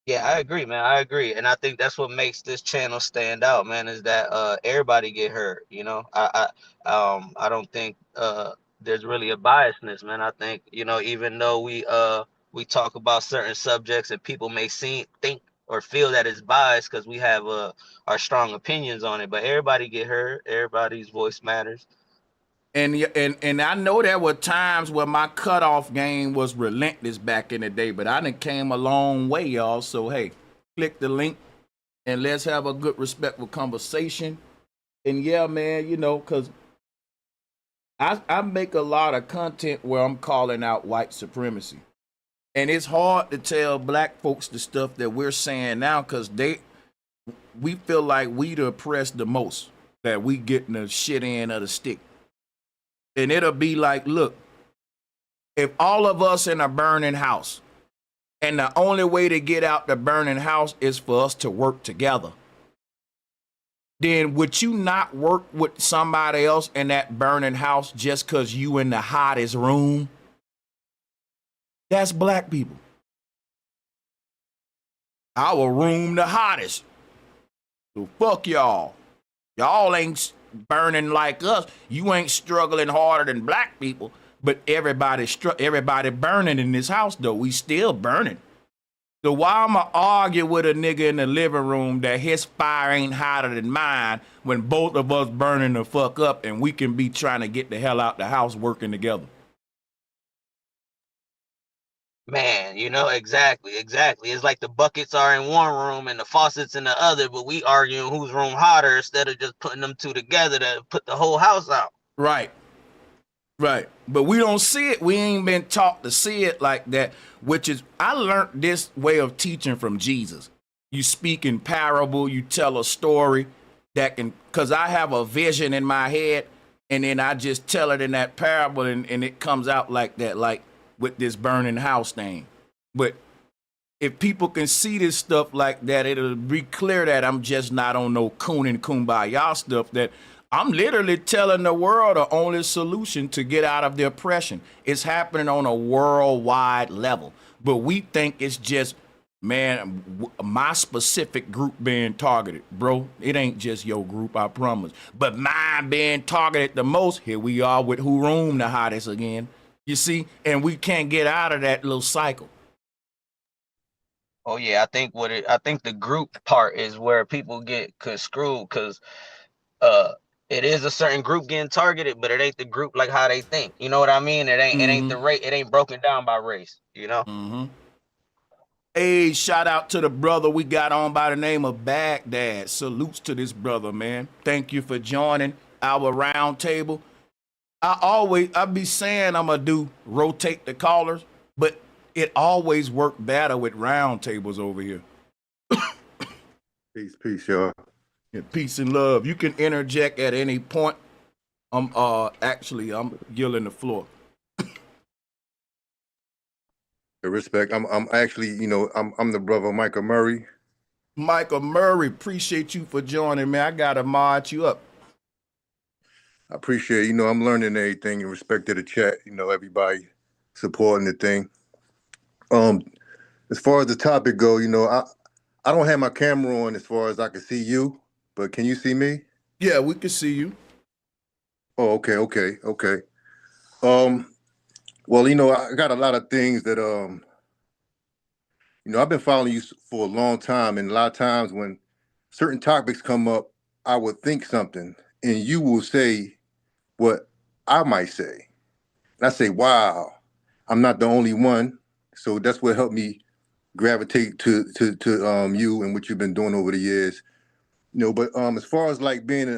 Yeah, I agree, man. I agree, and I think that's what makes this channel stand out, man. Is that everybody get hurt? You know, I don't think there's really a biasness, man. I think, you know, even though we talk about certain subjects and people may think or feel that it's biased because we have our strong opinions on it, but everybody get hurt. Everybody's voice matters. And I know there were times where my cutoff game was relentless back in the day, but I done came a long way, y'all. So hey, click the link and let's have a good, respectful conversation. And yeah, man, because I make a lot of content where I'm calling out white supremacy. And it's hard to tell black folks the stuff that we're saying now because we feel like we the oppressed the most, that we getting the shit end of the stick. And it'll be like, look, if all of us in a burning house, and the only way to get out the burning house is for us to work together, then would you not work with somebody else in that burning house just because you in the hottest room? That's black people. Our room the hottest. So fuck y'all. Y'all ain't burning like us. You ain't struggling harder than black people. But everybody burning in this house though. We still burning. So why I'ma argue with a nigga in the living room that his fire ain't hotter than mine when both of us burning the fuck up and we can be trying to get the hell out the house working together? Man, you know, exactly. It's like the buckets are in one room and the faucets in the other, but we arguing whose room hotter instead of just putting them two together to put the whole house out. Right. Right. But we don't see it. We ain't been taught to see it like that, which is, I learned this way of teaching from Jesus. You speak in parable, you tell a story that can, because I have a vision in my head, and then I just tell it in that parable, and it comes out like that, like with this burning house thing. But if people can see this stuff like that, it'll be clear that I'm just not on no coon and kumbaya stuff, that I'm literally telling the world the only solution to get out of the oppression. It's happening on a worldwide level. But we think it's just, man, my specific group being targeted. Bro, it ain't just your group, I promise. But mine being targeted the most, here we are with who room the hottest again. You see? And we can't get out of that little cycle. Oh yeah, I think the group part is where people get screwed because uh it is a certain group getting targeted, but it ain't the group like how they think. You know what I mean? It ain't the rate. It ain't broken down by race. You know. Hey, shout out to the brother we got on by the name of Baghdad. Salutes to this brother, man. Thank you for joining our round table. I be saying I'm gonna do rotate the callers, but it always worked better with round tables over here. Peace, y'all. Yeah, peace and love. You can interject at any point. I'm yielding the floor. The respect. I'm actually, I'm the brother Michael Murray. Michael Murray, appreciate you for joining, man. I gotta mod you up. I appreciate, I'm learning everything in respect to the chat. Everybody supporting the thing. As far as the topic go, I don't have my camera on as far as I can see you, but can you see me? Yeah, we can see you. Oh, okay. Well, I got a lot of things that I've been following you for a long time, and a lot of times when certain topics come up, I would think something, and you will say what I might say. And I say, wow, I'm not the only one. So that's what helped me gravitate to you and what you've been doing over the years. But as far as like being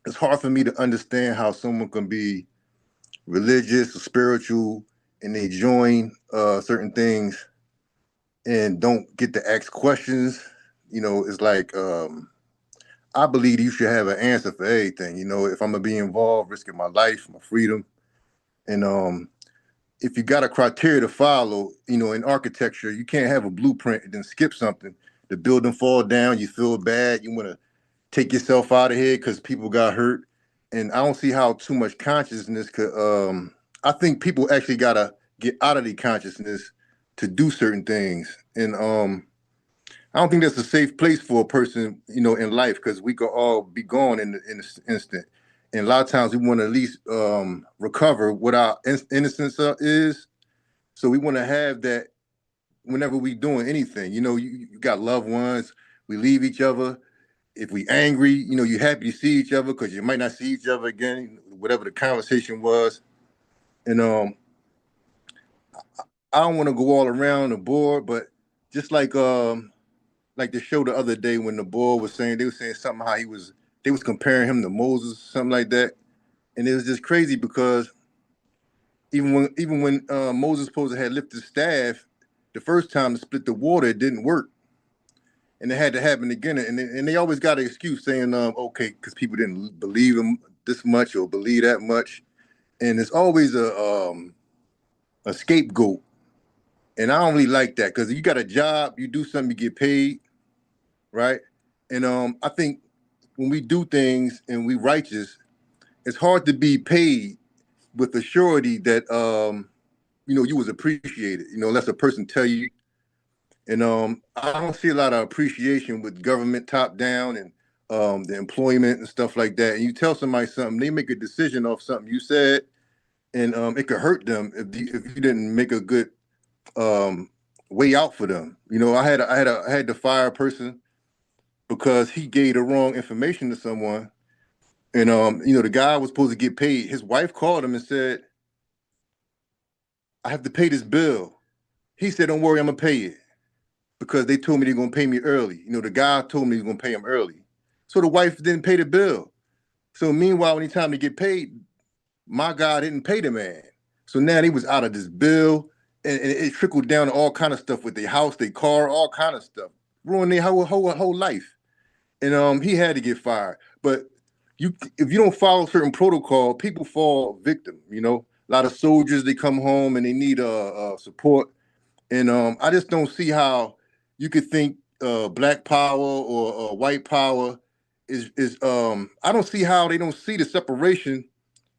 it's hard for me to understand how someone can be religious or spiritual and they join certain things and don't get to ask questions. It's like I believe you should have an answer for everything. If I'm gonna be involved, risking my life, my freedom, and if you got a criteria to follow, in architecture, you can't have a blueprint and then skip something. The building fall down, you feel bad, you want to take yourself out of here because people got hurt, and I don't see how too much consciousness could. I think people actually gotta get out of the consciousness to do certain things, and I don't think that's a safe place for a person, in life, because we could all be gone in this instant. And a lot of times we want to at least recover what our innocence is. So we want to have that whenever we doing anything. You got loved ones. We leave each other. If we angry, you're happy to see each other because you might not see each other again, whatever the conversation was. And I don't want to go all around the board, but just like the show the other day when the boy was saying, they were saying something how they was comparing him to Moses, something like that. And it was just crazy because even when Moses supposed to had lifted the staff, the first time to split the water, it didn't work. And it had to happen again. And they always got an excuse saying, okay, because people didn't believe him this much or believe that much. And it's always a scapegoat. And I don't really like that because you got a job, you do something, you get paid, right? And I think when we do things and we righteous, it's hard to be paid with the surety that you was appreciated. Unless a person tell you. And I don't see a lot of appreciation with government top down and the employment and stuff like that. And you tell somebody something, they make a decision off something you said, and it could hurt them if you didn't make a good way out for them. I had to fire a person because he gave the wrong information to someone. And the guy was supposed to get paid. His wife called him and said, I have to pay this bill. He said, don't worry, I'm gonna pay it. Because they told me they're gonna pay me early. The guy told me he's gonna pay him early. So the wife didn't pay the bill. So meanwhile, anytime they get paid, my guy didn't pay the man. So now he was out of this bill, and it trickled down to all kind of stuff with their house, their car, all kind of stuff. Ruined their whole life. And he had to get fired. But if you don't follow certain protocol, people fall victim. A lot of soldiers, they come home and they need support. And I just don't see how you could think black power or white power is I don't see how they don't see the separation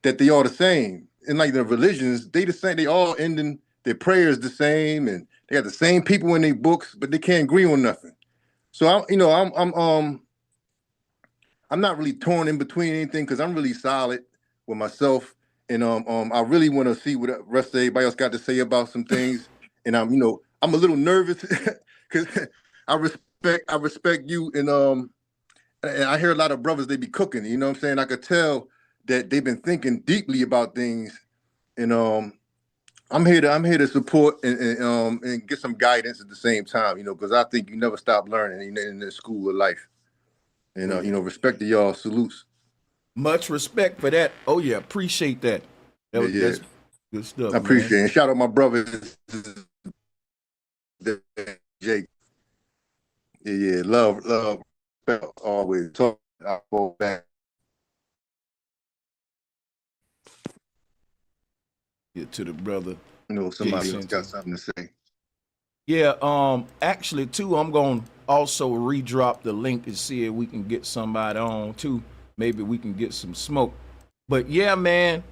that they are the same. And like the religions, they the same, they all ending their prayers the same, and they got the same people in their books, but they can't agree on nothing. So I'm not really torn in between anything because I'm really solid with myself, and I really want to see what the rest of everybody else got to say about some things. And I'm a little nervous because I respect you, and I hear a lot of brothers, they be cooking, you know what I'm saying? I could tell that they've been thinking deeply about things, and I'm here to support and get some guidance at the same time, you know, because I think you never stop learning in the school of life. And you know, respect to y'all, salutes. Much respect for that. Oh yeah, appreciate that. Yeah, yeah. That's good stuff, I man. appreciate it. And shout out my brother Jake. Yeah, yeah. Love, respect, always. Talk, I fall back. Get to the brother. You know, somebody else Sanchez. got something to say. Yeah, actually too, I'm gonna also redrop the link and see if we can get somebody on too. Maybe we can get some smoke. But yeah, man,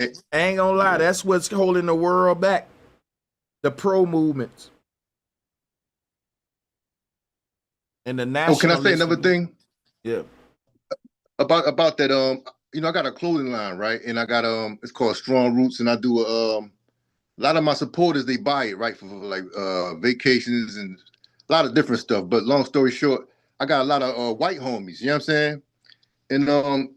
I ain't gonna lie, that's what's holding the world back. The pro movements. And the nationalists. Oh, can I say another thing? Yeah. About that, you know, I got a clothing line, right? And I got it's called Strong Roots, and I do a lot of my supporters, they buy it, right, for like vacations and a lot of different stuff. But long story short, I got a lot of white homies, you know what I'm saying? And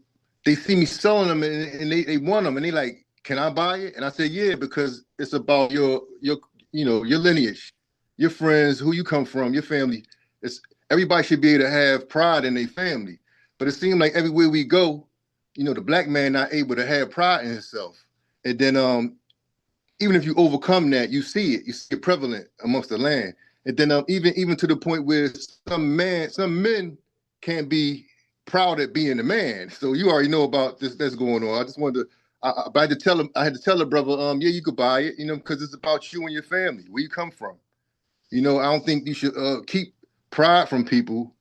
they see me selling them, and they want them, and they like, can I buy it? And I say, yeah, because it's about your you know, your lineage, your friends, who you come from, your family. It's everybody should be able to have pride in their family. But it seems like everywhere we go, you know, the black man not able to have pride in himself. And then even if you overcome that, you see it prevalent amongst the land. And then even to the point where some men can't be proud at being a man. So you already know about this that's going on. I just wanted to, but I had to tell the brother, yeah, you could buy it, you know, because it's about you and your family, where you come from. You know, I don't think you should keep pride from people.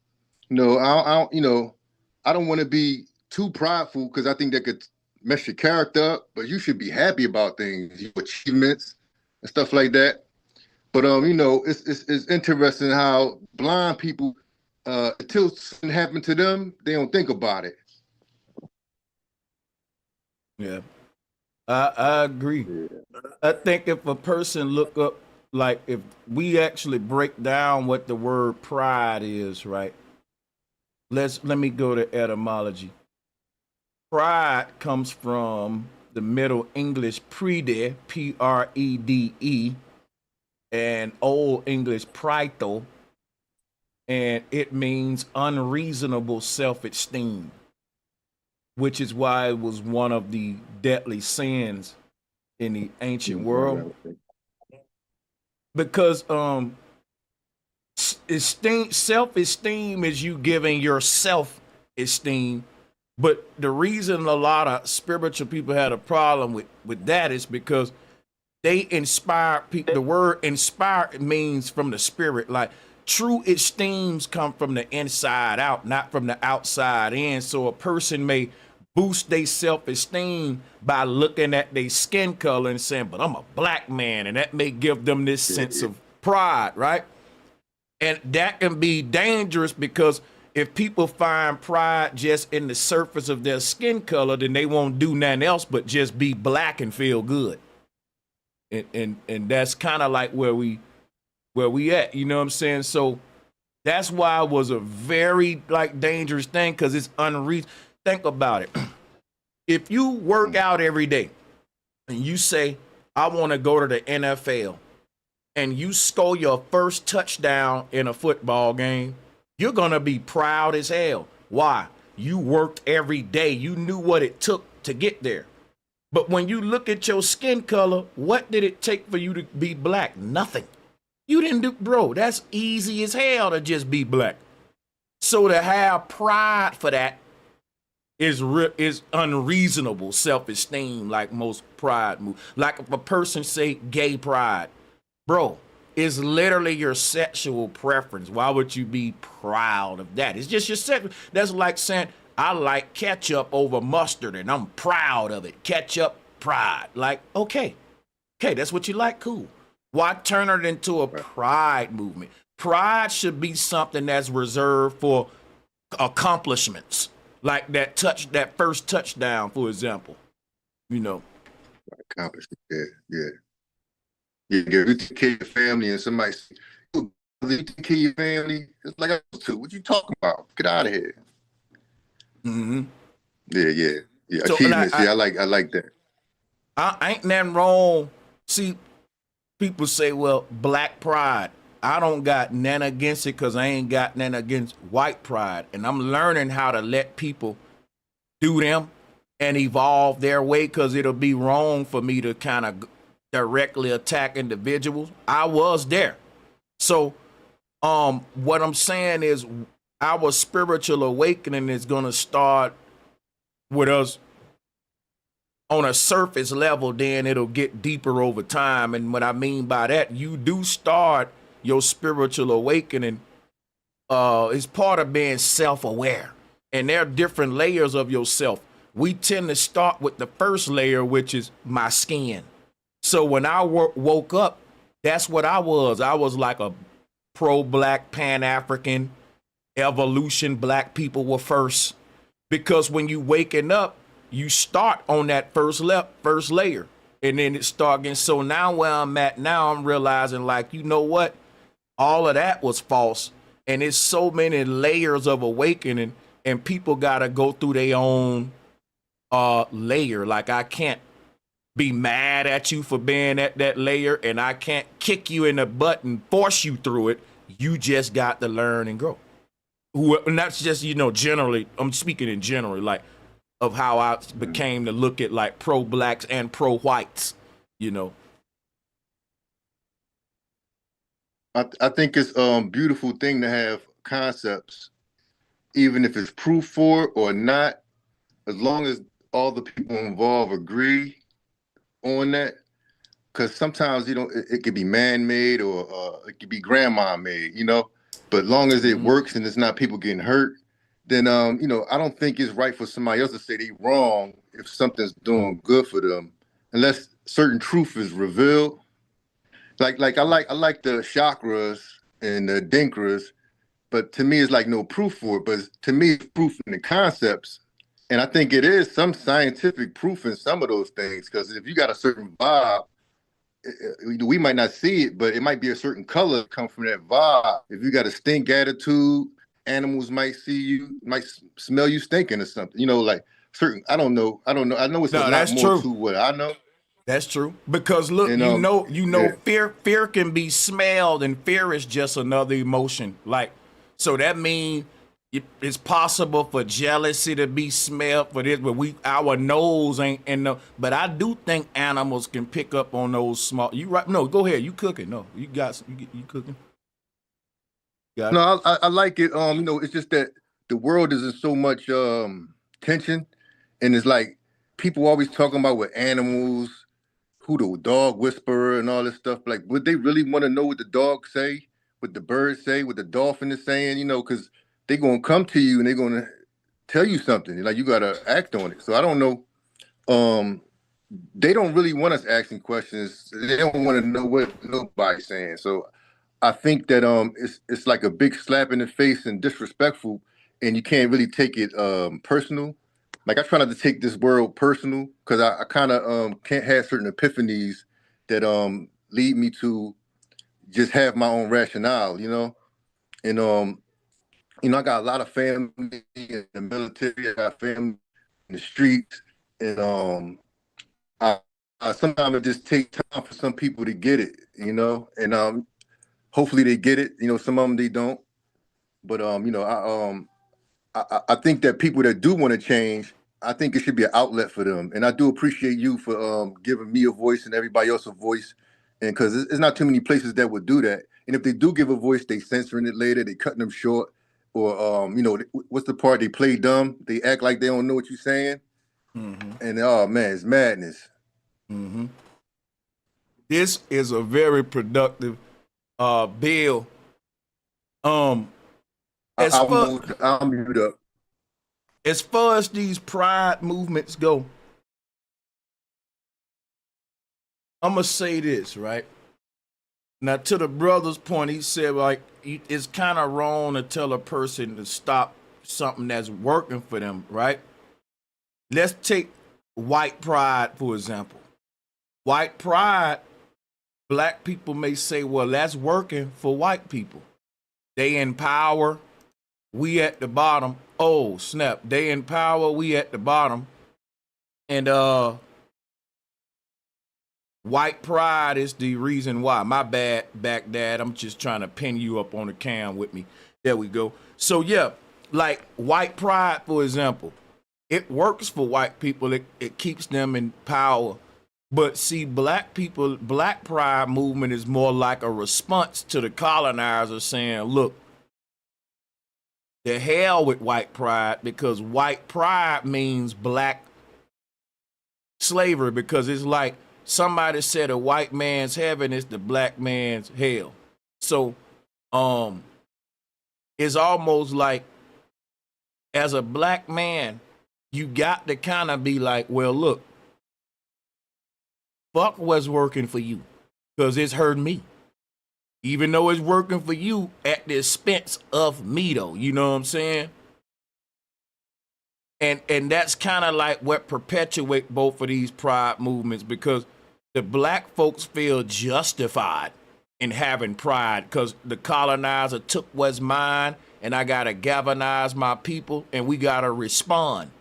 You know, you know, I don't want to be too prideful because I think that could mess your character up. But you should be happy about things, your achievements and stuff like that. But you know, it's interesting how blind people, until something happened to them, they don't think about it. Yeah. I agree. Yeah. I think if a person look up, like if we actually break down what the word pride is, right? Let me go to etymology. Pride comes from the Middle English prede, Prede, and Old English praeto, and it means unreasonable self-esteem, which is why it was one of the deadly sins in the ancient world. Because self-esteem is you giving yourself esteem. But the reason a lot of spiritual people had a problem with that is because they inspire people. The word inspire means from the spirit. Like true esteems come from the inside out, not from the outside in. So a person may boost their self-esteem by looking at their skin color and saying, but I'm a black man, and that may give them this sense of pride, right? And that can be dangerous because if people find pride just in the surface of their skin color, then they won't do nothing else but just be black and feel good. And that's kind of like where we at, you know what I'm saying? So that's why it was a very like dangerous thing, because it's unreasonable. Think about it. If you work out every day and you say, I want to go to the NFL, and you score your first touchdown in a football game, you're going to be proud as hell. Why? You worked every day. You knew what it took to get there. But when you look at your skin color, what did it take for you to be black? Nothing. You didn't do, bro, that's easy as hell to just be black. So to have pride for that is unreasonable self-esteem, like most pride move. Like if a person say gay pride, bro, it's literally your sexual preference. Why would you be proud of that? It's just your sex. That's like saying, I like ketchup over mustard and I'm proud of it. Ketchup, pride. Like, okay, that's what you like, cool. Why turn it into a pride movement? Pride should be something that's reserved for accomplishments. Like that first touchdown, for example, you know. Accomplishment, yeah. Yeah, you take care of your family, and somebody say, "Oh, you take care of your family." It's like, what you talking about? Get out of here. Mm-hmm. Yeah, yeah, yeah. So, and Achievements. Yeah, I like that. I ain't nothing wrong. See, people say, well, black pride. I don't got nothing against it because I ain't got nothing against white pride. And I'm learning how to let people do them and evolve their way because it'll be wrong for me to kind of directly attack individuals. I was there. So what I'm saying is our spiritual awakening is going to start with us on a surface level, then it'll get deeper over time. And what I mean by that, you do start your spiritual awakening is part of being self-aware. And there are different layers of yourself. We tend to start with the first layer, which is my skin. So when I woke up, that's what I was. I was like a pro-black, pan-African, evolution, black people were first. Because when you waking up, you start on that first layer, and then it start getting. So now where I'm at now, I'm realizing, like, you know what, all of that was false, and it's so many layers of awakening, and people gotta go through their own layer. Like, I can't be mad at you for being at that layer, and I can't kick you in the butt and force you through it. You just got to learn and grow. And that's just, generally, I'm speaking in general, like, of how I became to look at like pro-blacks and pro-whites. I think it's beautiful thing to have concepts, even if it's proof for it or not, as long as all the people involved agree on that. Because sometimes it could be man-made or it could be grandma-made. But long as it works and it's not people getting hurt, then I don't think it's right for somebody else to say they wrong if something's doing good for them, unless certain truth is revealed. Like I like the chakras and the dinkras, but to me it's like no proof for it. But to me, it's proof in the concepts, and I think it is some scientific proof in some of those things. Because if you got a certain vibe, we might not see it, but it might be a certain color come from that vibe. If you got a stink attitude, animals might see you, might smell you stinking or something. Like certain. I don't know. I know it's a No, lot that's more true. to what I know. That's true. Because look, And yeah. fear can be smelled, and fear is just another emotion. Like, so that means it's possible for jealousy to be smelled for this, but our nose ain't in the. But I do think animals can pick up on those small. You right? No, go ahead. You cooking? No, you cooking? Got it. No, I like it. It's just that the world is in so much tension, and it's like people always talking about with animals, who the dog whisperer and all this stuff. Like, would they really want to know what the dog say, what the bird say, what the dolphin is saying? Because they gonna come to you and they're gonna tell you something. Like, you gotta act on it. So I don't know. They don't really want us asking questions. They don't want to know what nobody's saying. So I think that it's like a big slap in the face and disrespectful, and you can't really take it personal. Like, I try not to take this world personal because I kind of can't have certain epiphanies that lead me to just have my own rationale. And I got a lot of family in the military. I got family in the streets, and I, sometimes it just takes time for some people to get it. And hopefully they get it. Some of them they don't. But I think that people that do want to change, I think it should be an outlet for them. And I do appreciate you for giving me a voice and everybody else a voice. And because it's not too many places that would do that. And if they do give a voice, they censoring it later, they cutting them short. Or what's the part, they play dumb, they act like they don't know what you're saying. Mm-hmm. And oh man, it's madness. Mm-hmm. This is a very productive bill. As far I'll mute up. as far as these pride movements go, I'm gonna say this, right? Now, to the brother's point, he said, like, it's kind of wrong to tell a person to stop something that's working for them, right? Let's take white pride, for example. White pride black people may say, well, that's working for white people. They in power, we at the bottom. Oh, snap. They in power, we at the bottom. And white pride is the reason why. My bad, back dad. I'm just trying to pin you up on the cam with me. There we go. So yeah, like white pride, for example, it works for white people. It keeps them in power. But see, black people, black pride movement is more like a response to the colonizers saying, look, the hell with white pride, because white pride means black slavery, because it's like somebody said a white man's heaven is the black man's hell. So it's almost like as a black man, you got to kind of be like, well, look, fuck what's working for you, because it's hurting me. Even though it's working for you at the expense of me, though. You know what I'm saying? And that's kind of like what perpetuate both of these pride movements, because the black folks feel justified in having pride because the colonizer took what's mine, and I got to galvanize my people, and we got to respond.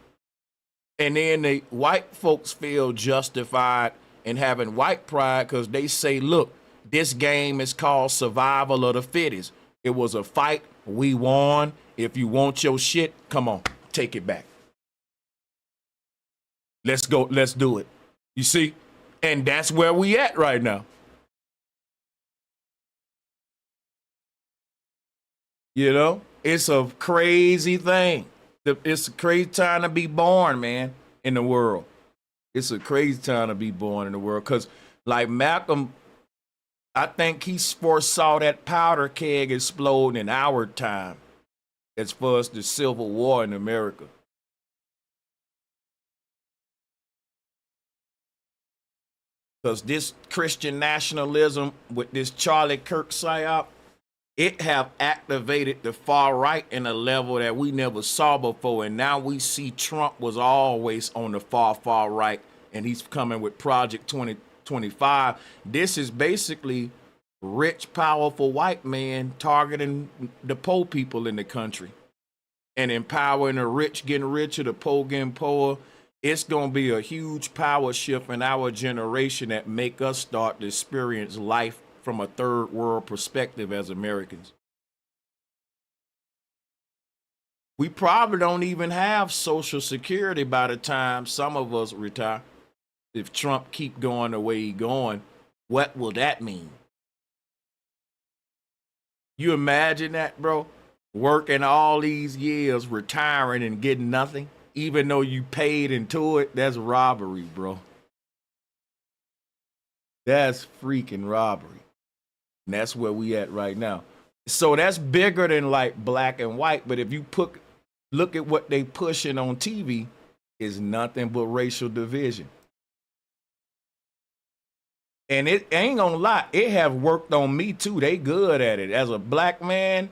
And then the white folks feel justified in having white pride because they say, look, this game is called survival of the fittest. It was a fight. We won. If you want your shit, come on, take it back. Let's go. Let's do it. You see? And that's where we at right now. You know, it's a crazy thing. It's a crazy time to be born, man, in the world. It's a crazy time to be born in the world. Because like Malcolm, I think he foresaw that powder keg explode in our time as far as the Civil War in America. Because this Christian nationalism with this Charlie Kirk psyop, it have activated the far right in a level that we never saw before. And now we see Trump was always on the far right, and he's coming with Project 2025. This is basically rich, powerful white men targeting the poor people in the country and empowering the rich getting richer, the poor getting poorer. It's going to be a huge power shift in our generation that make us start to experience life from a third world perspective as Americans. We probably don't even have Social Security by the time some of us retire. If Trump keep going the way he's going, what will that mean? You imagine that, bro? Working all these years, retiring and getting nothing, even though you paid into it. That's robbery, bro. That's freaking robbery. And that's where we at right now. So that's bigger than like black and white. But if you look at what they pushing on TV, is nothing but racial division. And it ain't gonna lie, it have worked on me too. They good at it. As a black man,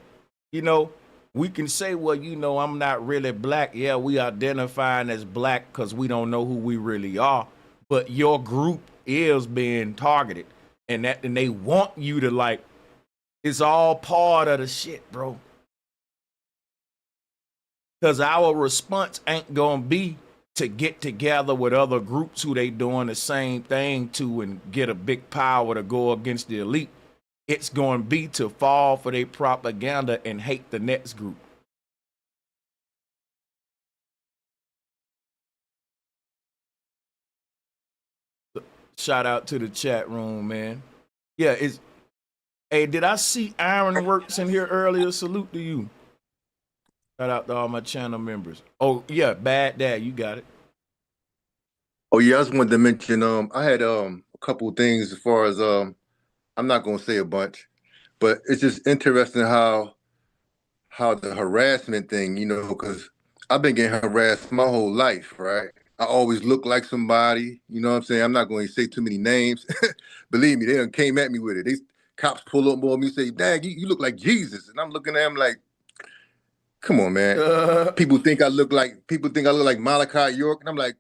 you know, we can say, well, you know, I'm not really black. Yeah, we identifying as black because we don't know who we really are. But your group is being targeted. And they want you to like, it's all part of the shit, bro. Because our response ain't gonna be to get together with other groups who they doing the same thing to and get a big power to go against the elite. It's going to be to fall for their propaganda and hate the next group. Shout out to the chat room, man. Yeah, hey, did I see Ironworks in here earlier? Salute to you. Shout out to all my channel members. Oh, yeah, Bad Dad, you got it. Oh yeah, I just wanted to mention I had a couple of things as far as I'm not gonna say a bunch, but it's just interesting how the harassment thing, you know, because I've been getting harassed my whole life, right? I always look like somebody, you know what I'm saying? I'm not going to say too many names. Believe me, they done came at me with it. These cops pull up on me and say, Dad, you look like Jesus. And I'm looking at them like, come on, man. People think I look like Malachi York. And I'm like,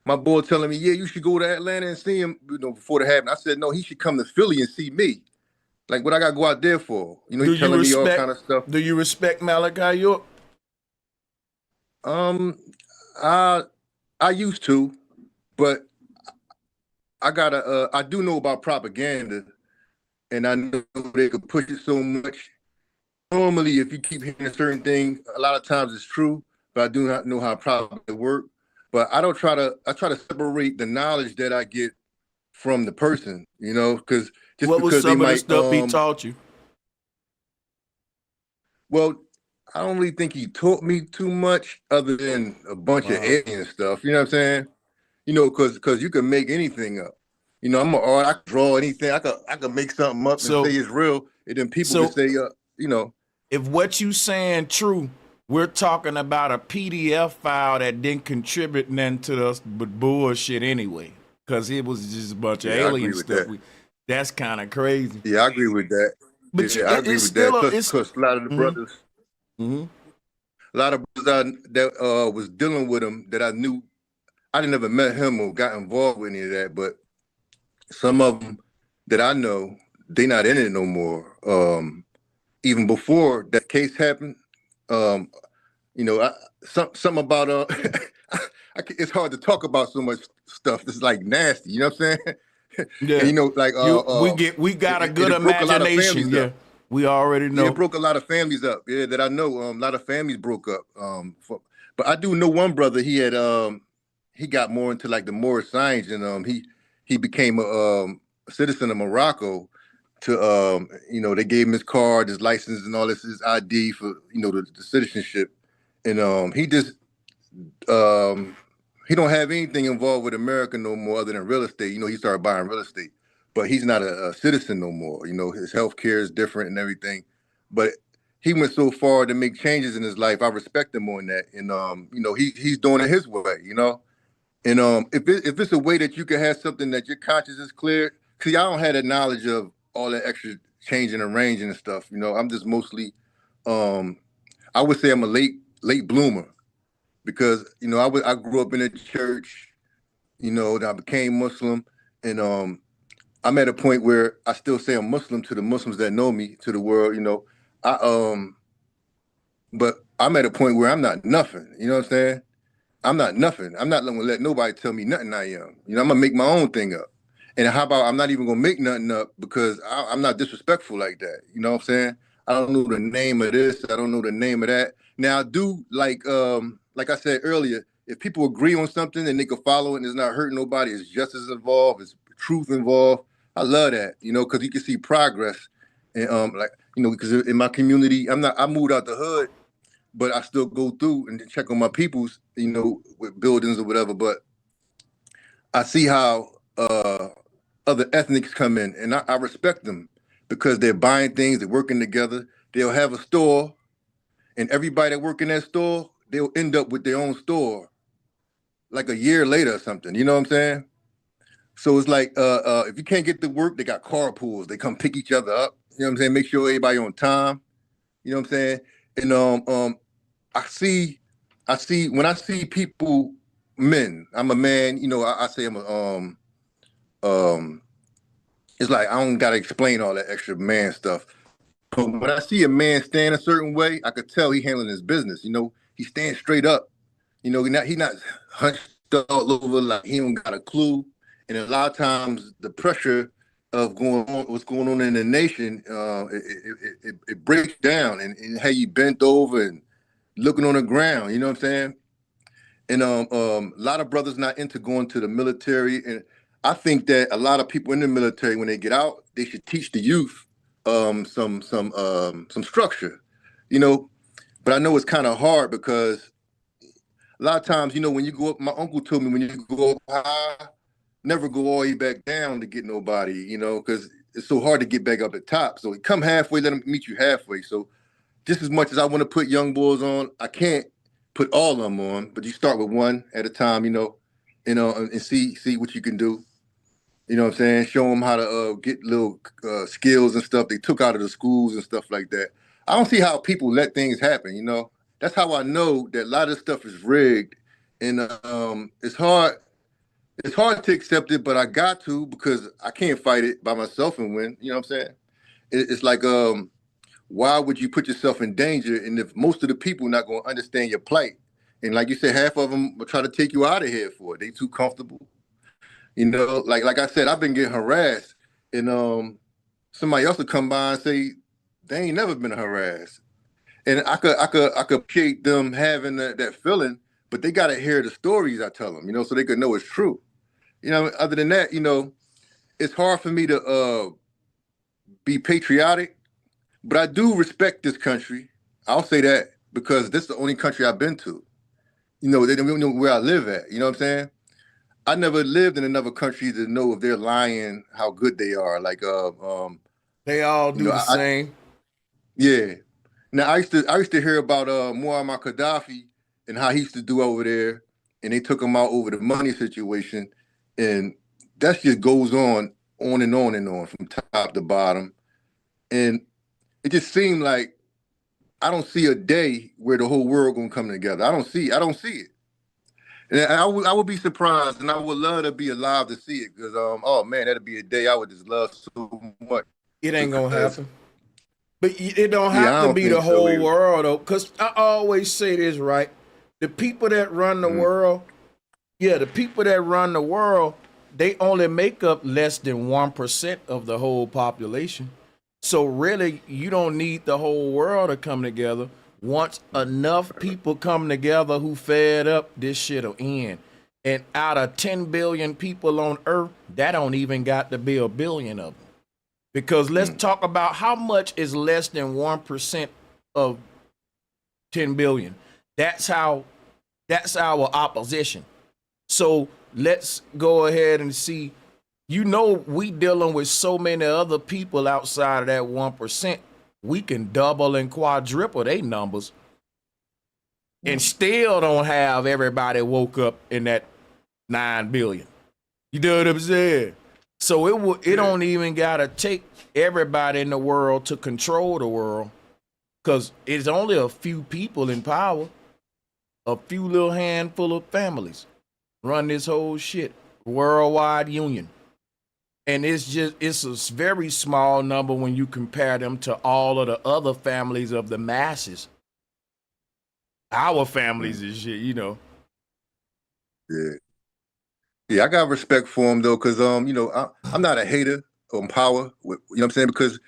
My boy telling me, yeah, you should go to Atlanta and see him, before that happened. I said, no, he should come to Philly and see me. Like, what I got to go out there for? He telling me all kind of stuff. Do you respect Malachi York? Um, I used to, but I do know about propaganda, and I know they could push it so much. Normally, if you keep hearing a certain thing, a lot of times it's true, but I do not know how propaganda work. But I try to separate the knowledge that I get from the person, because just What was because they some of the might, stuff he taught you? well, I don't really think he taught me too much other than a bunch of alien stuff. You know what I'm saying? Because you can make anything up. I'm an art. I can draw anything. I could make something up and say it's real, and then people can say, if what you saying true, we're talking about a PDF file that didn't contribute nothing to us but bullshit anyway, because it was just a bunch of alien stuff. That's kind of crazy. Yeah, I agree with that. But I agree with that. Plus, a lot of the brothers, a lot of brothers that was dealing with him that I knew. I didn't ever met him or got involved with any of that, but some of them that I know, they not in it no more. Even before that case happened, something about it's hard to talk about so much stuff. It's like nasty. You know what I'm saying? Yeah. And, we got a good imagination. Yeah, we already know. It broke a lot of families up. Yeah, that I know. A lot of families broke up. But I do know one brother. He had he got more into like the more science, and he became a citizen of Morocco. They gave him his card, his license, and all this, his ID for the citizenship, and he just he don't have anything involved with America no more other than real estate. He started buying real estate, but he's not a citizen no more. His health care is different and everything. But he went so far to make changes in his life. I respect him on that. And he's doing it his way, And if it's a way that you can have something that your conscience is clear, see, I don't have the knowledge of all that extra changing and arranging and stuff. I'm just mostly I would say I'm a late bloomer. Because I grew up in a church, and I became Muslim, and I'm at a point where I still say I'm Muslim to the Muslims that know me, to the world. But I'm at a point where I'm not nothing. You know what I'm saying? I'm not nothing. I'm not gonna let nobody tell me nothing I am. I'm gonna make my own thing up. And how about I'm not even gonna make nothing up because I'm not disrespectful like that. You know what I'm saying? I don't know the name of this. I don't know the name of that. Now I do like I said earlier, if people agree on something and they can follow it and it's not hurting nobody, it's justice involved, it's truth involved. I love that, because you can see progress. And because in my community, I moved out the hood, but I still go through and check on my peoples, with buildings or whatever. But I see how other ethnics come in, and I respect them because they're buying things, they're working together. They'll have a store, and everybody that work in that store, they'll end up with their own store like a year later or something. You know what I'm saying? So it's like if you can't get to work, they got carpools. They come pick each other up. You know what I'm saying? Make sure everybody on time. You know what I'm saying? And I see when I see people, men. I'm a man. I say I'm a It's like I don't gotta explain all that extra man stuff. But when I see a man stand a certain way, I could tell he handling his business. He stands straight up. He not hunched all over like he don't got a clue. And a lot of times the pressure of what's going on in the nation, it breaks down and how you bent over and looking on the ground. You know what I'm saying? And a lot of brothers not into going to the military, and I think that a lot of people in the military, when they get out, they should teach the youth some structure, you know. But I know it's kind of hard because a lot of times, when you go up, my uncle told me when you go up high, never go all the way back down to get nobody, because it's so hard to get back up at top. So come halfway, let them meet you halfway. So just as much as I want to put young boys on, I can't put all of them on, but you start with one at a time, and see what you can do. You know what I'm saying? Show them how to get little skills and stuff they took out of the schools and stuff like that. I don't see how people let things happen. That's how I know that a lot of this stuff is rigged. And it's hard. it's hard to accept it, but I got to because I can't fight it by myself and win. You know what I'm saying? It's like, why would you put yourself in danger? And if most of the people not going to understand your plight, and like you said, half of them will try to take you out of here for it. They too comfortable. You know, like I said, I've been getting harassed, and somebody else will come by and say they ain't never been harassed, and I could appreciate them having that feeling, but they got to hear the stories I tell them, you know, so they could know it's true. You know, other than that, you know, it's hard for me to be patriotic, but I do respect this country. I'll say that because this is the only country I've been to. You know, they don't know where I live at. You know what I'm saying? I never lived in another country to know if they're lying, how good they are. Like, they all do you know, the same. Yeah. Now I used to hear about Muammar Gaddafi and how he used to do over there, and they took him out over the money situation, and that just goes on and on and on from top to bottom, and it just seemed like I don't see a day where the whole world gonna come together. I don't see it. And I would be surprised, and I would love to be alive to see it, because oh man, that'd be a day I would just love so much. It ain't gonna happen. But it don't Yeah, have I to don't be think the so whole either. world, though, because I always say this, right? The people that run the world, the people that run the world, they only make up less than 1% of the whole population. So really, you don't need the whole world to come together. Once enough people come together who fed up, this shit'll end. And out of 10 billion people on Earth, that don't even got to be a billion of them. Because let's talk about how much is less than 1% of 10 billion. That's our opposition. So let's go ahead and see. You know, we dealing with so many other people outside of that 1%. We can double and quadruple their numbers and still don't have everybody woke up in that 9 billion. You know what I'm saying? So it don't even gotta take everybody in the world to control the world, because it's only a few people in power, a few little handful of families run this whole shit, worldwide union. And it's a very small number when you compare them to all of the other families of the masses. Our families and shit, you know. Yeah. Yeah, I got respect for him though, because you know, I'm not a hater on power. You know what I'm saying? Because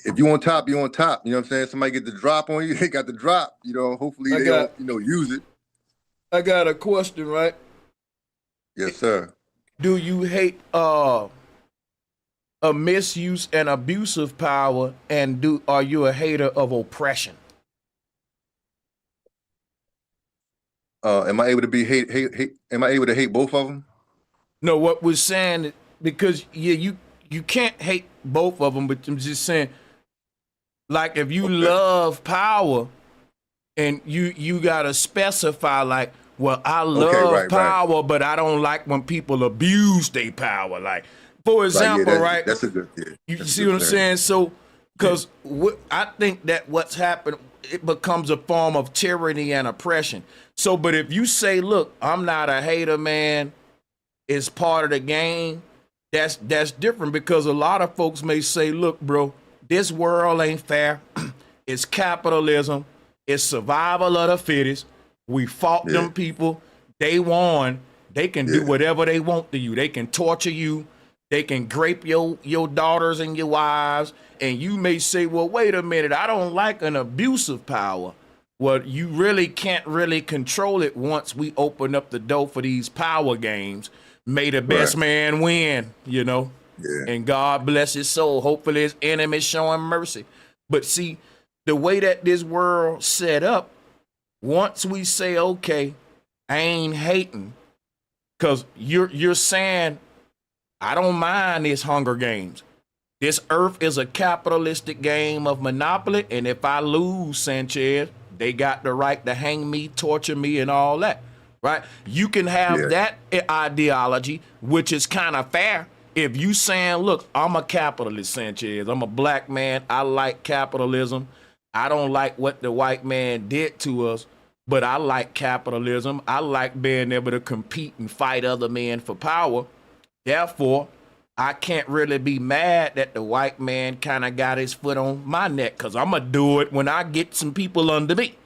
if you on top, you on top. You know what I'm saying? Somebody get the drop on you, they got the drop. You know, hopefully they don't, you know, use it. I got a question, right? Yes, sir. Do you hate a misuse and abuse of power, and are you a hater of oppression? Am I able to be hate? Am I able to hate both of them? No, what we're saying, because you can't hate both of them, but I'm just saying, like, if you love power, and you gotta specify, like, well, I love power, but I don't like when people abuse their power. Like, for example, that's a good. Yeah, you see what I'm saying? So, because I think that what's happened, it becomes a form of tyranny and oppression. So, but if you say, look, I'm not a hater, man, it's part of the game, that's different, because a lot of folks may say, look, bro, this world ain't fair. It's capitalism. It's survival of the fittest. We fought them people. They won. They can do whatever they want to you. They can torture you. They can grape your daughters and your wives. And you may say, well, wait a minute, I don't like an abuse of power. Well, you really can't really control it once we open up the door for these power games. May the best man win, you know? Yeah. And God bless his soul. Hopefully his enemies show him mercy. But see, the way that this world set up, once we say, okay, I ain't hating, because you're saying, I don't mind this Hunger Games. This earth is a capitalistic game of monopoly, and if I lose, Sanchez, they got the right to hang me, torture me, and all that, right? You can have that ideology, which is kind of fair. If you saying, look, I'm a capitalist, Sanchez. I'm a black man. I like capitalism. I don't like what the white man did to us, but I like capitalism. I like being able to compete and fight other men for power. Therefore, I can't really be mad that the white man kind of got his foot on my neck, because I'm going to do it when I get some people under me.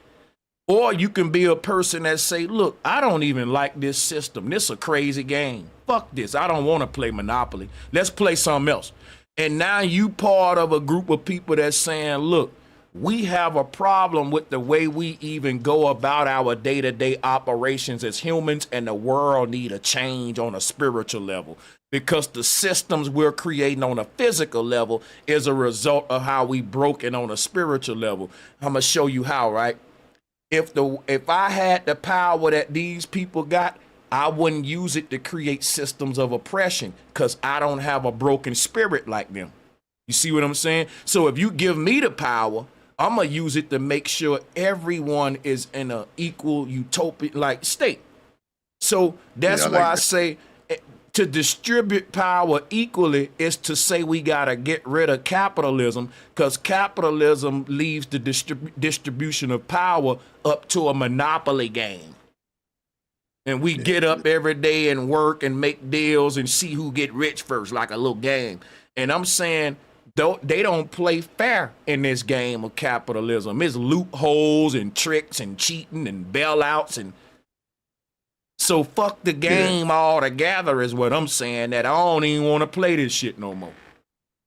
Or you can be a person that say, look, I don't even like this system. This is a crazy game. Fuck this. I don't want to play Monopoly. Let's play something else. And now you part of a group of people that's saying, look, we have a problem with the way we even go about our day-to-day operations as humans, and the world need a change on a spiritual level, because the systems we're creating on a physical level is a result of how we broken on a spiritual level. I'm going to show you how, right? If I had the power that these people got, I wouldn't use it to create systems of oppression, because I don't have a broken spirit like them. You see what I'm saying? So if you give me the power, I'm going to use it to make sure everyone is in an equal utopian-like state. So that's why I say to distribute power equally is to say we got to get rid of capitalism, because capitalism leaves the distribution of power up to a monopoly game. And we get up every day and work and make deals and see who get rich first, like a little game. And I'm saying, they don't play fair in this game of capitalism. It's loopholes and tricks and cheating and bailouts. And so fuck the game altogether is what I'm saying, that I don't even want to play this shit no more.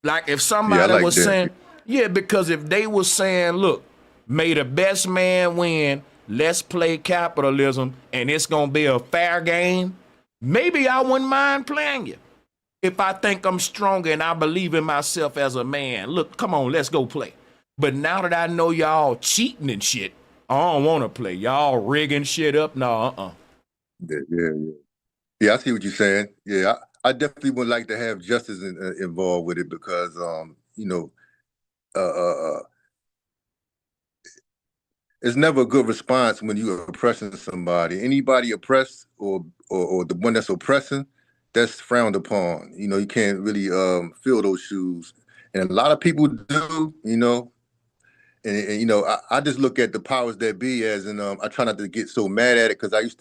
Like if somebody was saying, because if they was saying, look, may the best man win, let's play capitalism and it's going to be a fair game, maybe I wouldn't mind playing you. If I think I'm stronger and I believe in myself as a man, look, come on, let's go play. But now that I know y'all cheating and shit, I don't want to play. Y'all rigging shit up. No, Yeah, I see what you're saying. Yeah, I definitely would like to have justice involved with it, because, it's never a good response when you're oppressing somebody. Anybody oppressed or the one that's oppressing, that's frowned upon. You can't really fill those shoes. And a lot of people do, and I just look at the powers that be as, and I try not to get so mad at it, because I used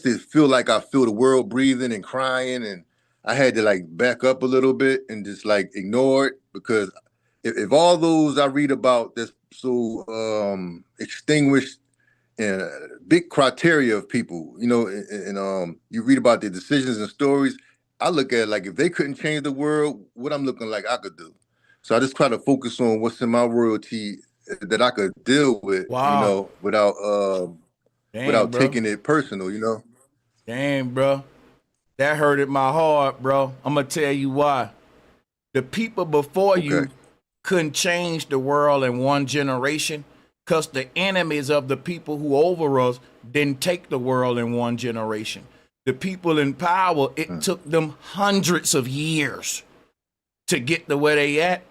to feel like I feel the world breathing and crying, and I had to like back up a little bit and just like ignore it, because if all those I read about that's so extinguished and big criteria of people, and you read about their decisions and stories, I look at it like, if they couldn't change the world, what I'm looking like I could do. So I just try to focus on what's in my royalty that I could deal with, without taking it personal, Damn, bro. That hurted my heart, bro. I'm going to tell you why. The people before you couldn't change the world in one generation, because the enemies of the people who over us didn't take the world in one generation. The people in power, it took them hundreds of years to get to where they at.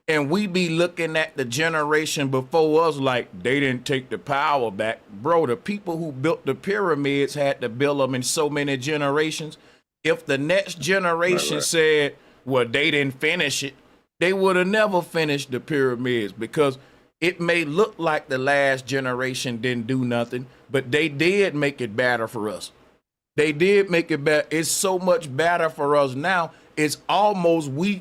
And we be looking at the generation before us like they didn't take the power back. Bro, the people who built the pyramids had to build them in so many generations. If the next generation said, well, they didn't finish it, they would have never finished the pyramids, because it may look like the last generation didn't do nothing, but they did make it better for us. They did make it better. It's so much better for us now. It's almost we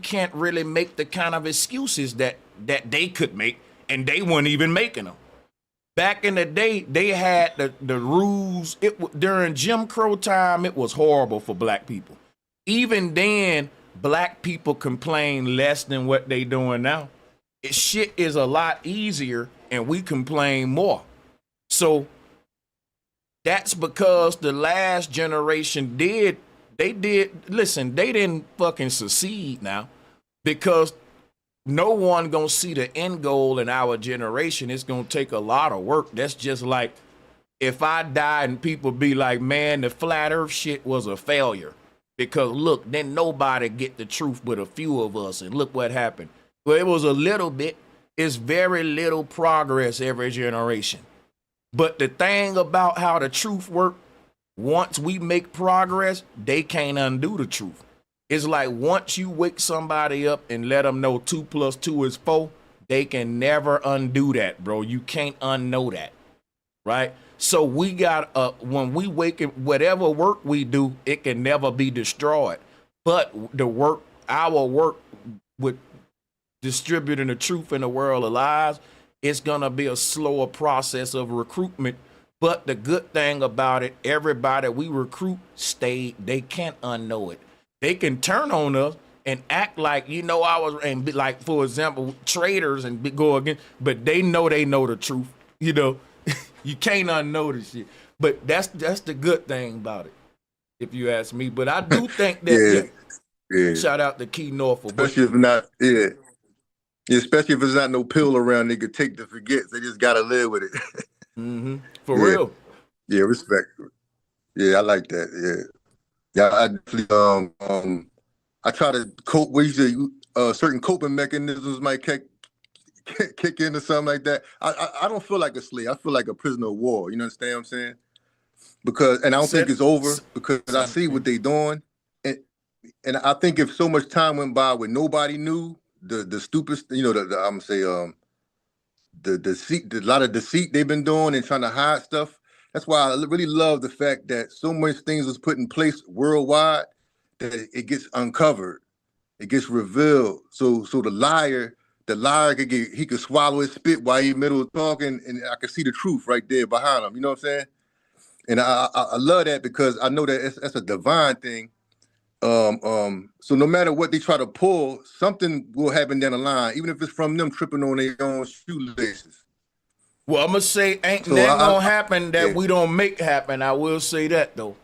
can't really make the kind of excuses that they could make, and they weren't even making them. Back in the day, they had the rules. During Jim Crow time, it was horrible for black people. Even then, black people complain less than what they doing now. Shit is a lot easier, and we complain more. So that's because the last generation did listen, they didn't fucking succeed now, because no one gonna see the end goal in our generation. It's gonna take a lot of work. That's just like if I die and people be like, man, the flat earth shit was a failure, because look, then nobody get the truth but a few of us, and look what happened. Well, it was a little bit. It's very little progress every generation. But the thing about how the truth works, once we make progress, they can't undo the truth. It's like once you wake somebody up and let them know 2 + 2 is 4, they can never undo that, bro. You can't unknow that. right? So we got when we wake up, whatever work we do, it can never be destroyed. But our work with distributing the truth in the world of lies, it's gonna be a slower process of recruitment. But the good thing about it, everybody we recruit they can't unknow it. They can turn on us and act like I was, and be like, for example, traitors and go again, but they know the truth. You can't unknow this shit. But that's the good thing about it, if you ask me. But I do think that yeah. Shout out to Key Norfolk. Especially if not, especially if it's not no pill around they could take to forget. They just gotta live with it. For real. Yeah, respect. Yeah, I like that. Yeah, I definitely I try to cope with certain coping mechanisms might kick in or something like that. I don't feel like a slave. I feel like a prisoner of war. You understand what I'm saying? And I don't think it's over because I see what they doing. And I think if so much time went by where nobody knew the stupid, I'm gonna say the deceit, a lot of deceit they've been doing and trying to hide stuff. That's why I really love the fact that so much things was put in place worldwide that it gets uncovered, it gets revealed. So the liar could swallow his spit while he in the middle of talking, and I can see the truth right there behind him. You know what I'm saying? And I love that because I know that that's a divine thing. So no matter what they try to pull, something will happen down the line, even if it's from them tripping on their own shoelaces. Well, I'm gonna say ain't that gonna happen that we don't make happen. I will say that though.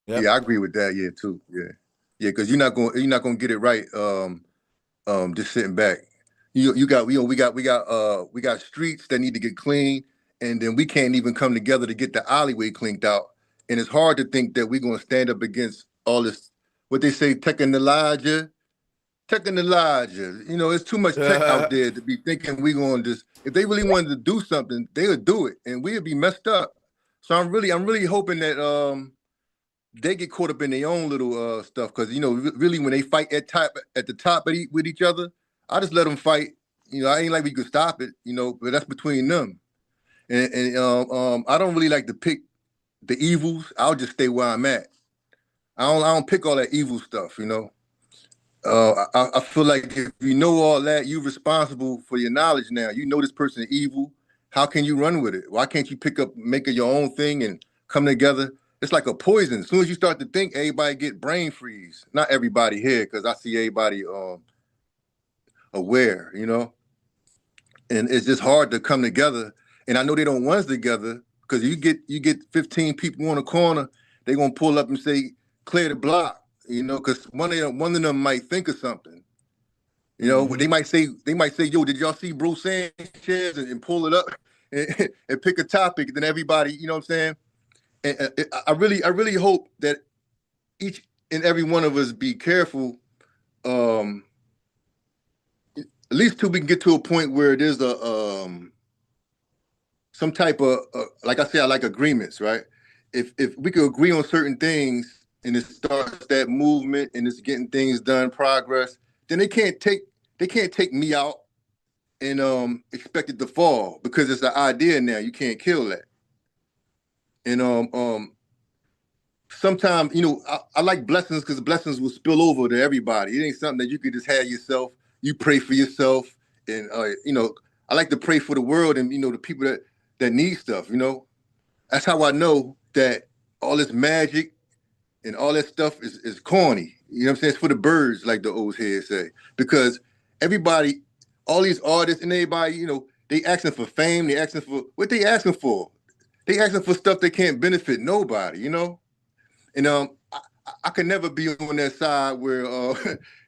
Yep. Yeah, I agree with that. Yeah, too. Yeah, because you're not gonna get it right. Just sitting back. We got streets that need to get clean, and then we can't even come together to get the alleyway cleaned out. And it's hard to think that we're gonna stand up against all this. What they say, technology. It's too much tech out there to be thinking we're going to just, if they really wanted to do something, they would do it and we'd be messed up. So I'm really hoping that they get caught up in their own little stuff. Cause really when they fight at the top with each other, I just let them fight. I ain't like we could stop it, but that's between them. And I don't really like to pick the evils. I'll just stay where I'm at. I don't pick all that evil stuff, I feel like if you know all that, you're responsible for your knowledge now. You know this person is evil. How can you run with it? Why can't you make it your own thing and come together? It's like a poison. As soon as you start to think, everybody get brain freeze. Not everybody here, because I see everybody aware, And it's just hard to come together. And I know they don't want us together because you get 15 people on a corner, they're gonna pull up and say, clear the block. Because one of them might think of something. They might say, yo, did y'all see Bro Sanchez and pull it up and pick a topic? Then everybody, you know what I'm saying? And I really hope that each and every one of us be careful. At least till we can get to a point where there's some type of like I say, I like agreements, right? If we could agree on certain things, and it starts that movement and it's getting things done, progress, then they can't take me out and expect it to fall because it's an idea now. You can't kill that. And sometimes, I like blessings because blessings will spill over to everybody. It ain't something that you could just have yourself. You pray for yourself. And, I like to pray for the world and, the people that need stuff, That's how I know that all this magic and all that stuff is corny. You know what I'm saying? It's for the birds, like the old heads say. Because everybody, all these artists and everybody, they asking for fame. They asking for, what they asking for? They asking for stuff that can't benefit nobody, And I can never be on that side where,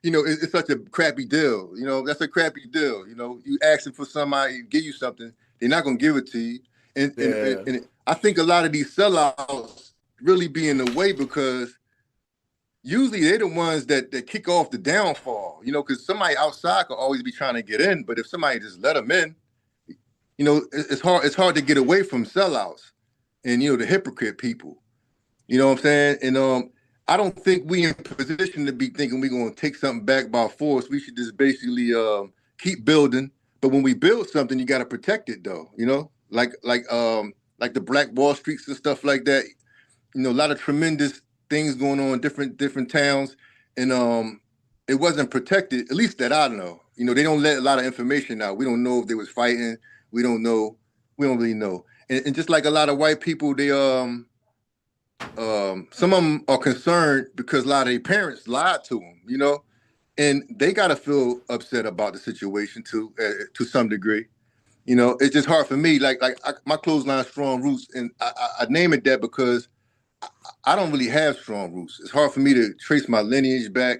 it's such a crappy deal. That's a crappy deal. You asking for somebody to give you something, they're not going to give it to you. And I think a lot of these sellouts really be in the way because usually they're the ones that kick off the downfall, because somebody outside could always be trying to get in, but if somebody just let them in, it's hard to get away from sellouts and, the hypocrite people, you know what I'm saying? And I don't think we in position to be thinking we're going to take something back by force. We should just basically keep building. But when we build something, you got to protect it though, like like the Black Wall Streets and stuff like that. You know, a lot of tremendous things going on in different towns, and it wasn't protected, at least that I know. You know, they don't let a lot of information out. We don't know if they was fighting. We don't know. We don't really know. And just like a lot of white people, they some of them are concerned because a lot of their parents lied to them. You know, and they gotta feel upset about the situation too, to some degree. You know, it's just hard for me. My clothesline strong roots, and I name it that because I don't really have strong roots. It's hard for me to trace my lineage back,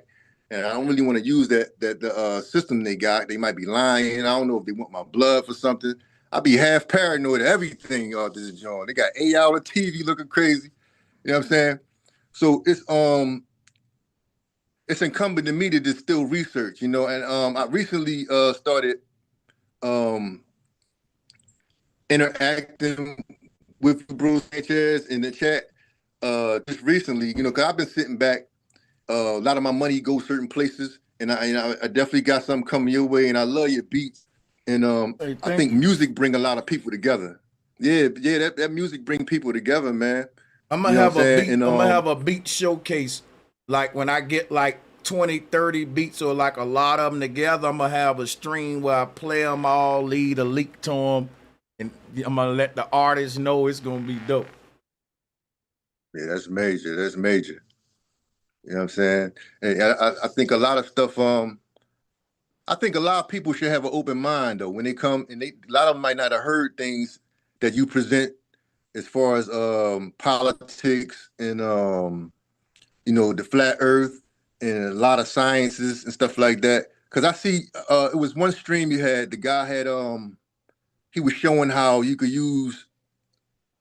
and I don't really want to use the system they got. They might be lying. I don't know if they want my blood for something. I'd be half paranoid of everything. This is John. They got 8-hour TV looking crazy. You know what I'm saying? So it's incumbent on me to just still research. You know, and I recently started interacting with Bruce Sanchez in the chat just recently, you know, because I've been sitting back. A lot of my money goes certain places, and I definitely got something coming your way, and I love your beats. And Hey, I thank think you. music bring a lot of people together. Yeah, that music bring people together, man. I'm You gonna know what I'm have a saying? beat. And I'm gonna have a beat showcase. Like when I get like 20, 30 beats or like a lot of them together, I'm gonna have a stream where I play them all, lead a leak to them, and I'm gonna let the artists know it's gonna be dope. yeah, that's major. That's major. You know what I'm saying? And I think a lot of stuff. I think a lot of people should have an open mind though when they come, and a lot of them might not have heard things that you present as far as politics and you know, the flat earth and a lot of sciences and stuff like that. Cause I see it was one stream you had, the guy had he was showing how you could use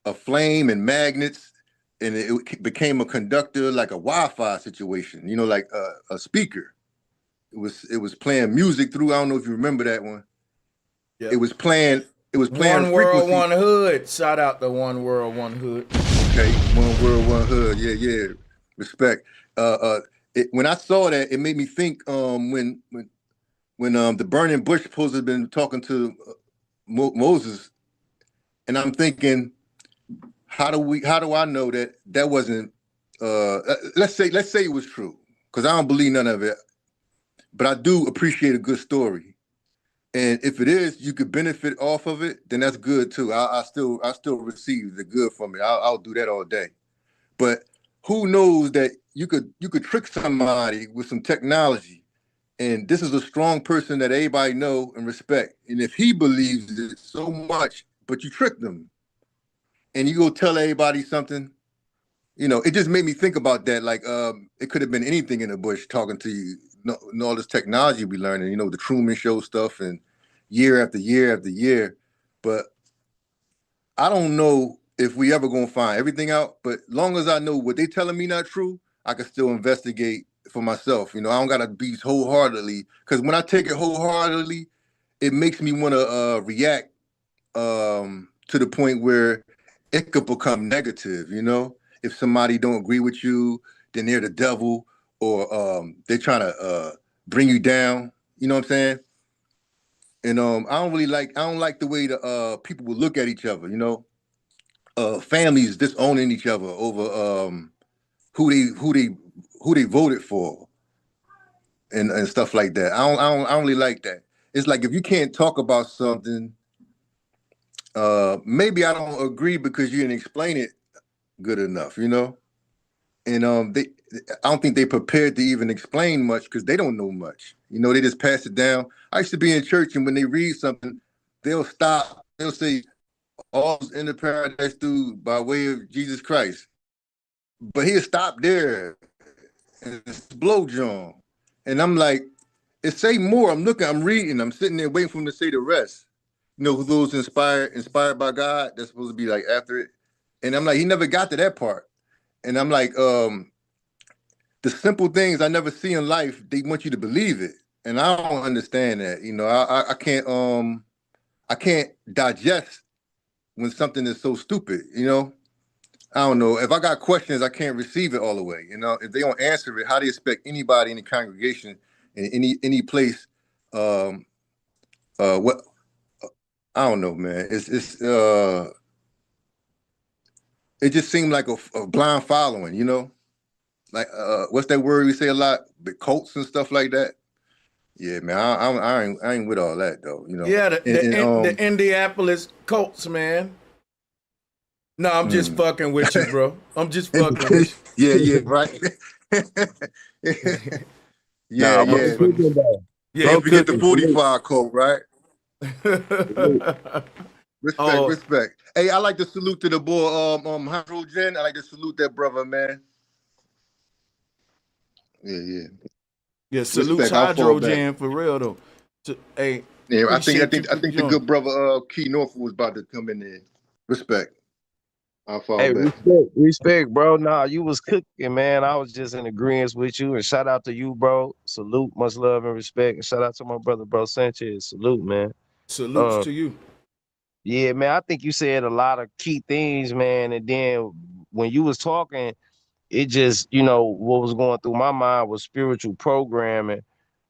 a flame and magnets and it became a conductor like a Wi-Fi situation, you know, like a speaker. It was playing music through. I don't know if you remember that one. Yeah. It was playing One world, frequency. one hood. Shout out to One World, One Hood. Okay, one world, one hood. Yeah, yeah. Respect. When I saw that, it made me think when the burning bush supposed to have been talking to Moses, and I'm thinking, how do I know that wasn't let's say it was true, because I don't believe none of it, but I do appreciate a good story. And if it is, you could benefit off of it, then that's good too. I still receive the good from it. I'll do that all day. But who knows that you could trick somebody with some technology, and this is a strong person that everybody know and respect. And if he believes it so much, but you tricked them, and you go tell everybody something, you know, it just made me think about that. Like, it could have been anything in the bush talking to you. And all this technology we learning, you know, the Truman Show stuff, and year after year after year. But I don't know if we ever gonna find everything out, but long as I know what they telling me not true, I can still investigate for myself. You know, I don't gotta be wholeheartedly, because when I take it wholeheartedly, it makes me want to react to the point where it could become negative. You know, if somebody don't agree with you, then they're the devil, or they're trying to bring you down. You know what I'm saying? And I don't like the way the people will look at each other. You know, families disowning each other over who they voted for and stuff like that. I don't really like that. It's like if you can't talk about something, maybe I don't agree because you didn't explain it good enough, you know. And I don't think they prepared to even explain much because they don't know much. You know, they just pass it down. I used to be in church, and when they read something, they'll stop. They'll say, "All's in the paradise through by way of Jesus Christ." But he'll stop there and blow John. And I'm like, it say more. I'm reading, I'm sitting there waiting for him to say the rest. You know, those inspired by God, that's supposed to be like after it. And I'm like, he never got to that part. And I'm like, the simple things I never see in life, they want you to believe it. And I don't understand that. You know, I can't digest when something is so stupid, you know? I don't know. If I got questions, I can't receive it all the way. You know, if they don't answer it, how do you expect anybody in the congregation in any place? What I don't know, man. It's it just seemed like a blind following, you know? Like what's that word we say a lot? The cults and stuff like that. Yeah, man, I ain't with all that though, you know. Yeah, the And Indianapolis Colts, man. No, I'm just fucking with you, bro. I'm just fucking with yeah, right. Yeah, Nah, bro, you. yeah. cooking though. Yeah, Can't Bro, forget the cooking. 45 code, right? Salute. Respect, oh, respect. Hey, I like to salute to the boy, Hydrogen. I like to salute that brother, man. Yeah, yeah. yeah, salutes Respect. I'll fall back. Hydrogen for real though. Hey, Yeah, appreciate you I for think the joining. good brother, Key Norfolk was about to come in there. Respect. I'll fall Hey, back. respect, bro. Nah, you was cooking, man. I was just in agreement with you. And shout out to you, bro. Salute, much love and respect. And shout out to my brother, bro Sanchez. Salute, man. Salutes Um, to you. yeah, man. I think you said a lot of key things, man. And then when you was talking, it just, what was going through my mind was spiritual programming.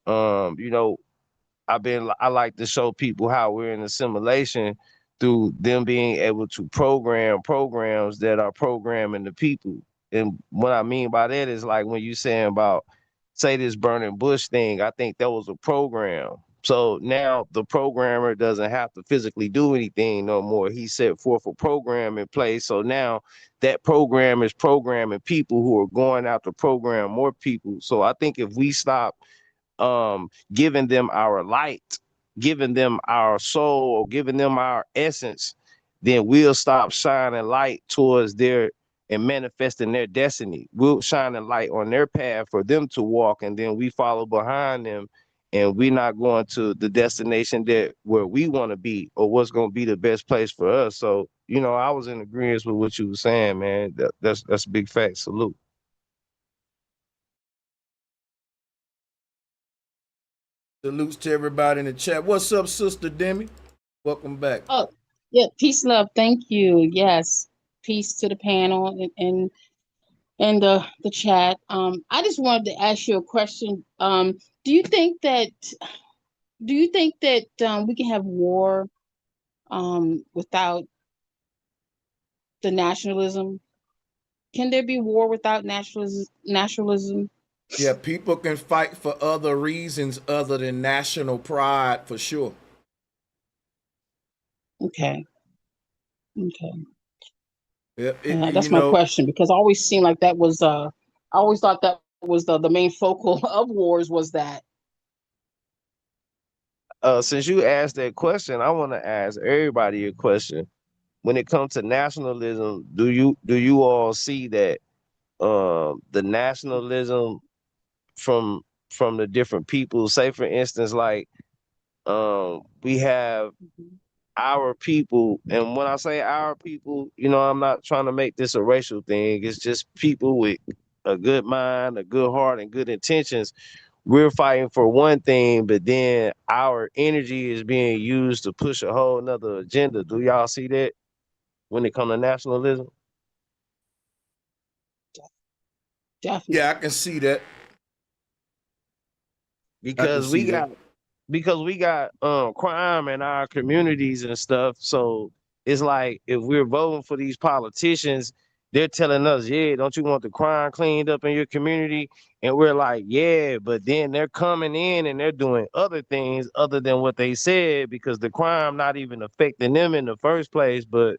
You know, I like to show people how we're in assimilation through them being able to program programs that are programming the people. And what I mean by that is like when you saying about say this burning bush thing, I think that was a program. So now the programmer doesn't have to physically do anything no more. He set forth a program in place. So now that program is programming people who are going out to program more people. So I think if we stop giving them our light, giving them our soul, giving them our essence, then we'll stop shining light towards their and manifesting their destiny. We'll shine a light on their path for them to walk, and then we follow behind them, and we're not going to the destination that where we want to be or what's going to be the best place for us. So, I was in agreement with what you were saying, man. That's a big fact. Salute. Salutes to everybody in the chat. What's up, Sister Demi? Welcome back. Oh, yeah, peace, love. Thank you. Yes, peace to the panel and the chat. I just wanted to ask you a question. Do you think that we can have war without the nationalism? Can there be war without nationalism? Yeah, people can fight for other reasons other than national pride for sure. Okay, okay. Yeah, That's my question because I always seemed like that was I always thought that was the main focal of wars was that. Since you asked that question, I want to ask everybody a question. When it comes to nationalism, do you all see that the nationalism from the different people, say for instance, like we have our people, and when I say our people, I'm not trying to make this a racial thing. It's just people with a good mind, a good heart, and good intentions. We're fighting for one thing, but then our energy is being used to push a whole nother agenda. Do y'all see that when it comes to nationalism? Definitely. Yeah, I can see that. I can Because we see that. got crime in our communities and stuff. So it's like if we're voting for these politicians, they're telling us, yeah, don't you want the crime cleaned up in your community? And we're like, yeah, but then they're coming in and they're doing other things other than what they said because the crime not even affecting them in the first place, but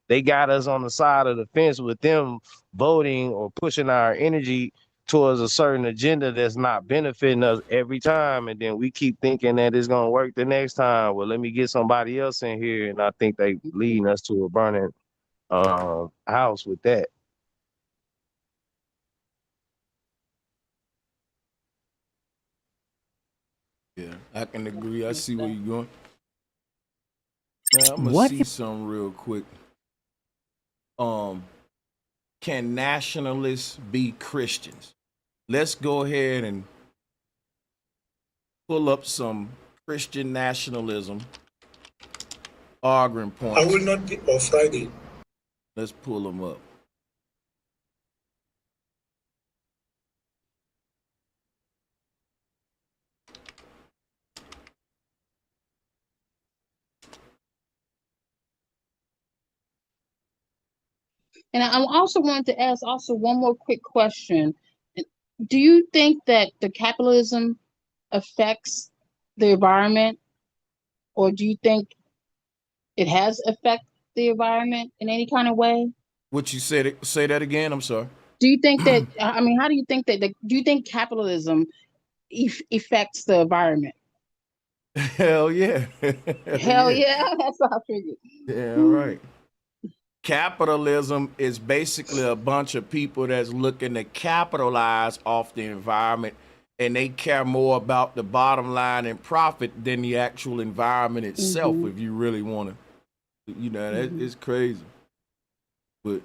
they got us on the side of the fence with them voting or pushing our energy towards a certain agenda that's not benefiting us every time, and then we keep thinking that it's gonna work the next time. Well, let me get somebody else in here, and I think they leading us to a burning house with that. Yeah, I can agree. I see where you're going. Now I'm gonna What see something real quick. Um, can nationalists be Christians? Let's go ahead and pull up some Christian nationalism arguing I points. will not be on Friday. Let's pull them up. And I also wanted to ask also one more quick question. Do you think that the capitalism affects the environment, or do you think it has affected the environment in any kind of way? What you said? Say that again. I'm sorry. Do you think that, I mean, how do you think that, do you think capitalism affects the environment? Hell yeah. Hell yeah, that's what I figured. Yeah, right. Capitalism is basically a bunch of people that's looking to capitalize off the environment, and they care more about the bottom line and profit than the actual environment itself. If you really want to, that is crazy. But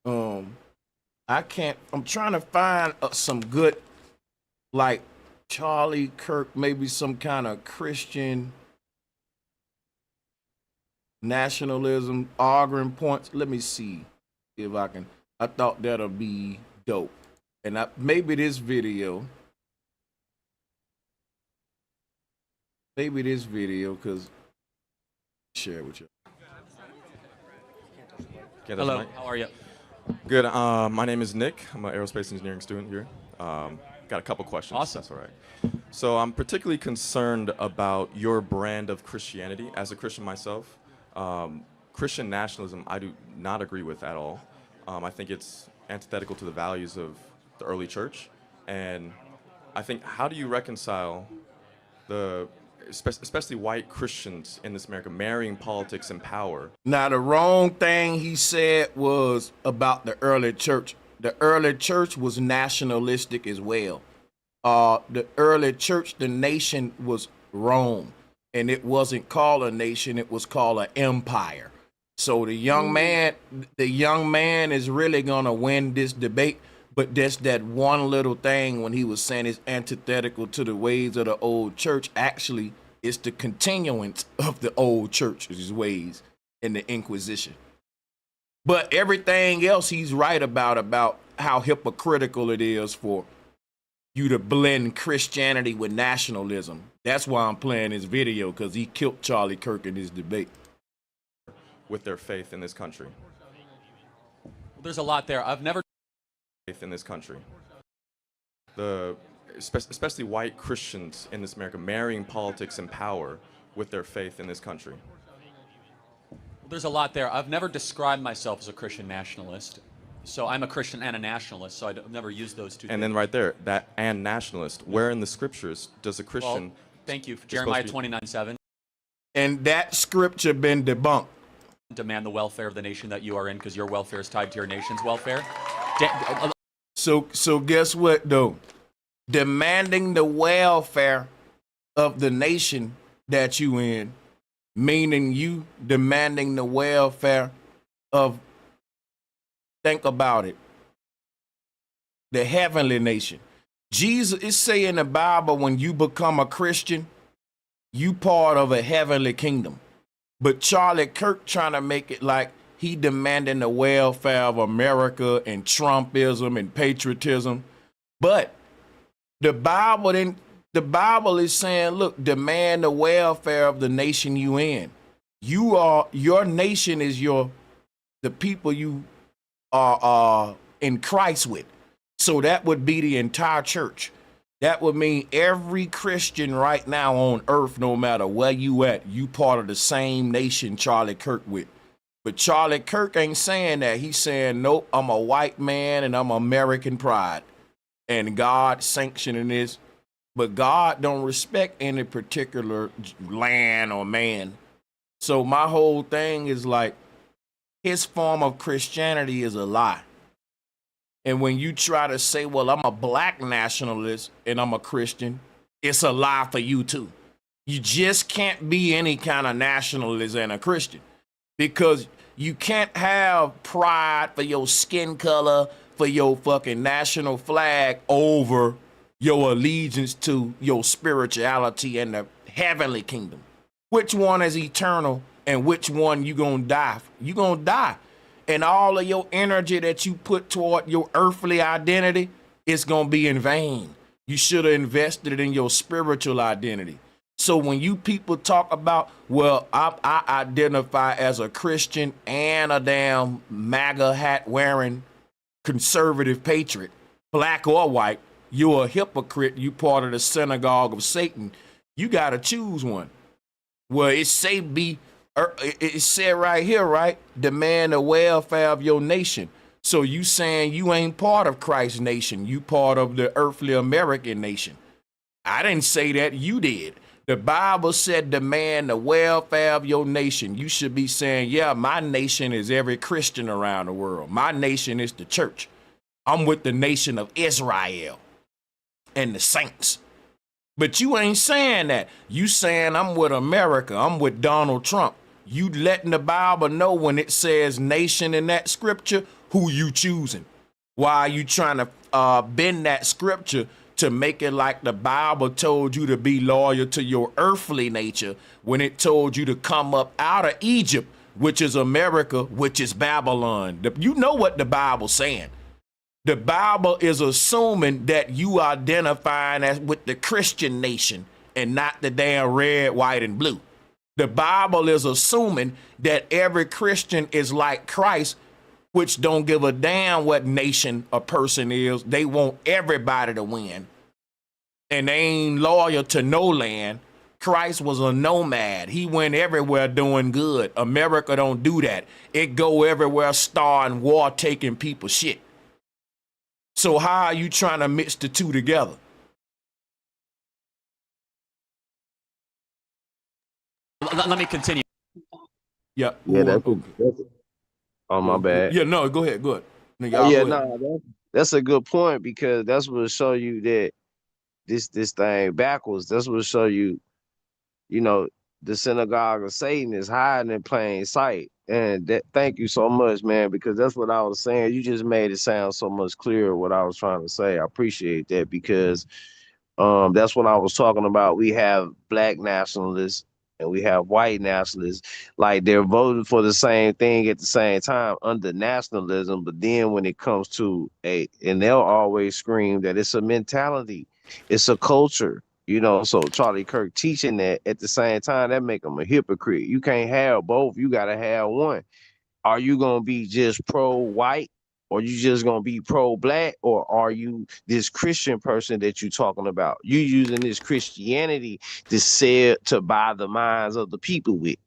I'm trying to find some good, like Charlie Kirk, maybe some kind of Christian nationalism arguing points. Let me see if I can. I thought that'll be dope. And maybe this video, because share it with you. Hello, how are you? Good. My name is Nick. I'm an aerospace engineering student here. Got a couple questions. Awesome. That's all right. So I'm particularly concerned about your brand of Christianity. As a Christian myself, Christian nationalism I do not agree with at all. I think it's antithetical to the values of the early church. And I think, how do you reconcile especially white Christians in this America marrying politics and power? Now, the wrong thing he said was about the early church. The early church was nationalistic as well. The early church, the nation was Rome, and it wasn't called a nation, it was called an empire. So the young man is really gonna win this debate, but that's that one little thing when he was saying it's antithetical to the ways of the old church. Actually, it's the continuance of the old church's ways in the Inquisition. But everything else he's right about how hypocritical it is for you to blend Christianity with nationalism. That's why I'm playing this video, because he killed Charlie Kirk in his debate. With their faith in this country. There's a lot there. I've never Faith in this country. Especially white Christians in this America marrying politics and power with their faith in this country. There's a lot there. I've never described myself as a Christian nationalist. So I'm a Christian and a nationalist, so I've never used those two And things. then right there, that and nationalist, where in the scriptures does a Christian... Well, thank you. Jeremiah 29:7. And that scripture been debunked. Demand the welfare of the nation that you are in, because your welfare is tied to your nation's welfare. So guess what, though? Demanding the welfare of the nation that you in, meaning you demanding the welfare of, think about it, the heavenly nation. Jesus is saying in the Bible, when you become a Christian, you part of a heavenly kingdom. But Charlie Kirk trying to make it like he demanding the welfare of America and Trumpism and patriotism. But the Bible is saying, look, demand the welfare of the nation you in. Your nation is the people you are in Christ with. So that would be the entire church. That would mean every Christian right now on earth, no matter where you at, you part of the same nation Charlie Kirk with. But Charlie Kirk ain't saying that. He's saying, nope, I'm a white man and I'm American pride. And God sanctioning this. But God don't respect any particular land or man. So my whole thing is like, his form of Christianity is a lie. And when you try to say, well, I'm a black nationalist and I'm a Christian, it's a lie for you too. You just can't be any kind of nationalist and a Christian, because you can't have pride for your skin color, for your fucking national flag over your allegiance to your spirituality and the heavenly kingdom. Which one is eternal and which one you gonna die? You gonna die. And all of your energy that you put toward your earthly identity is going to be in vain. You should have invested it in your spiritual identity. So when you people talk about, well, I identify as a Christian and a damn MAGA hat wearing conservative patriot, black or white, you're a hypocrite. You part of the synagogue of Satan. You got to choose one. Well, it said right here, right? Demand the welfare of your nation. So you saying you ain't part of Christ's nation. You part of the earthly American nation. I didn't say that. You did. The Bible said demand the welfare of your nation. You should be saying, yeah, my nation is every Christian around the world. My nation is the church. I'm with the nation of Israel and the saints. But you ain't saying that. You saying I'm with America. I'm with Donald Trump. You letting the Bible know when it says nation in that scripture, who you choosing. Why are you trying to bend that scripture to make it like the Bible told you to be loyal to your earthly nature when it told you to come up out of Egypt, which is America, which is Babylon? You know what the Bible's saying. The Bible is assuming that you identifying as with the Christian nation and not the damn red, white, and blue. The Bible is assuming that every Christian is like Christ, which don't give a damn what nation a person is. They want everybody to win. And they ain't loyal to no land. Christ was a nomad. He went everywhere doing good. America don't do that. It go everywhere starting war, taking people shit. So how are you trying to mix the two together? Let me continue. Yeah. Yeah, that's oh, my bad. Yeah, no, go ahead. No, Yeah, no, that's a good point, because that's what show you that this thing backwards. That's what show you, the synagogue of Satan is hiding in plain sight. And that, thank you so much, man, because that's what I was saying. You just made it sound so much clearer what I was trying to say. I appreciate that, because that's what I was talking about. We have black nationalists and we have white nationalists. Like, they're voting for the same thing at the same time under nationalism, but then when it comes to and they'll always scream that it's a mentality, it's a culture. So Charlie Kirk teaching that at the same time, that make them a hypocrite. You can't have both. You got to have one. Are you going to be just pro-white, or you just going to be pro-black, or are you this Christian person that you talking about? You using this Christianity to buy the minds of the people with.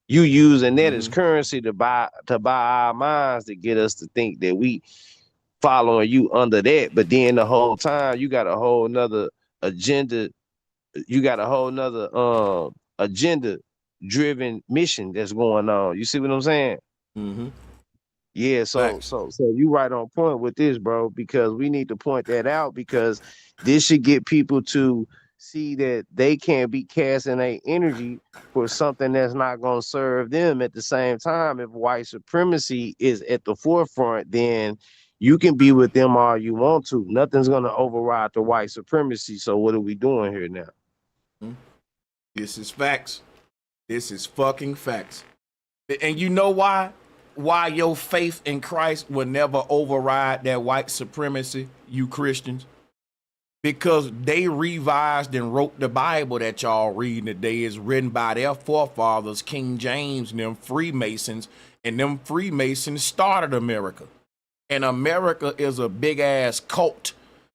You using that as currency to buy our minds, to get us to think that we following you under that. But then the whole time you got a whole nother agenda. You got a whole nother agenda driven mission that's going on. You see what I'm saying? Mm-hmm. Yeah, so you right on point with this, bro, because we need to point that out, because this should get people to see that they can't be casting their energy for something that's not going to serve them. At the same time, if white supremacy is at the forefront, then you can be with them all you want to. Nothing's going to override the white supremacy. So what are we doing here now? This is facts. This is fucking facts. And you know why? Why your faith in Christ will never override that white supremacy, you Christians? Because they revised and wrote the Bible that y'all reading today is written by their forefathers, King James and them Freemasons, and them Freemasons started America. And America is a big ass cult,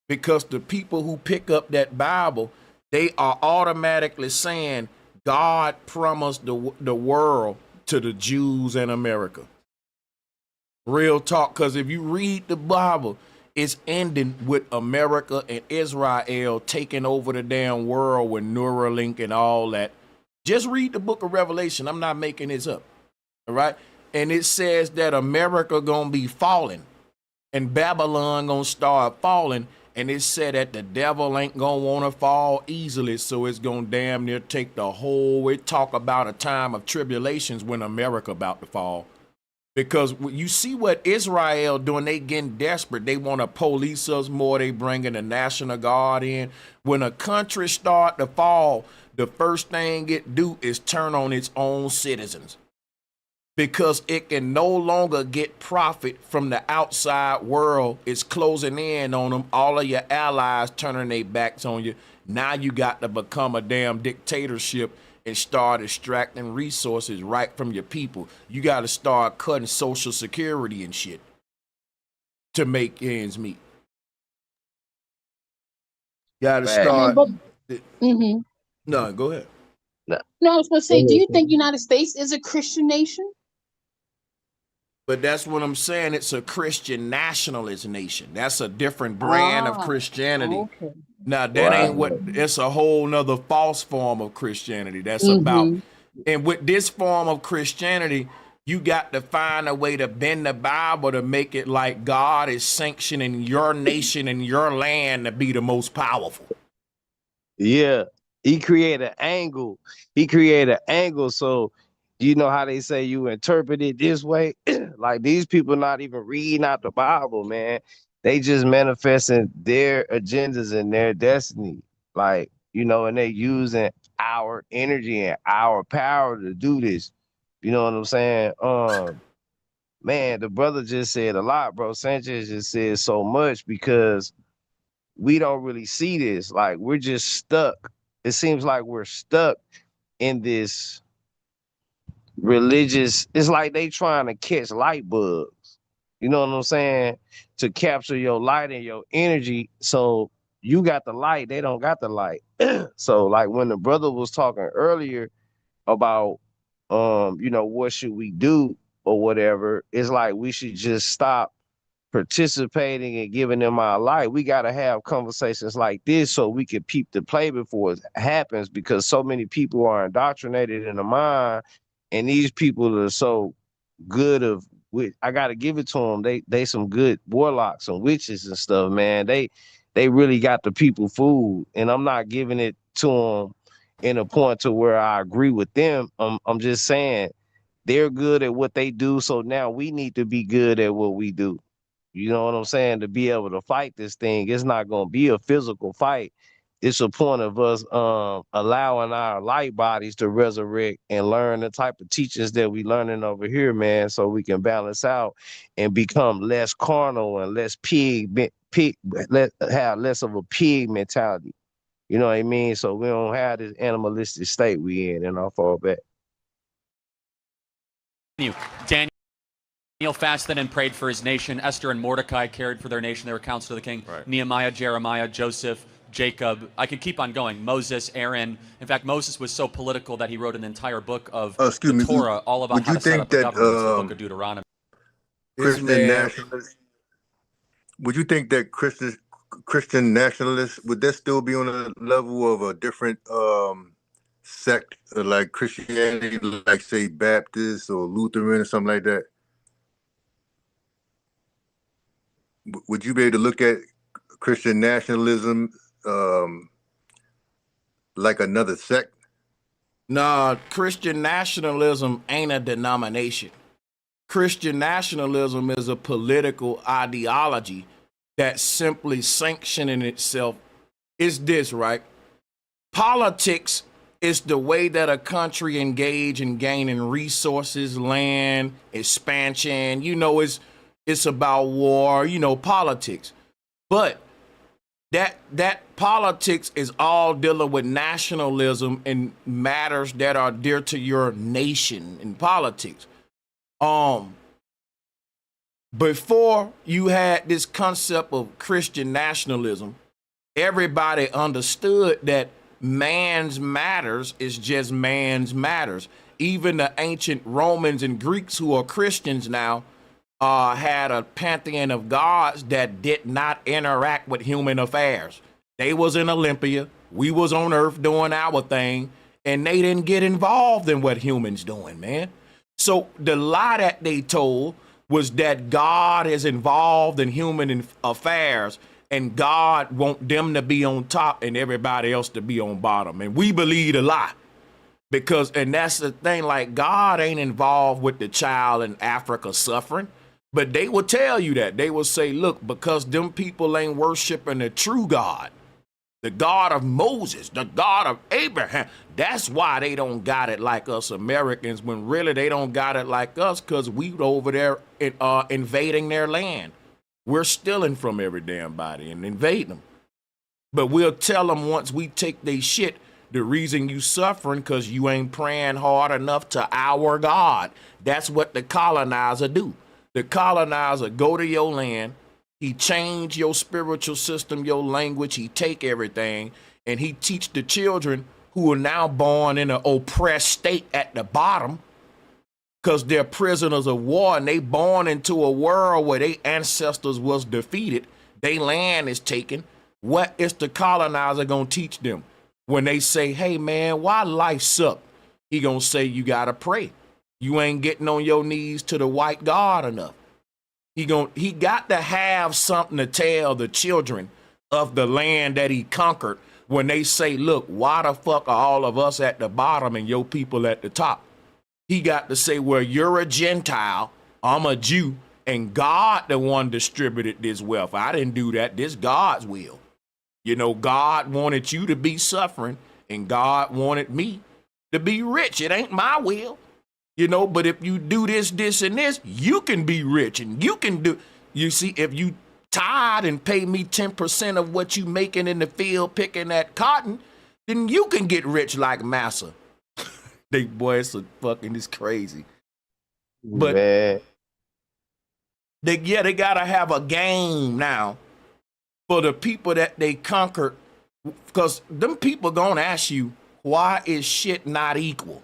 because the people who pick up that Bible, they are automatically saying God promised the world to the Jews in America. Real talk, because if you read the Bible, it's ending with America and Israel taking over the damn world with Neuralink and all that. Just read the book of Revelation. I'm not making this up. All right. And it says that America gonna be falling and Babylon gonna start falling. And it said that the devil ain't gonna wanna fall easily. So it's gonna damn near take the whole, it talk about a time of tribulations when America about to fall. Because you see what Israel doing, they getting desperate. They want to police us more. They bringing the National Guard in. When a country start to fall, the first thing it do is turn on its own citizens. Because it can no longer get profit from the outside world. It's closing in on them. All of your allies turning their backs on you. Now you got to become a damn dictatorship and start extracting resources right from your people. You got to start cutting Social Security and shit to make ends meet. You got to start. Mm-hmm. No, go ahead. No, I was going to say, do you think United States is a Christian nation? But that's what I'm saying. It's a Christian nationalist nation. That's a different brand of Christianity. Okay. Now, that ain't what, it's a whole nother false form of Christianity. That's about, and with this form of Christianity, you got to find a way to bend the Bible to make it like God is sanctioning your nation and your land to be the most powerful. Yeah. He created an angle. He created an angle. So you know how they say you interpret it this way? Like these people not even reading out the Bible, man. They just manifesting their agendas and their destiny. Like, you know, and they using our energy and our power to do this. You know what I'm saying? Man, the brother just said a lot, bro. Sanchez just said so much because we don't really see this. Like we're just stuck. It seems like we're stuck in this religious, it's like they trying to catch light bugs. You know what I'm saying? To capture your light and your energy. So you got the light, they don't got the light. So like when the brother was talking earlier about you know, what should we do or whatever, it's like we should just stop participating and giving them our light. We got to have conversations like this so we can peep the play before it happens, because so many people are indoctrinated in the mind, and these people are so good of, I got to give it to them. They some good warlocks and witches and stuff, man. They really got the people fooled, and I'm not giving it to them in a point to where I agree with them. I'm just saying they're good at what they do, so now we need to be good at what we do. You know what I'm saying? To be able to fight this thing, it's not going to be a physical fight. It's a point of us allowing our light bodies to resurrect and learn the type of teachings that we learning over here, man, so we can balance out and become less carnal and less have less of a pig mentality. You know what I mean? So we don't have this animalistic state we in, and I'll fall back. Daniel fasted and prayed for his nation. Esther and Mordecai cared for their nation. They were counsel to the king. Right. Nehemiah, Jeremiah, Joseph, Jacob. I could keep on going. Moses, Aaron. In fact, Moses was so political that he wrote an entire book of the Torah, all about how to set up a government. It's the book of Deuteronomy. Christian nationalists, would you think that Christian nationalists, would that still be on a level of a different sect, like Christianity, like say Baptist or Lutheran or something like that? Would you be able to look at Christian nationalism like another sect? Nah, Christian nationalism ain't a denomination. Christian nationalism is a political ideology that simply sanctioning itself. Is this, right? Politics is the way that a country engage in gaining resources, land, expansion. You know, it's about war, you know, politics. But that politics is all dealing with nationalism and matters that are dear to your nation in politics. Before you had this concept of Christian nationalism, everybody understood that man's matters is just man's matters. Even the ancient Romans and Greeks, who are Christians now, had a pantheon of gods that did not interact with human affairs. They was in Olympia, we was on Earth doing our thing, and they didn't get involved in what humans doing, man. So the lie that they told was that God is involved in human affairs, and God want them to be on top and everybody else to be on bottom. And we believe the lie. Because, and that's the thing, like, God ain't involved with the child in Africa suffering. But they will tell you that. They will say, look, because them people ain't worshiping the true God, the God of Moses, the God of Abraham. That's why they don't got it like us Americans, when really they don't got it like us, because we over there invading their land. We're stealing from every damn body and invading them. But we'll tell them once we take their shit, the reason you suffering because you ain't praying hard enough to our God. That's what the colonizer do. The colonizer go to your land, he change your spiritual system, your language, he take everything, and he teach the children who are now born in an oppressed state at the bottom because they're prisoners of war and they born into a world where their ancestors was defeated. Their land is taken. What is the colonizer gonna teach them? When they say, hey man, why life suck? He gonna say, you gotta pray. You ain't getting on your knees to the white God enough. He got to have something to tell the children of the land that he conquered when they say, look, why the fuck are all of us at the bottom and your people at the top? He got to say, well, you're a Gentile, I'm a Jew, and God the one distributed this wealth. I didn't do that. This God's will. You know, God wanted you to be suffering and God wanted me to be rich. It ain't my will. You know, but if you do this, this, and this, you can be rich and you can do, you see, if you tithe and pay me 10% of what you making in the field picking that cotton, then you can get rich like Massa. It's crazy. But Man. they gotta have a game now for the people that they conquered, because them people gonna ask you, why is shit not equal?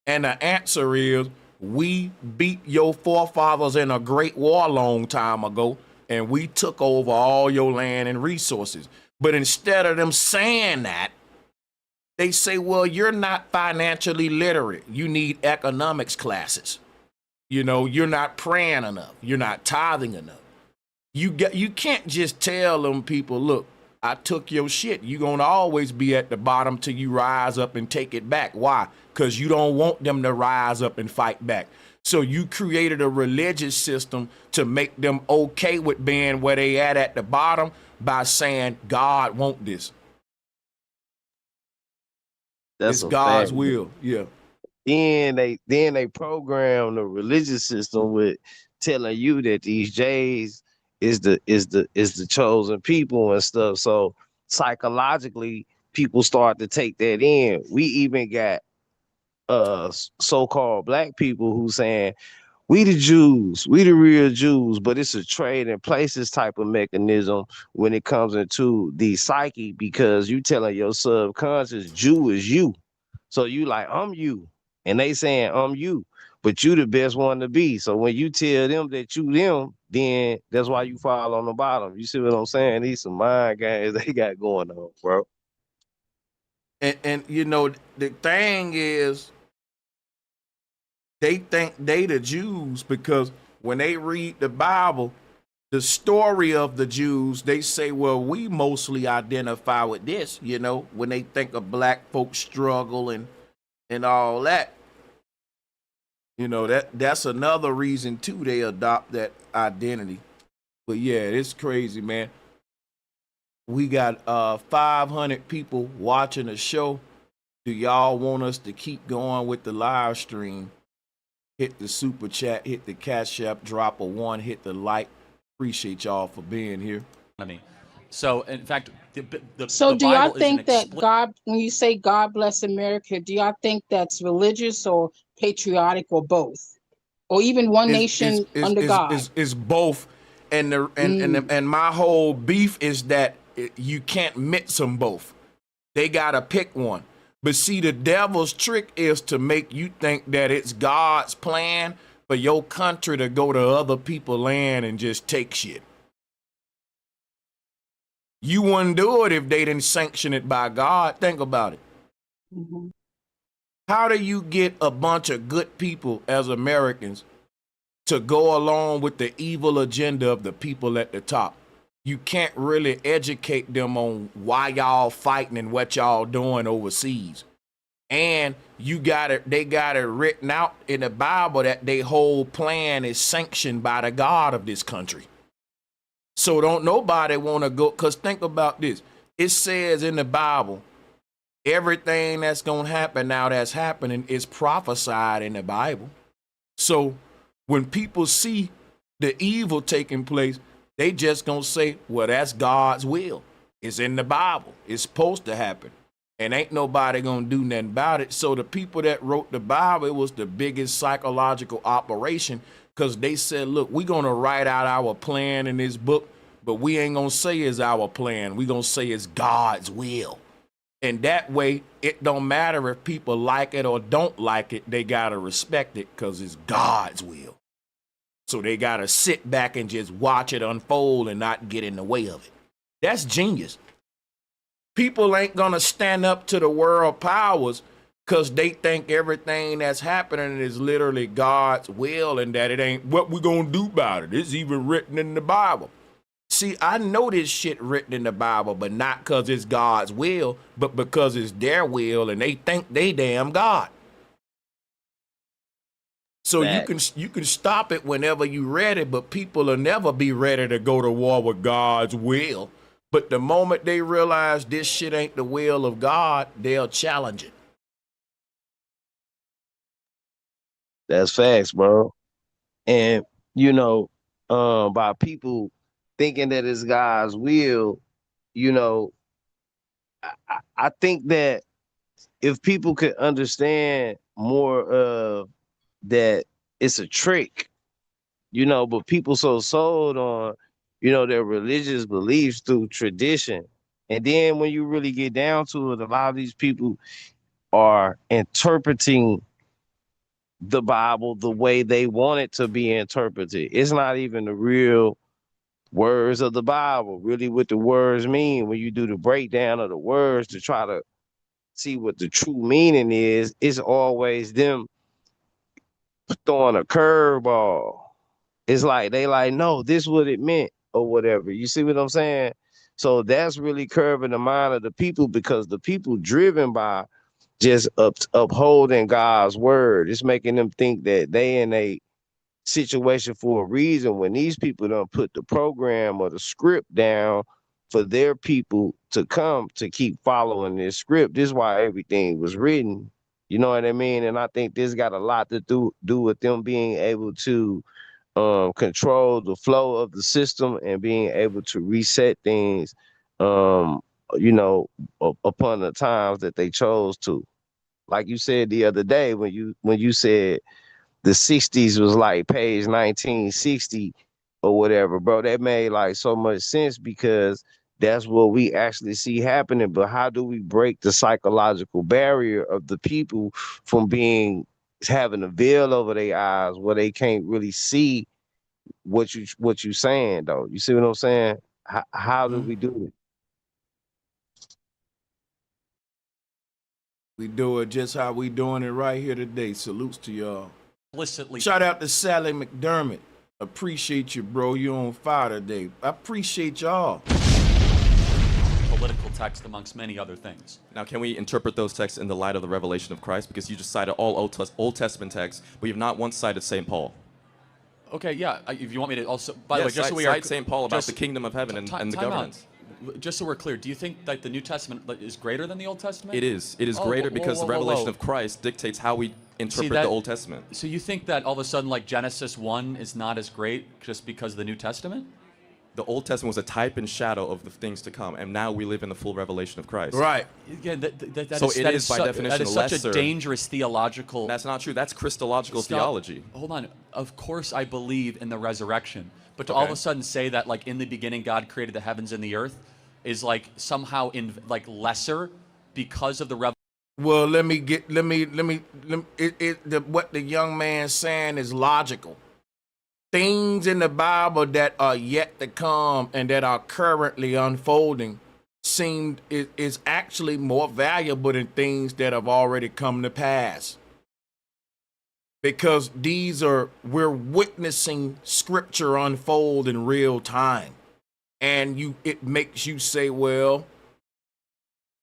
And the answer is, we beat your forefathers in a great war a long time ago, and we took over all your land and resources. But instead of them saying that, they say, well, you're not financially literate. You need economics classes. You know, you're not praying enough. You're not tithing enough. You can't just tell them people, look, I took your shit. You're going to always be at the bottom till you rise up and take it back. Why? Because you don't want them to rise up and fight back. So you created a religious system to make them okay with being where they at the bottom by saying, God want this. That's it's God's fact. will. Yeah. Then they program the religious system with telling you that these J's is the chosen people and stuff. So psychologically, people start to take that in. We even got so-called black people who saying we the Jews, we the real Jews, but it's a trade in places type of mechanism when it comes into the psyche, because you telling your subconscious Jew is you. So you like, I'm you. And they saying I'm you, but you the best one to be. So when you tell them that you them, then that's why you fall on the bottom. You see what I'm saying? These some mind games they got going on, bro. And you know, the thing is, they think they the Jews because when they read the Bible, the story of the Jews, they say, well, we mostly identify with this, you know, when they think of black folks struggle and all that. You know, that's another reason too they adopt that identity. But yeah, it's crazy, man. We got 500 people watching the show. Do y'all want us to keep going with the live stream? Hit the super chat, hit the Cash App, drop a 1, hit the like. Appreciate y'all for being here. So, in fact, do Bible y'all is think that God, when you say God bless America, do y'all think that's religious or patriotic or both, or even one nation under God? Is both, and my whole beef is that you can't mix them both. They gotta pick one. But see, the devil's trick is to make you think that it's God's plan for your country to go to other people's land and just take shit. You wouldn't do it if they didn't sanction it by God. Think about it. Mm-hmm. How do you get a bunch of good people as Americans to go along with the evil agenda of the people at the top? You can't really educate them on why y'all fighting and what y'all doing overseas. And they got it written out in the Bible that their whole plan is sanctioned by the God of this country. So don't nobody want to go, because think about this. It says in the Bible, everything that's going to happen now that's happening is prophesied in the Bible. So when people see the evil taking place, they just going to say, well, that's God's will. It's in the Bible. It's supposed to happen. And ain't nobody gonna do nothing about it. So the people that wrote the Bible, it was the biggest psychological operation, because they said, look, we're gonna write out our plan in this book, but we ain't gonna say it's our plan. We're gonna say it's God's will. And that way, it don't matter if people like it or don't like it, they gotta respect it because it's God's will. So they gotta sit back and just watch it unfold and not get in the way of it. That's genius. People ain't gonna stand up to the world powers because they think everything that's happening is literally God's will and that it ain't what we gonna do about it. It's even written in the Bible. See, I know this shit written in the Bible, but not because it's God's will, but because it's their will and they think they damn God. So you can stop it whenever you ready, but people will never be ready to go to war with God's will. But the moment they realize this shit ain't the will of God, they'll challenge it. That's facts, bro. And by people thinking that it's God's will, I think that if people could understand more of that, it's a trick, but people so sold on, their religious beliefs through tradition. And then when you really get down to it, a lot of these people are interpreting the Bible the way they want it to be interpreted. It's not even the real words of the Bible, really what the words mean. When you do the breakdown of the words to try to see what the true meaning is, it's always them throwing a curveball. It's like they like, no, this what it meant or whatever. You see what I'm saying? So that's really curving the mind of the people, because the people driven by just upholding God's word. It's making them think that they in a situation for a reason, when these people don't put the program or the script down for their people to come to keep following this script. This is why everything was written. You know what I mean? And I think this got a lot to do with them being able to control the flow of the system and being able to reset things, upon the times that they chose to. Like you said the other day when you said the 60s was like page 1960 or whatever, bro, that made like so much sense, because that's what we actually see happening. But how do we break the psychological barrier of the people from having a veil over their eyes where they can't really see what you saying, though? You see what I'm saying? How do we do it? We do it just how we doing it right here today. Salutes to y'all. Explicitly. Shout out to Sally McDermott. Appreciate you, bro. You on fire today. I appreciate y'all. Political text amongst many other things. Now, can we interpret those texts in the light of the revelation of Christ? Because you just cited all Old Testament texts, but you've not once cited St. Paul. Okay, yeah. If you want me to also, by the way, just so we are cite St. Paul about the kingdom of heaven and the governance. Just so we're clear, do you think that the New Testament is greater than the Old Testament? It is. It is greater because the revelation of Christ dictates how we interpret the Old Testament. So you think that all of a sudden, like Genesis 1 is not as great just because of the New Testament? The Old Testament was a type and shadow of the things to come, and now we live in the full revelation of Christ. Right. Again, So it is by definition that is such lesser. a dangerous theological. That's not true. That's Christological theology. Hold on. Of course, I believe in the resurrection, but to all of a sudden say that, like, in the beginning God created the heavens and the earth, is like somehow lesser because of the revelation. Well, what the young man's saying is logical. Things in the Bible that are yet to come and that are currently unfolding is actually more valuable than things that have already come to pass. Because we're witnessing scripture unfold in real time. And it makes you say, well,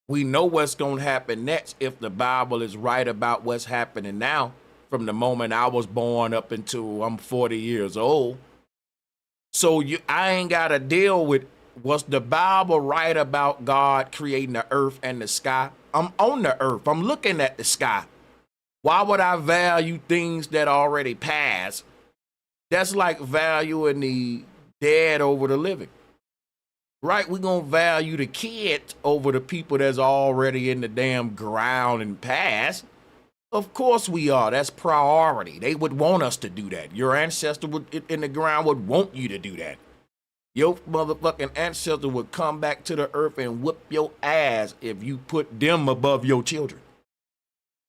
we know what's going to happen next if the Bible is right about what's happening now, from the moment I was born up until I'm 40 years old. So I ain't got to deal with, was the Bible right about God creating the earth and the sky? I'm on the earth. I'm looking at the sky. Why would I value things that already passed? That's like valuing the dead over the living. right? We're going to value the kids over the people that's already in the damn ground and past. Of course we are. That's priority. They would want us to do that. Your ancestor would in the ground would want you to do that. Your motherfucking ancestor would come back to the earth and whip your ass if you put them above your children.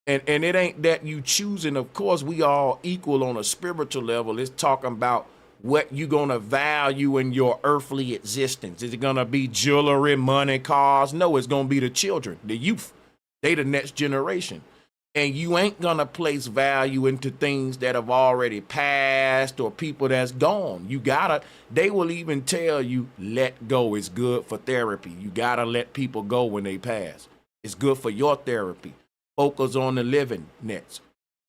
And it ain't that you choosing. Of course, we all equal on a spiritual level. It's talking about what you gonna value in your earthly existence. Is it gonna be jewelry, money, cars? No, it's gonna be the children, the youth. They the next generation. And you ain't gonna place value into things that have already passed or people that's gone. You gotta, they will even tell you, let go. It's good for therapy. You gotta let people go when they pass. It's good for your therapy. Focus on the living next.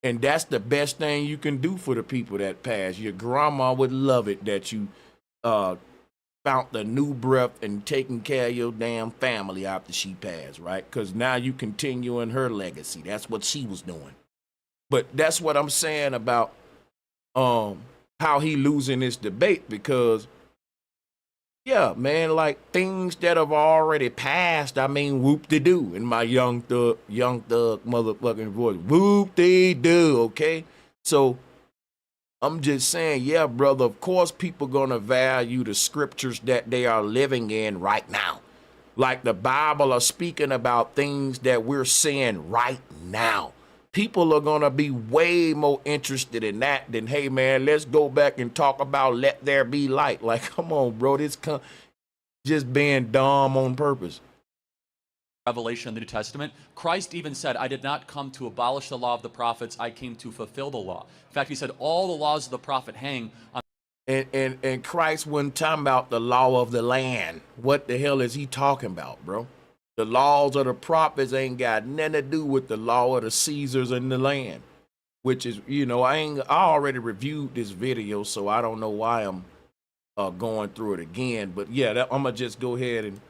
And that's the best thing you can do for the people that pass. Your grandma would love it that you found the new breath and taking care of your damn family after she passed, right? Because now you continuing her legacy. That's what she was doing. But that's what I'm saying about how he losing this debate, because yeah, man, like things that have already passed, I mean, whoop-de-doo in my young thug motherfucking voice. Whoop-de-doo, okay? So I'm just saying, yeah, brother, of course people gonna value the scriptures that they are living in right now. Like the Bible are speaking about things that we're seeing right now. People are gonna be way more interested in that than, hey man, let's go back and talk about let there be light. Like, come on, bro, this just being dumb on purpose. Revelation in the New Testament, Christ even said, I did not come to abolish the law of the prophets, I came to fulfill the law. In fact, he said all the laws of the prophet hang on. And Christ wasn't talking about the law of the land. What the hell is he talking about, bro? The laws of the prophets ain't got nothing to do with the law of the Caesars and the land, which is, you know, I already reviewed this video, so I don't know why I'm going through it again. But yeah, I'm gonna just go ahead and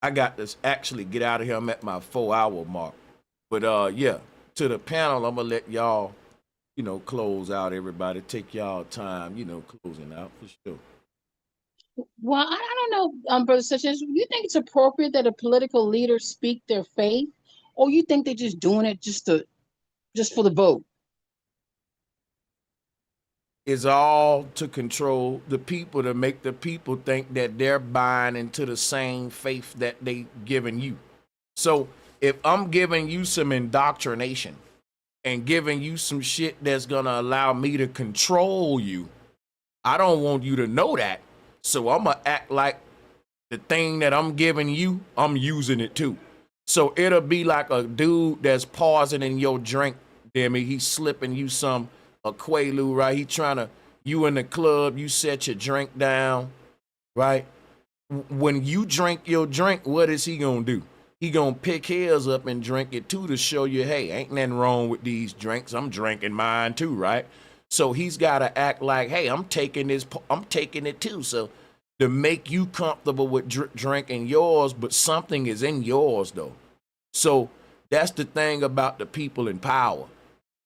I got to actually get out of here. I'm at my 4-hour mark. But yeah, to the panel, I'm gonna let y'all, you know, close out. Everybody, take y'all time, you know, closing out for sure. Well, I don't know, Brother Sanchez, you think it's appropriate that a political leader speak their faith, or you think they're just doing it just for the vote? It's all to control the people, to make the people think that they're buying into the same faith that they giving you. So if I'm giving you some indoctrination and giving you some shit that's gonna allow me to control you, I don't want you to know that. So I'm gonna act like the thing that I'm giving you, I'm using it too. So it'll be like a dude that's poisoning your drink, Demi. He's slipping you a Quaalude, right? He trying to, you in the club, you set your drink down, right? When you drink your drink, what is he gonna do? He gonna pick his up and drink it too to show you, hey, ain't nothing wrong with these drinks. I'm drinking mine too, right? So he's got to act like, hey, I'm taking it too. So to make you comfortable with drinking yours, but something is in yours though. So that's the thing about the people in power.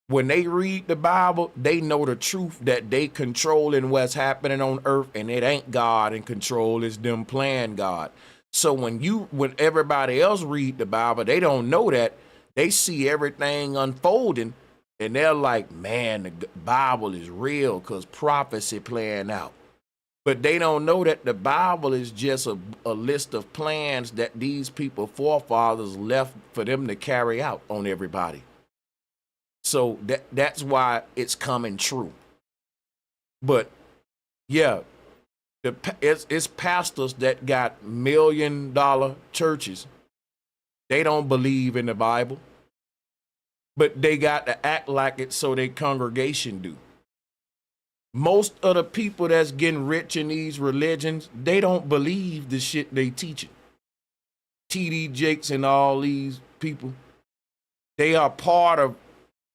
When they read the Bible, they know the truth that they controlling what's happening on earth, and it ain't God in control, it's them playing God. So when everybody else read the Bible, they don't know that. They see everything unfolding, and they're like, man, the Bible is real because prophecy playing out. But they don't know that the Bible is just a list of plans that these people, forefathers, left for them to carry out on everybody. So that's why it's coming true. But yeah, it's pastors that got $1 million churches. They don't believe in the Bible, but they got to act like it so their congregation do. Most of the people that's getting rich in these religions, they don't believe the shit they teaching. T.D. Jakes and all these people, they are part of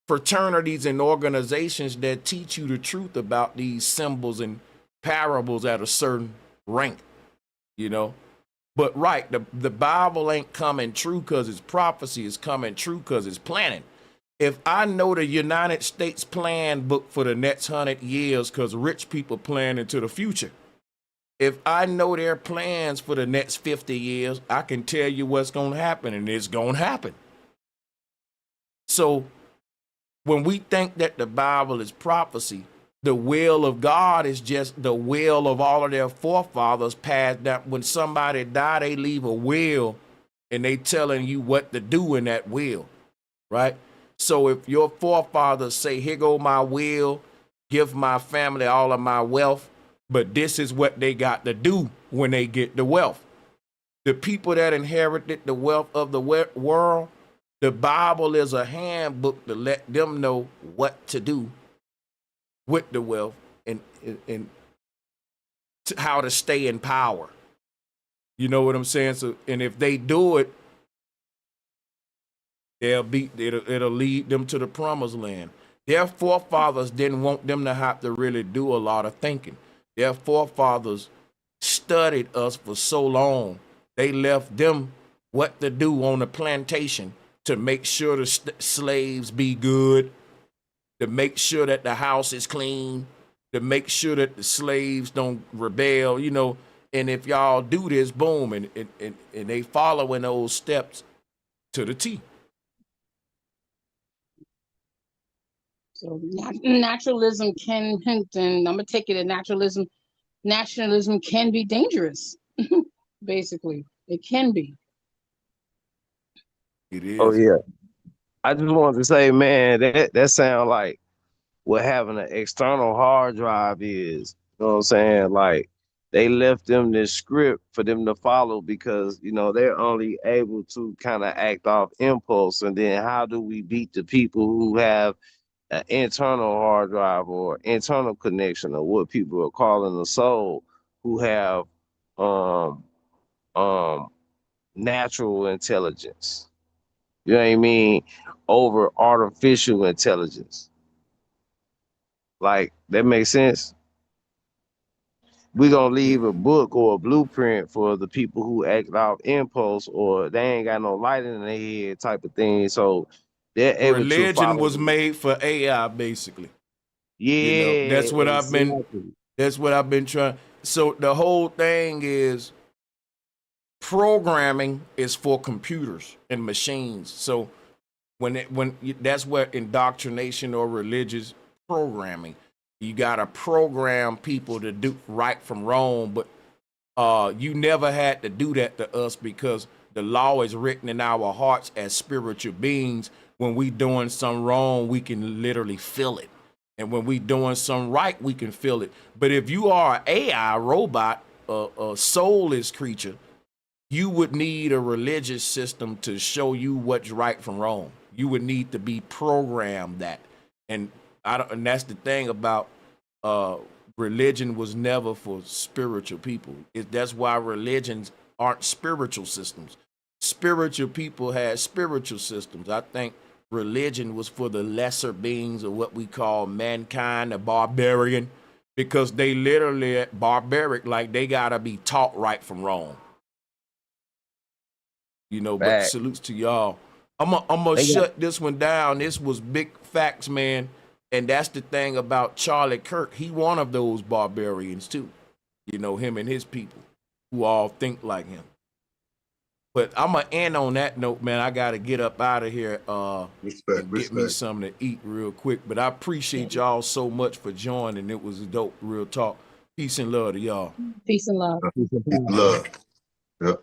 fraternities and organizations that teach you the truth about these symbols and parables at a certain rank, you know. But right, the Bible ain't coming true because it's prophecy. It's coming true because it's planning. If I know the United States plan book for the next 100 years because rich people plan into the future, If I know their plans for the next 50 years, I can tell you what's going to happen, and it's going to happen. So when we think that the Bible is prophecy, the will of God is just the will of all of their forefathers passed down. When somebody die, they leave a will, and they telling you what to do in that will, right? So if your forefathers say, here go my will, give my family all of my wealth, but this is what they got to do when they get the wealth. The people that inherited the wealth of the world, the Bible is a handbook to let them know what to do with the wealth and how to stay in power. You know what I'm saying? So, and if they do it, it'll lead them to the promised land. Their forefathers didn't want them to have to really do a lot of thinking. Their forefathers studied us for so long. They left them what to do on the plantation to make sure the slaves be good, to make sure that the house is clean, to make sure that the slaves don't rebel, you know. And if y'all do this, boom, and they following those steps to the T. So naturalism can, and I'm gonna take it that nationalism can be dangerous. Basically, it can be. It is. Oh yeah. I just wanted to say, man, that sound like what having an external hard drive is. You know what I'm saying? Like they left them this script for them to follow because, you know, they're only able to kind of act off impulse. And then how do we beat the people who have an internal hard drive or internal connection, or what people are calling the soul, who have um natural intelligence? You know what I mean? Over artificial intelligence. Like, that makes sense. We're gonna leave a book or a blueprint for the people who act off impulse, or they ain't got no light in their head type of thing. So they're able to Religion follow. was made for AI, basically. Yeah, You know, that's what I've been trying. So the whole thing is programming is for computers and machines. So that's where indoctrination or religious programming, you gotta program people to do right from wrong, but you never had to do that to us because the law is written in our hearts as spiritual beings. When we doing something wrong, we can literally feel it. And when we doing something right, we can feel it. But if you are an AI robot, a soulless creature, you would need a religious system to show you what's right from wrong. You would need to be programmed that. And that's the thing about religion was never for spiritual people. That's why religions aren't spiritual systems. Spiritual people had spiritual systems. I think religion was for the lesser beings of what we call mankind, the barbarian, because they literally barbaric, like they gotta be taught right from wrong. You know, but salutes to y'all. I'm gonna shut this one down. This was big facts, man. And that's the thing about Charlie Kirk. He one of those barbarians too. You know, him and his people who all think like him. But I'm gonna end on that note, man. I gotta get up out of here and get me something to eat real quick. But I appreciate y'all so much for joining. It was a dope, real talk. Peace and love to y'all. Peace and love. Love. Yep.